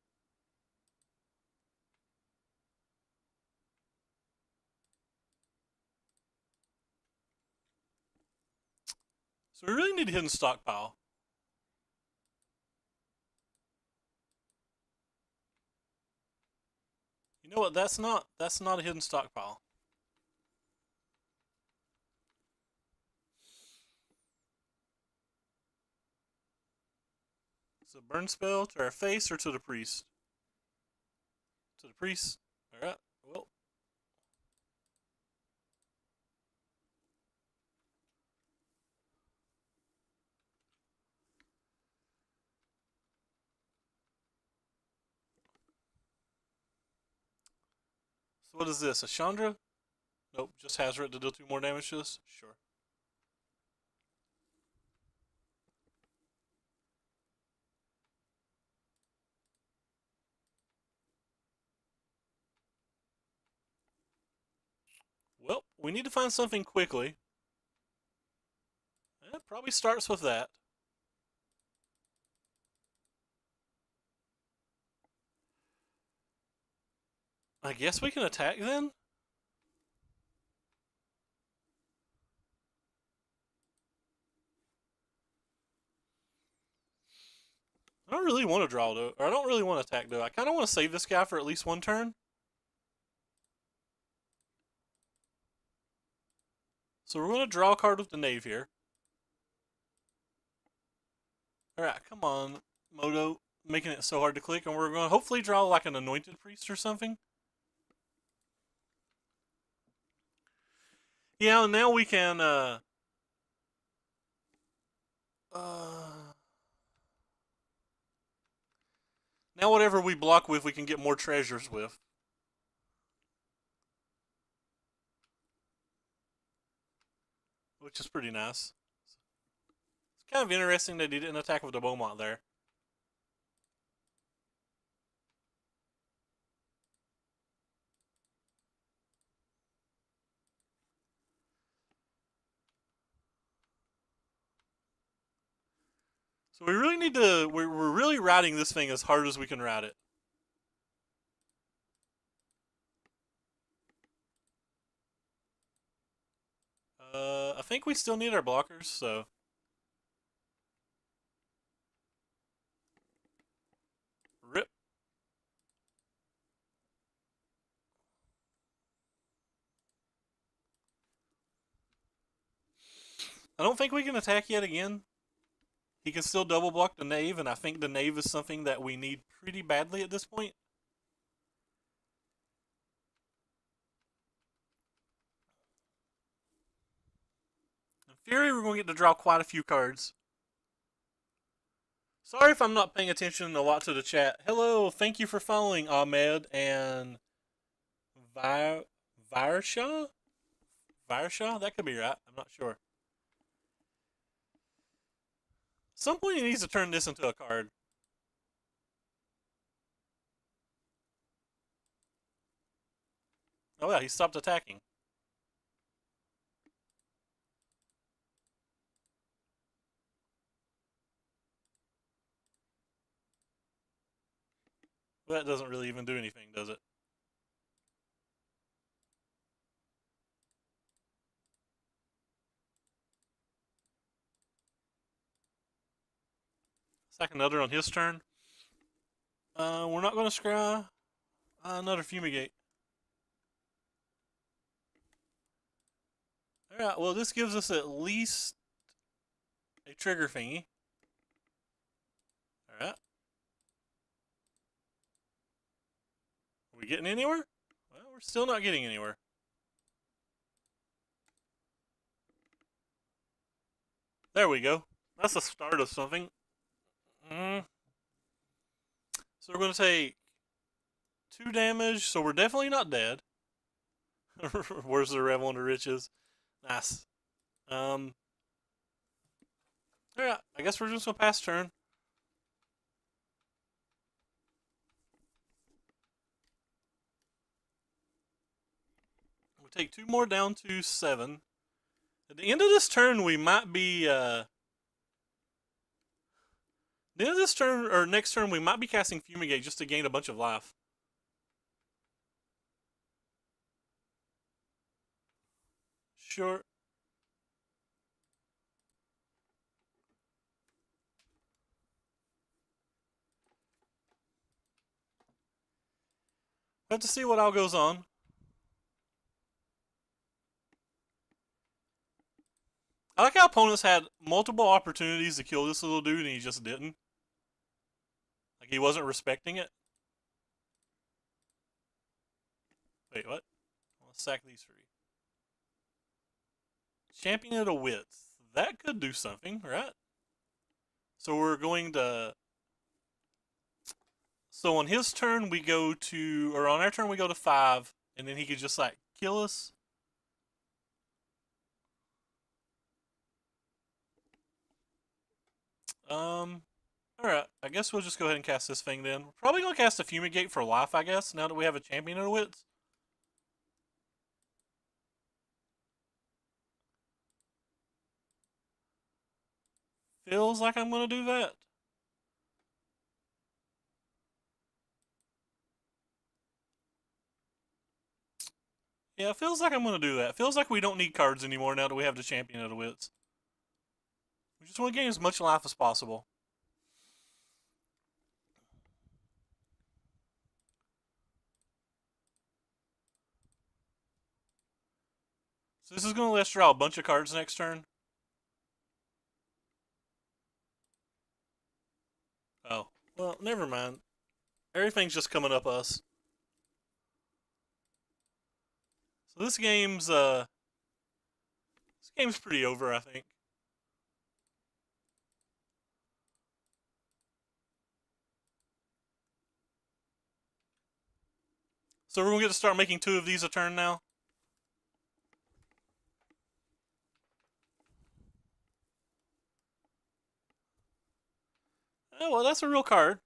So we really need a hidden stockpile. You know what? That's not a hidden stockpile. It's a burn spell to our face or to the priest? To the priest. Alright, well. So what is this? A Chandra? Nope, just Hazret to deal 2 more damage to us? Sure. Well, we need to find something quickly. It probably starts with that. I guess we can attack then? I don't really want to draw though, or I don't really want to attack though. I kind of want to save this guy for at least 1 turn. So we're going to draw a card with the knave here. Alright, come on, Moto. Making it so hard to click, and we're going to hopefully draw like an anointed priest or something. Yeah, and now we can, now whatever we block with, we can get more treasures with. Which is pretty nice. It's kind of interesting that he didn't attack with the Beaumont there. So we really need to, we're really riding this thing as hard as we can ride it. I think we still need our blockers, so. Rip. I don't think we can attack yet again. He can still double block the knave, and I think the knave is something that we need pretty badly at this point. In theory, we're going to get to draw quite a few cards. Sorry if I'm not paying attention a lot to the chat. Hello, thank you for following Ahmed and Virshaw? Virshaw? That could be right. I'm not sure. At some point he needs to turn this into a card. Oh yeah, he stopped attacking. Well, that doesn't really even do anything, does it? Sack another on his turn. We're not going to scry another Fumigate. Alright, well this gives us at least a trigger thingy. Alright. Are we getting anywhere? Well, we're still not getting anywhere. There we go. That's the start of something. So we're going to take 2 damage, so we're definitely not dead. Where's the Revel into Riches? Nice. Alright, I guess we're just gonna pass turn. We'll take 2 more down to 7. At the end of this turn, we might be, the end of this turn, or next turn, we might be casting Fumigate just to gain a bunch of life. Sure. Have to see what all goes on. I like how opponents had multiple opportunities to kill this little dude and he just didn't. Like he wasn't respecting it. Wait, what? Let's sack these 3. Champion of the Wits. That could do something, right? So we're going to... So on his turn we go to... Or on our turn we go to 5. And then he could just like kill us. Alright, I guess we'll just go ahead and cast this thing then. We're probably going to cast a Fumigate for life, I guess, now that we have a Champion of the Wits. Feels like I'm going to do that. Yeah, it feels like I'm going to do that. It feels like we don't need cards anymore now that we have the Champion of the Wits. We just want to gain as much life as possible. So this is going to let us draw a bunch of cards next turn. Oh, well, never mind. Everything's just coming up us. So this game's pretty over, I think. So we're going to get to start making 2 of these a turn now. Oh, well, that's a real card.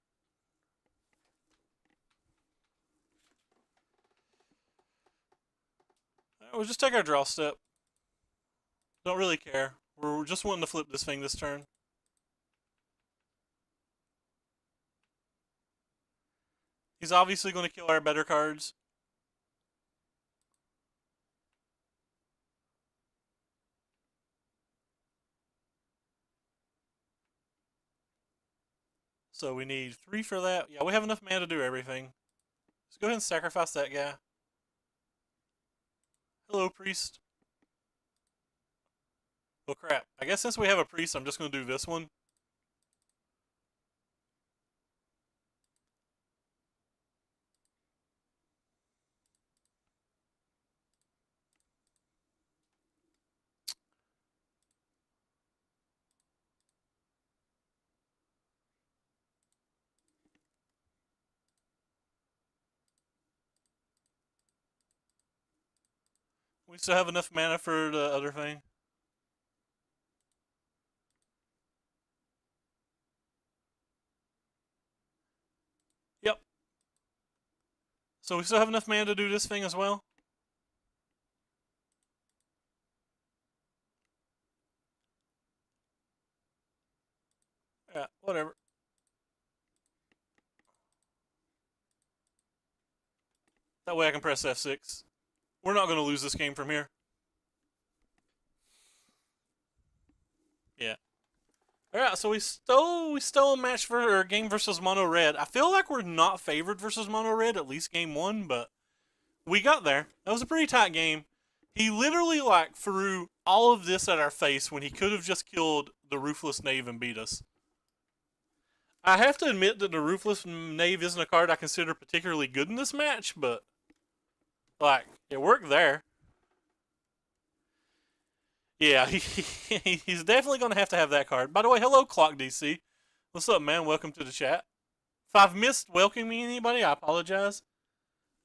We'll just take our draw step. Don't really care. We're just wanting to flip this thing this turn. He's obviously going to kill our better cards. So we need 3 for that. Yeah, we have enough mana to do everything. Let's go ahead and sacrifice that guy. Hello, priest. Oh, crap. I guess since we have a priest, I'm just going to do this one. We still have enough mana for the other thing. Yep. So we still have enough mana to do this thing as well. Yeah, whatever. That way I can press F6. We're not going to lose this game from here. Yeah. Alright, so we stole a match for a game versus Mono Red. I feel like we're not favored versus Mono Red, at least game 1, but we got there. That was a pretty tight game. He literally like threw all of this at our face when he could have just killed the Ruthless Knave and beat us. I have to admit that the Ruthless Knave isn't a card I consider particularly good in this match, but like it worked there. Yeah, he's definitely going to have that card. By the way, hello, Clock DC. What's up, man? Welcome to the chat. If I've missed welcoming anybody, I apologize.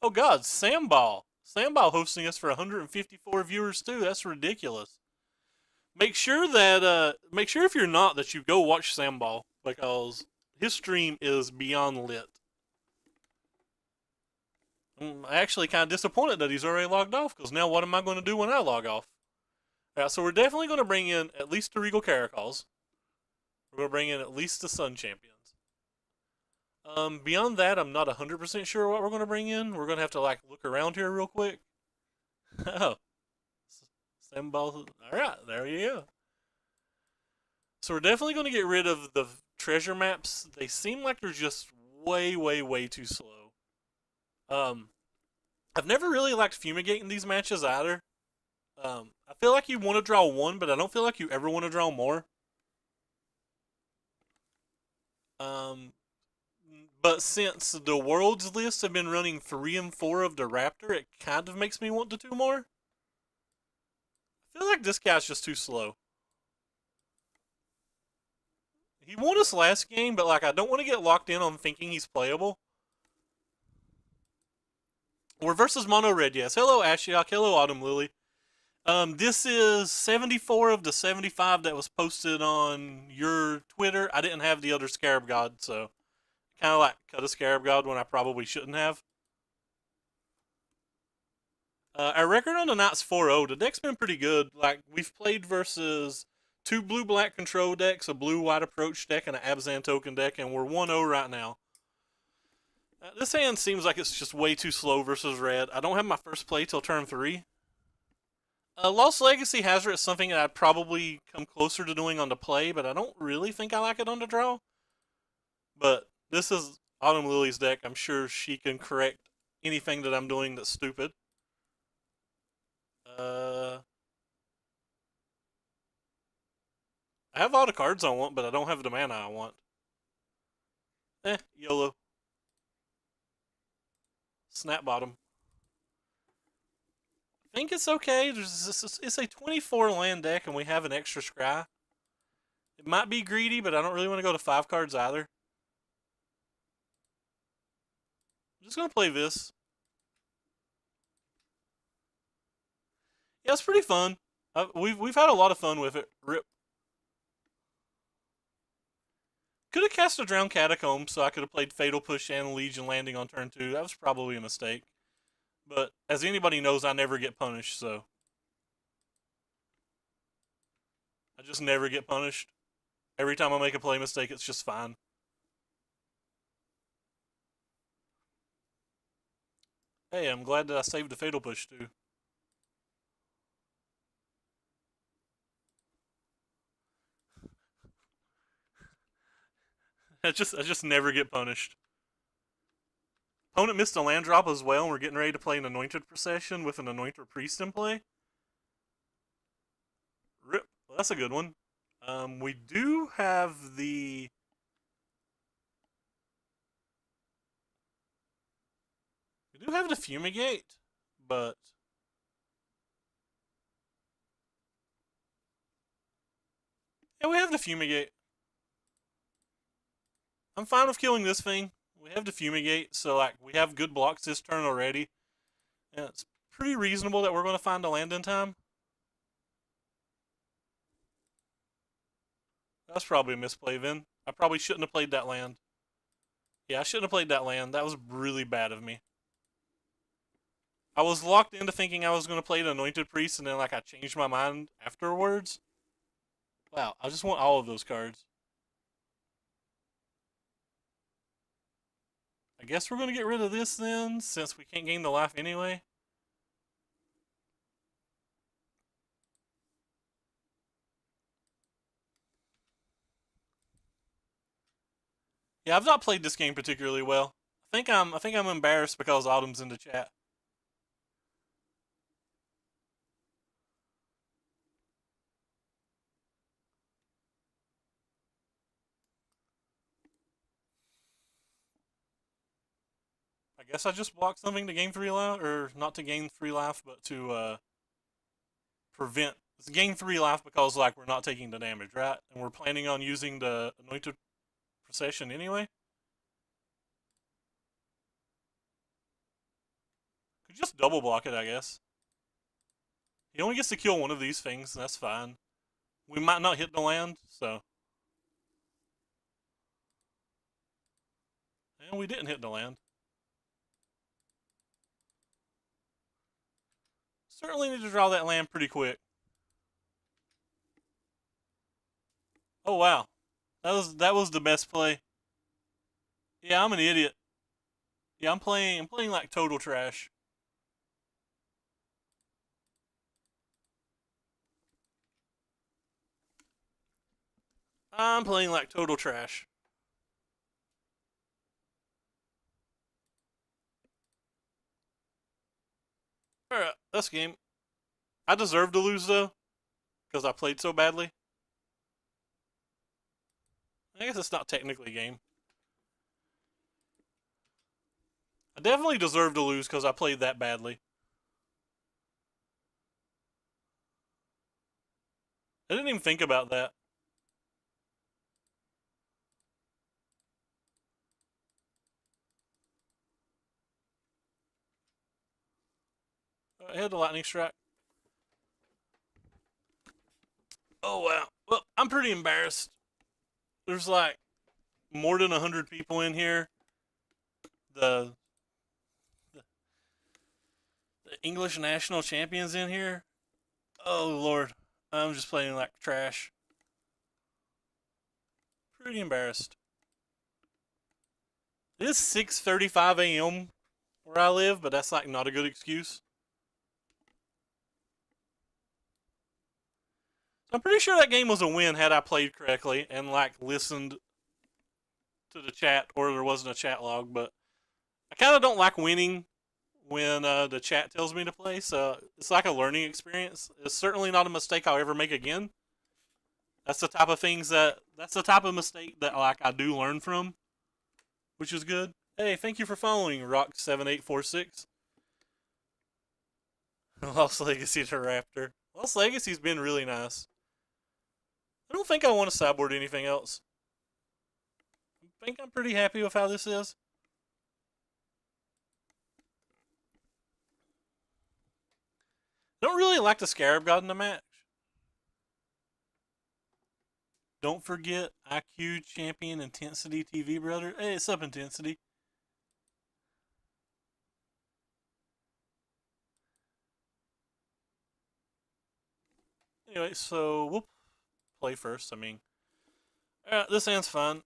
Oh, God, Samball. Samball hosting us for 154 viewers, too. That's ridiculous. make sure if you're not that you go watch Samball because his stream is beyond lit. I'm actually kind of disappointed that he's already logged off because now what am I going to do when I log off? Alright, so we're definitely going to bring in at least the Regal Caracals. We're going to bring in at least the Sun Champions. Beyond that, I'm not 100% sure what we're going to bring in. We're going to have to like look around here real quick. Oh, Samball. Alright, there you go. So we're definitely going to get rid of the treasure maps. They seem like they're just way, way, way too slow. I've never really liked fumigating these matches either. I feel like you want to draw one, but I don't feel like you ever want to draw more. But since the Worlds list have been running 3 and 4 of the Raptor, it kind of makes me want the 2 more. I feel like this guy's just too slow. He won us last game, but like I don't want to get locked in on thinking he's playable. We're versus Mono Red, yes. Hello, Ashiok. Hello, Autumn Lily. This is 74 of the 75 that was posted on your Twitter. I didn't have the other Scarab God, so kind of like cut a Scarab God when I probably shouldn't have. Our record on the night's 4-0. The deck's been pretty good. Like, we've played versus 2 blue-black control decks, a blue-white approach deck, and an Abzan token deck, and we're 1-0 right now. This hand seems like it's just way too slow versus red. I don't have my first play till turn 3. Lost Legacy Hazard is something that I'd probably come closer to doing on the play, but I don't really think I like it on the draw. But this is Autumn Lily's deck. I'm sure she can correct anything that I'm doing that's stupid. I have all the cards I want, but I don't have the mana I want. YOLO. Snap bottom. I think it's okay. It's a 24 land deck, and we have an extra scry. It might be greedy, but I don't really want to go to 5 cards either. I'm just going to play this. Yeah, it's pretty fun. We've had a lot of fun with it. Rip. Could have cast a Drowned Catacomb, so I could have played Fatal Push and Legion Landing on turn 2. That was probably a mistake. But as anybody knows, I never get punished, so I just never get punished. Every time I make a play mistake, it's just fine. Hey, I'm glad that I saved the Fatal Push too. I just never get punished. Opponent missed a land drop as well, and we're getting ready to play an Anointed Procession with an Anointed Priest in play. Rip. Well, that's a good one. We do have the... We do have the Fumigate, but... Yeah, we have the Fumigate. I'm fine with killing this thing. We have the Fumigate, so like we have good blocks this turn already. And it's pretty reasonable that we're going to find a land in time. That's probably a misplay, Vin. I probably shouldn't have played that land. Yeah, I shouldn't have played that land. That was really bad of me. I was locked into thinking I was going to play the Anointed Priest, and then like I changed my mind afterwards. Wow, I just want all of those cards. I guess we're going to get rid of this then, since we can't gain the life anyway. Yeah, I've not played this game particularly well. I think I'm embarrassed because Autumn's in the chat. I guess I just blocked something to gain 3 life, or not to gain 3 life, but to prevent. It's gain 3 life because like we're not taking the damage, right? And we're planning on using the Anointed Procession anyway. Could just double block it, I guess. He only gets to kill one of these things, and that's fine. We might not hit the land, so. And we didn't hit the land. Certainly need to draw that land pretty quick. Oh wow. That was the best play. Yeah, I'm an idiot. Yeah, I'm playing like total trash. I'm playing like total trash. Alright, that's game. I deserve to lose though, because I played so badly. I guess it's not technically a game. I definitely deserve to lose because I played that badly. I didn't even think about that. I had the lightning strike. Oh wow. Well, I'm pretty embarrassed. There's like more than 100 people in here. The, the English national champions in here. Oh lord. I'm just playing like trash. Pretty embarrassed. It is 6:35 a.m. where I live, but that's like not a good excuse. I'm pretty sure that game was a win had I played correctly and like listened to the chat, or there wasn't a chat log. But I kind of don't like winning when the chat tells me to play, so it's like a learning experience. It's certainly not a mistake I'll ever make again. That's the type of mistake that like I do learn from, which is good. Hey, thank you for following Rock7846. Lost Legacy to Raptor. Lost Legacy's been really nice. I don't think I want to sideboard anything else. I think I'm pretty happy with how this is. I don't really like the Scarab God in the match. Don't forget IQ Champion Intensity TV, brother. Hey, it's up, Intensity. Anyway, so we'll play first. I mean, this hand's fun.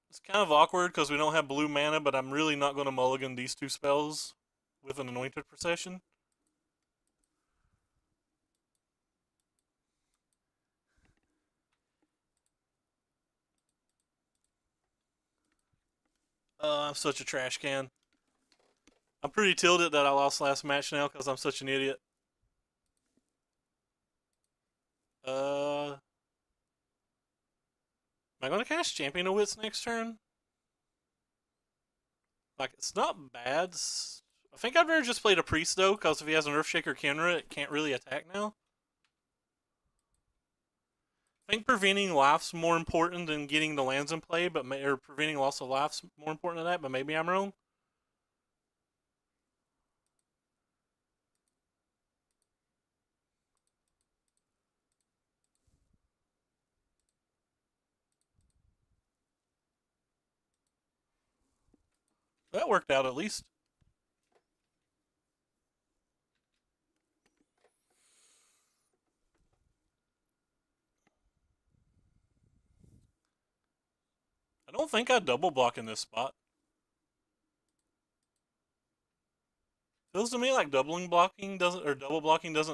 It's kind of awkward because we don't have blue mana, but I'm really not going to mulligan these two spells with an Anointed Procession. I'm such a trash can. I'm pretty tilted that I lost last match now because I'm such an idiot. Am I going to cast Champion of Wits next turn? Like, it's not bad. I think I'd rather just play the Priest, though, because if he has an Earthshaker Kenra, it can't really attack now. I think preventing life's more important than getting the lands in play, or preventing loss of life's more important than that, but maybe I'm wrong. That worked out at least. I don't think I double block in this spot. Feels to me like double blocking doesn't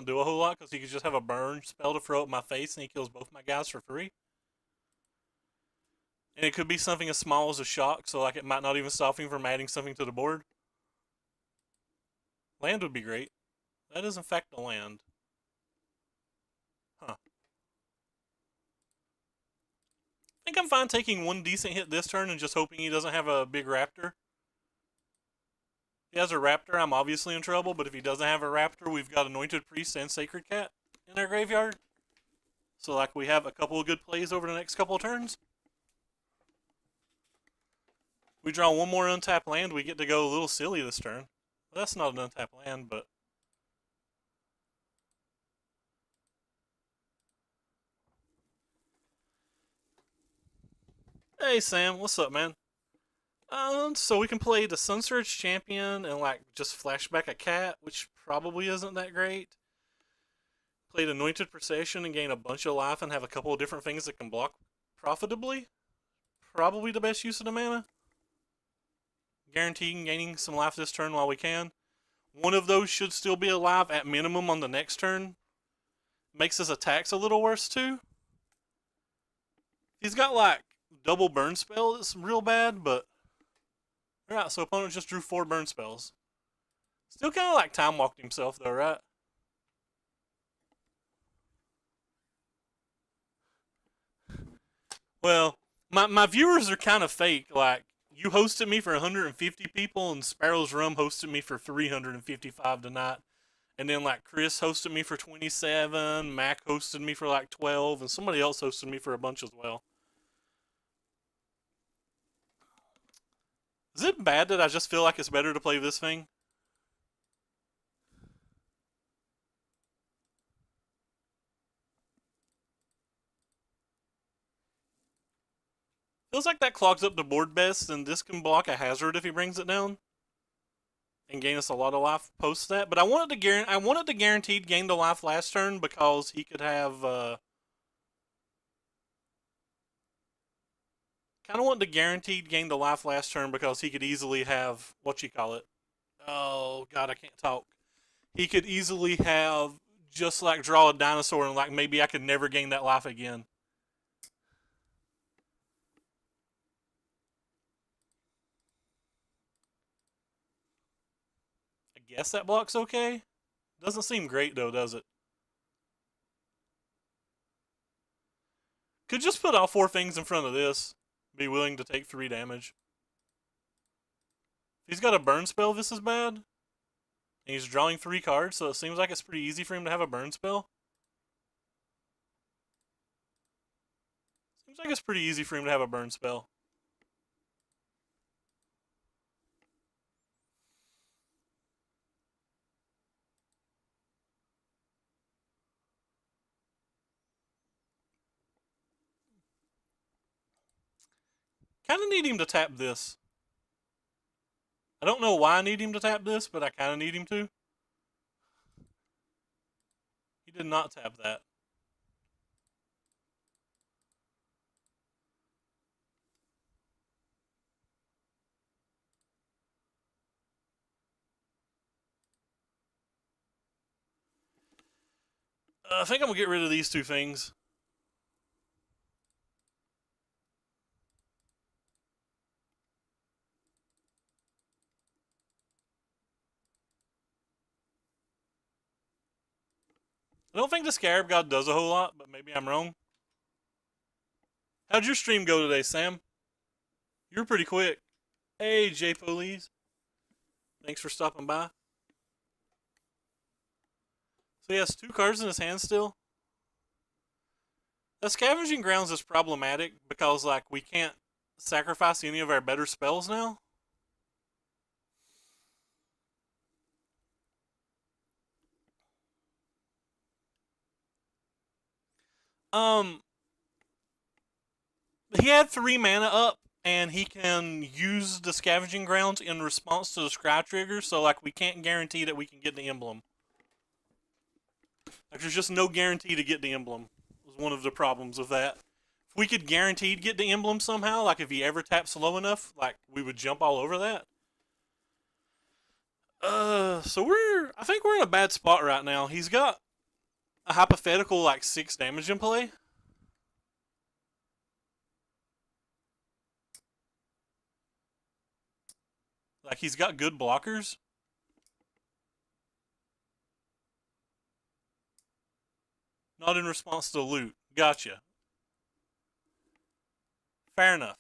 do a whole lot because he could just have a burn spell to throw at my face and he kills both my guys for free. And it could be something as small as a shock, so like it might not even stop him from adding something to the board. Land would be great. That is in fact a land. Huh. I think I'm fine taking one decent hit this turn and just hoping he doesn't have a big raptor. If he has a raptor, I'm obviously in trouble, but if he doesn't have a raptor, we've got Anointed Priest and Sacred Cat in our graveyard. So like we have a couple of good plays over the next couple of turns. We draw one more untapped land, we get to go a little silly this turn. Well, that's not an untapped land, but Hey Sam, what's up, man? So we can play the Sunsurge Champion and like just flashback a cat, which probably isn't that great. Played Anointed Procession and gain a bunch of life and have a couple of different things that can block profitably. Probably the best use of the mana. Guaranteeing gaining some life this turn while we can. One of those should still be alive at minimum on the next turn. Makes his attacks a little worse too. He's got like double burn spell. It's real bad, but alright. So opponent just drew 4 burn spells. Still kind of like time walked himself though, right? Well, my viewers are kind of fake. Like, you hosted me for 150 people, and Sparrow's Rum hosted me for 355 tonight. And then, like, Chris hosted me for 27, Mac hosted me for like 12, and somebody else hosted me for a bunch as well. Is it bad that I just feel like it's better to play this thing? Feels like that clogs up the board best, and this can block a hazard if he brings it down and gain us a lot of life post that. But I wanted to guaranteed gain the life last turn because he could have kind of wanted to guaranteed gain the life last turn because he could easily have what you call it. Oh god, I can't talk. He could easily have just like draw a dinosaur and like maybe I could never gain that life again. I guess that block's okay. Doesn't seem great though, does it? Could just put all 4 things in front of this. Be willing to take 3 damage. If he's got a burn spell, this is bad. And he's drawing 3 cards, so it seems like it's pretty easy for him to have a burn spell. Seems like it's pretty easy for him to have a burn spell. Kind of need him to tap this. I don't know why I need him to tap this, but I kind of need him to. He did not tap that. I think I'm going to get rid of these 2 things. I don't think the Scarab God does a whole lot, but maybe I'm wrong. How'd your stream go today, Sam? You're pretty quick. Hey, J Police. Thanks for stopping by. So he has 2 cards in his hand still. The Scavenging Grounds is problematic because, like, we can't sacrifice any of our better spells now. Um, he had 3 mana up, and he can use the Scavenging Grounds in response to the Scry trigger, so, like, we can't guarantee that we can get the emblem. Like, there's just no guarantee to get the emblem. Was one of the problems of that. If we could guaranteed get the emblem somehow, like if he ever taps slow enough, like we would jump all over that. So I think we're in a bad spot right now. He's got a hypothetical like 6 damage in play. Like he's got good blockers. Not in response to loot. Gotcha. Fair enough.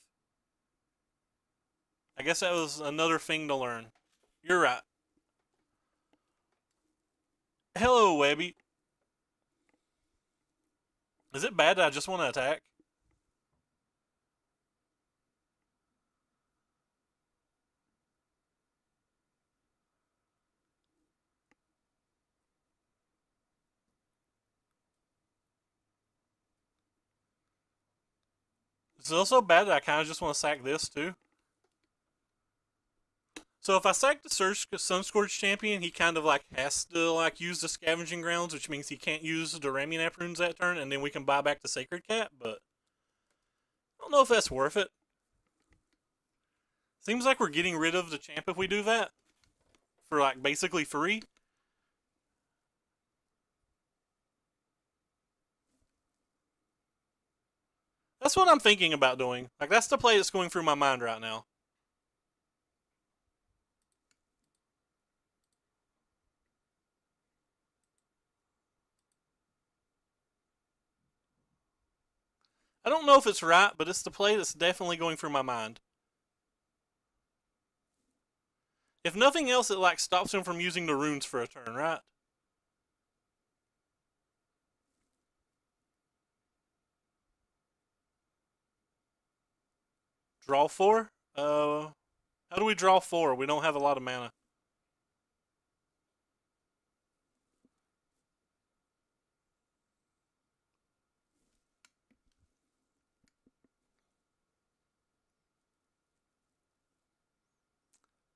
I guess that was another thing to learn. You're right. Hello, Webby. Is it bad that I just want to attack? It's also bad that I kind of just want to sack this too. So if I sack the Sunscorch champion, he kind of like has to like use the Scavenging Grounds, which means he can't use the Ramunap runes that turn, and then we can buy back the Sacred Cat, but I don't know if that's worth it. Seems like we're getting rid of the champ if we do that. For like basically free. That's what I'm thinking about doing. Like that's the play that's going through my mind right now. I don't know if it's right, but it's the play that's definitely going through my mind. If nothing else, it like stops him from using the runes for a turn, right? Draw 4? How do we draw 4? We don't have a lot of mana.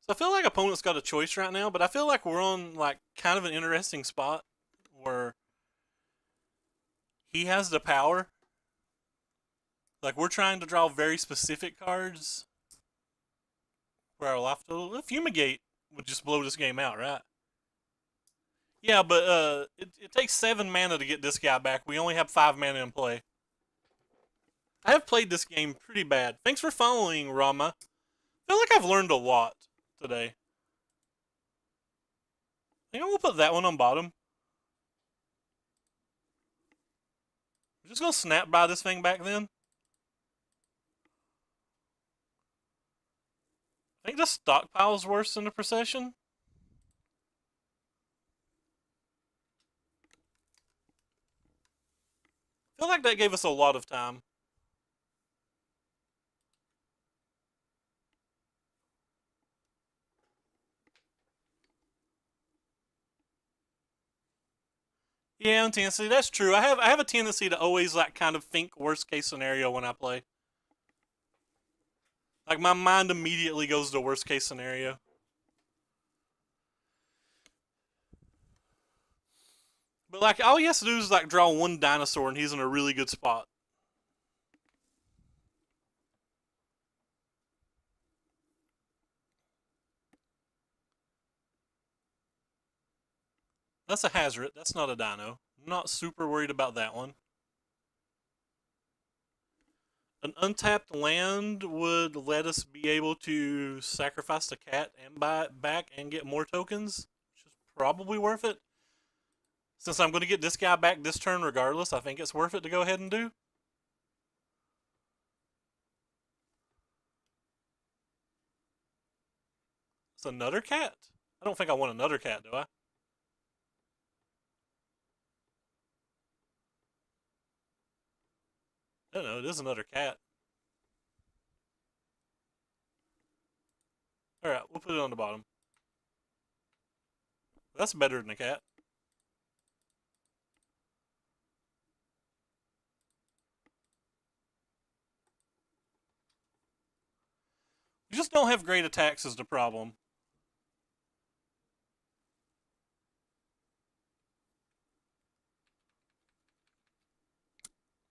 So I feel like opponent's got a choice right now, but I feel like we're on like kind of an interesting spot where he has the power. Like we're trying to draw very specific cards for our life total. Fumigate would just blow this game out, right? Yeah, but it takes 7 mana to get this guy back. We only have 5 mana in play. I have played this game pretty bad. Thanks for following, Rama. I feel like I've learned a lot today. I think we'll put that one on bottom. I'm just gonna snap by this thing back then. I think the stockpile's worse than the procession. I feel like that gave us a lot of time. Yeah, intensity. That's true. I have a tendency to always like kind of think worst case scenario when I play. Like my mind immediately goes to worst case scenario. But like all he has to do is like draw 1 dinosaur and he's in a really good spot. That's a Hazret. That's not a dino. I'm not super worried about that one. An untapped land would let us be able to sacrifice the cat and buy it back and get more tokens, which is probably worth it. Since I'm going to get this guy back this turn regardless, I think it's worth it to go ahead and do. It's another cat? I don't think I want another cat, do I? I don't know, it is another cat. Alright, we'll put it on the bottom. That's better than a cat. We just don't have great attacks is the problem.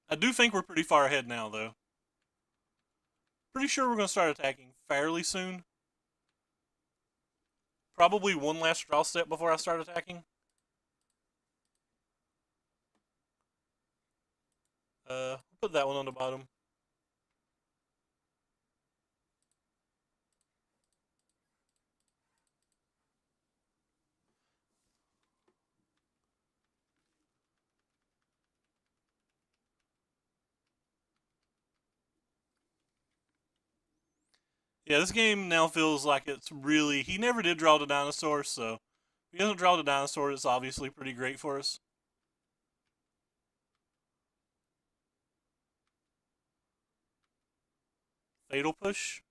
I do think we're pretty far ahead now, though. Pretty sure we're going to start attacking fairly soon. Probably one last draw step before I start attacking. Put that one on the bottom. Yeah, this game now feels like it's really... He never did draw the dinosaur, so... If he doesn't draw the dinosaur, it's obviously pretty great for us. Fatal Push.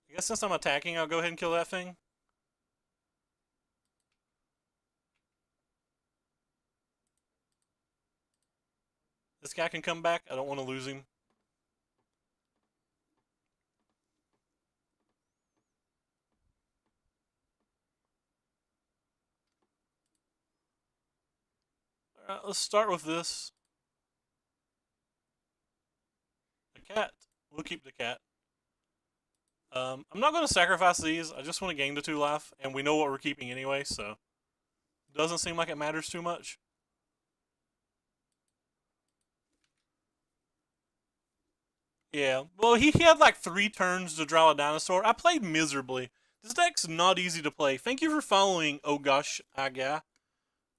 I guess since I'm attacking, I'll go ahead and kill that thing. this guy can come back. I don't want to lose him. Alright, let's start with this. The cat. We'll keep the cat. I'm not going to sacrifice these. I just want to gain the 2 life, and we know what we're keeping anyway, so doesn't seem like it matters too much. Yeah, well, he had like 3 turns to draw a dinosaur. I played miserably. This deck's not easy to play. Thank you for following, oh gosh, Aga.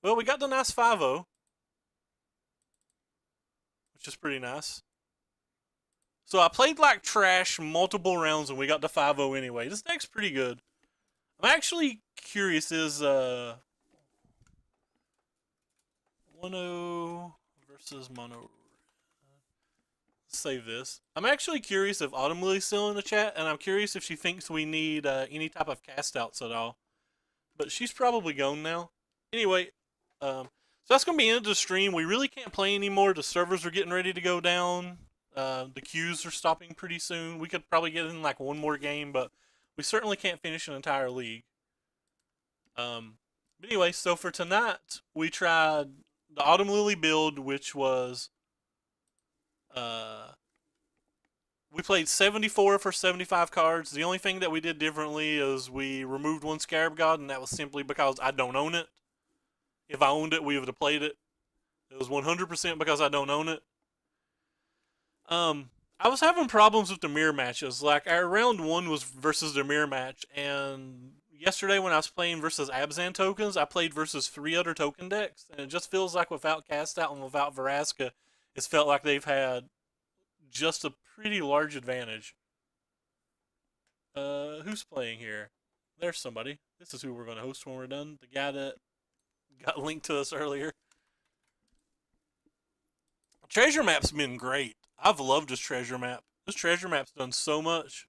Well, we got the nice 5-0, which is pretty nice. So I played like trash multiple rounds and we got the 5-0 anyway. This deck's pretty good. I'm actually curious, is 1-0 versus mono. Save this. I'm actually curious if Autumn Lily's still in the chat, and I'm curious if she thinks we need any type of cast outs at all. But she's probably gone now. Anyway, so that's going to be the end of the stream. We really can't play anymore. The servers are getting ready to go down. The queues are stopping pretty soon. We could probably get in like 1 more game, but we certainly can't finish an entire league. But anyway, so for tonight, we tried the Autumn Lily build, which was we played 74 for 75 cards. The only thing that we did differently is we removed 1 Scarab God, and that was simply because I don't own it. If I owned it, we would have played it. It was 100% because I don't own it. I was having problems with the mirror matches. Like, our round 1 was versus the mirror match, and yesterday when I was playing versus Abzan tokens, I played versus 3 other token decks, and it just feels like without Cast Out and without Veraska, it's felt like they've had just a pretty large advantage. Who's playing here? There's somebody. This is who we're going to host when we're done. The guy that got linked to us earlier. Treasure Map's been great. I've loved this treasure map. This treasure map's done so much.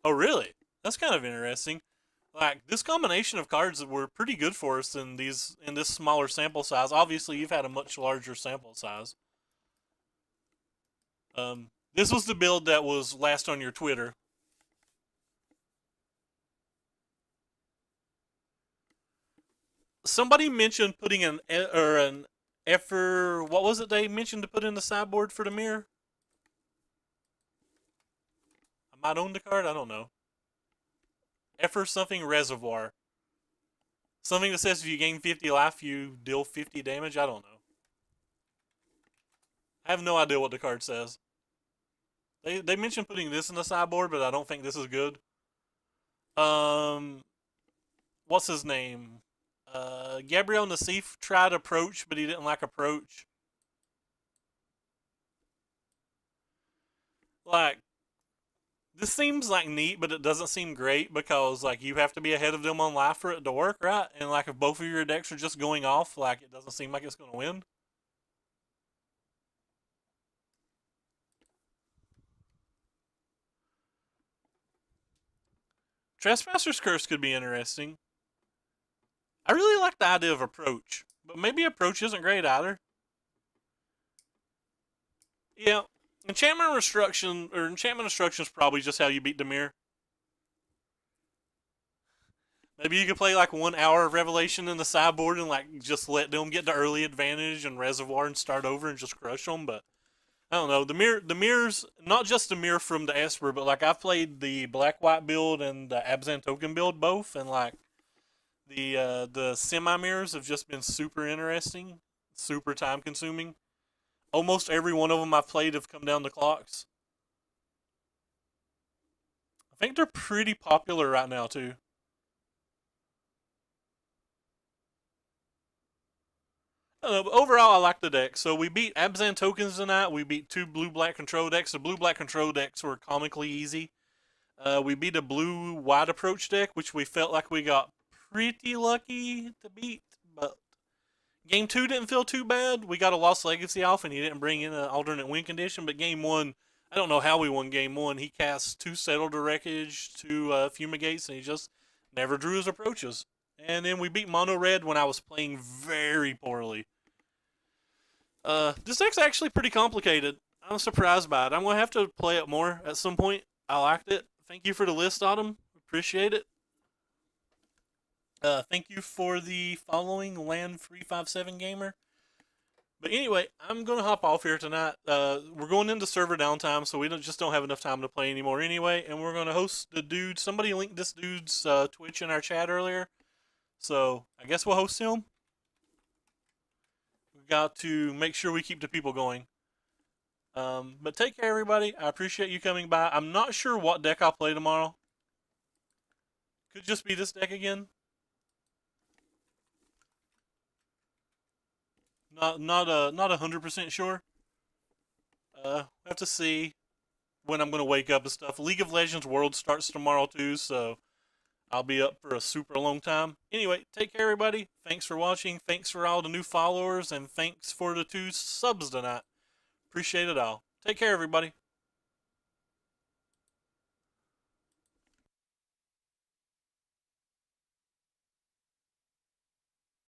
Oh, really? That's kind of interesting. Like, this combination of cards were pretty good for us in this smaller sample size. Obviously, you've had a much larger sample size. This was the build that was last on your Twitter. Somebody mentioned putting an Esper. What was it they mentioned to put in the sideboard for the mirror? I might own the card. I don't know. Esper something reservoir. Something that says if you gain 50 life, you deal 50 damage. I don't know. I have no idea what the card says. They mentioned putting this in the sideboard, but I don't think this is good. What's his name? Gabriel Nassif tried approach, but he didn't like approach. Like, this seems like neat, but it doesn't seem great because like you have to be ahead of them on life for it to work, right? And like if both of your decks are just going off, like it doesn't seem like it's going to win. Trespasser's Curse could be interesting. I really like the idea of approach, but maybe approach isn't great either. Yeah, enchantment instruction is probably just how you beat Demir. Maybe you could play like 1 hour of Revelation in the sideboard and like just let them get the early advantage and Reservoir and start over and just crush them. But I don't know. The mirrors, not just the mirror from the Esper, but like I've played the black white build and the Abzan token build both, and like the semi mirrors have just been super interesting, super time consuming. Almost every one of them I've played have come down the clocks. I think they're pretty popular right now too. But overall, I like the deck. So we beat Abzan tokens tonight. We beat 2 blue-black control decks. The blue-black control decks were comically easy. We beat a blue-white approach deck, which we felt like we got pretty lucky to beat. But game 2 didn't feel too bad. We got a Lost Legacy off, and he didn't bring in an alternate win condition. But game 1, I don't know how we won game 1. He cast 2 Settle to Wreckage, 2 Fumigates, and he just never drew his approaches. And then we beat Mono Red when I was playing very poorly. This deck's actually pretty complicated. I'm surprised by it. I'm gonna have to play it more at some point. I liked it. Thank you for the list, Autumn. Appreciate it. Thank you for the following, Land357 Gamer. But anyway, I'm gonna hop off here tonight. We're going into server downtime, so we don't have enough time to play anymore anyway. And we're gonna host the dude. Somebody linked this dude's Twitch in our chat earlier, so I guess we'll host him. We've got to make sure we keep the people going. But take care, everybody. I appreciate you coming by. I'm not sure what deck I'll play tomorrow. Could just be this deck again. Not 100% sure. We have to see when I'm gonna wake up and stuff. League of Legends World starts tomorrow too, so I'll be up for a super long time. Anyway, take care, everybody. Thanks for watching. Thanks for all the new followers, and thanks for the 2 subs tonight. Appreciate it all. Take care, everybody.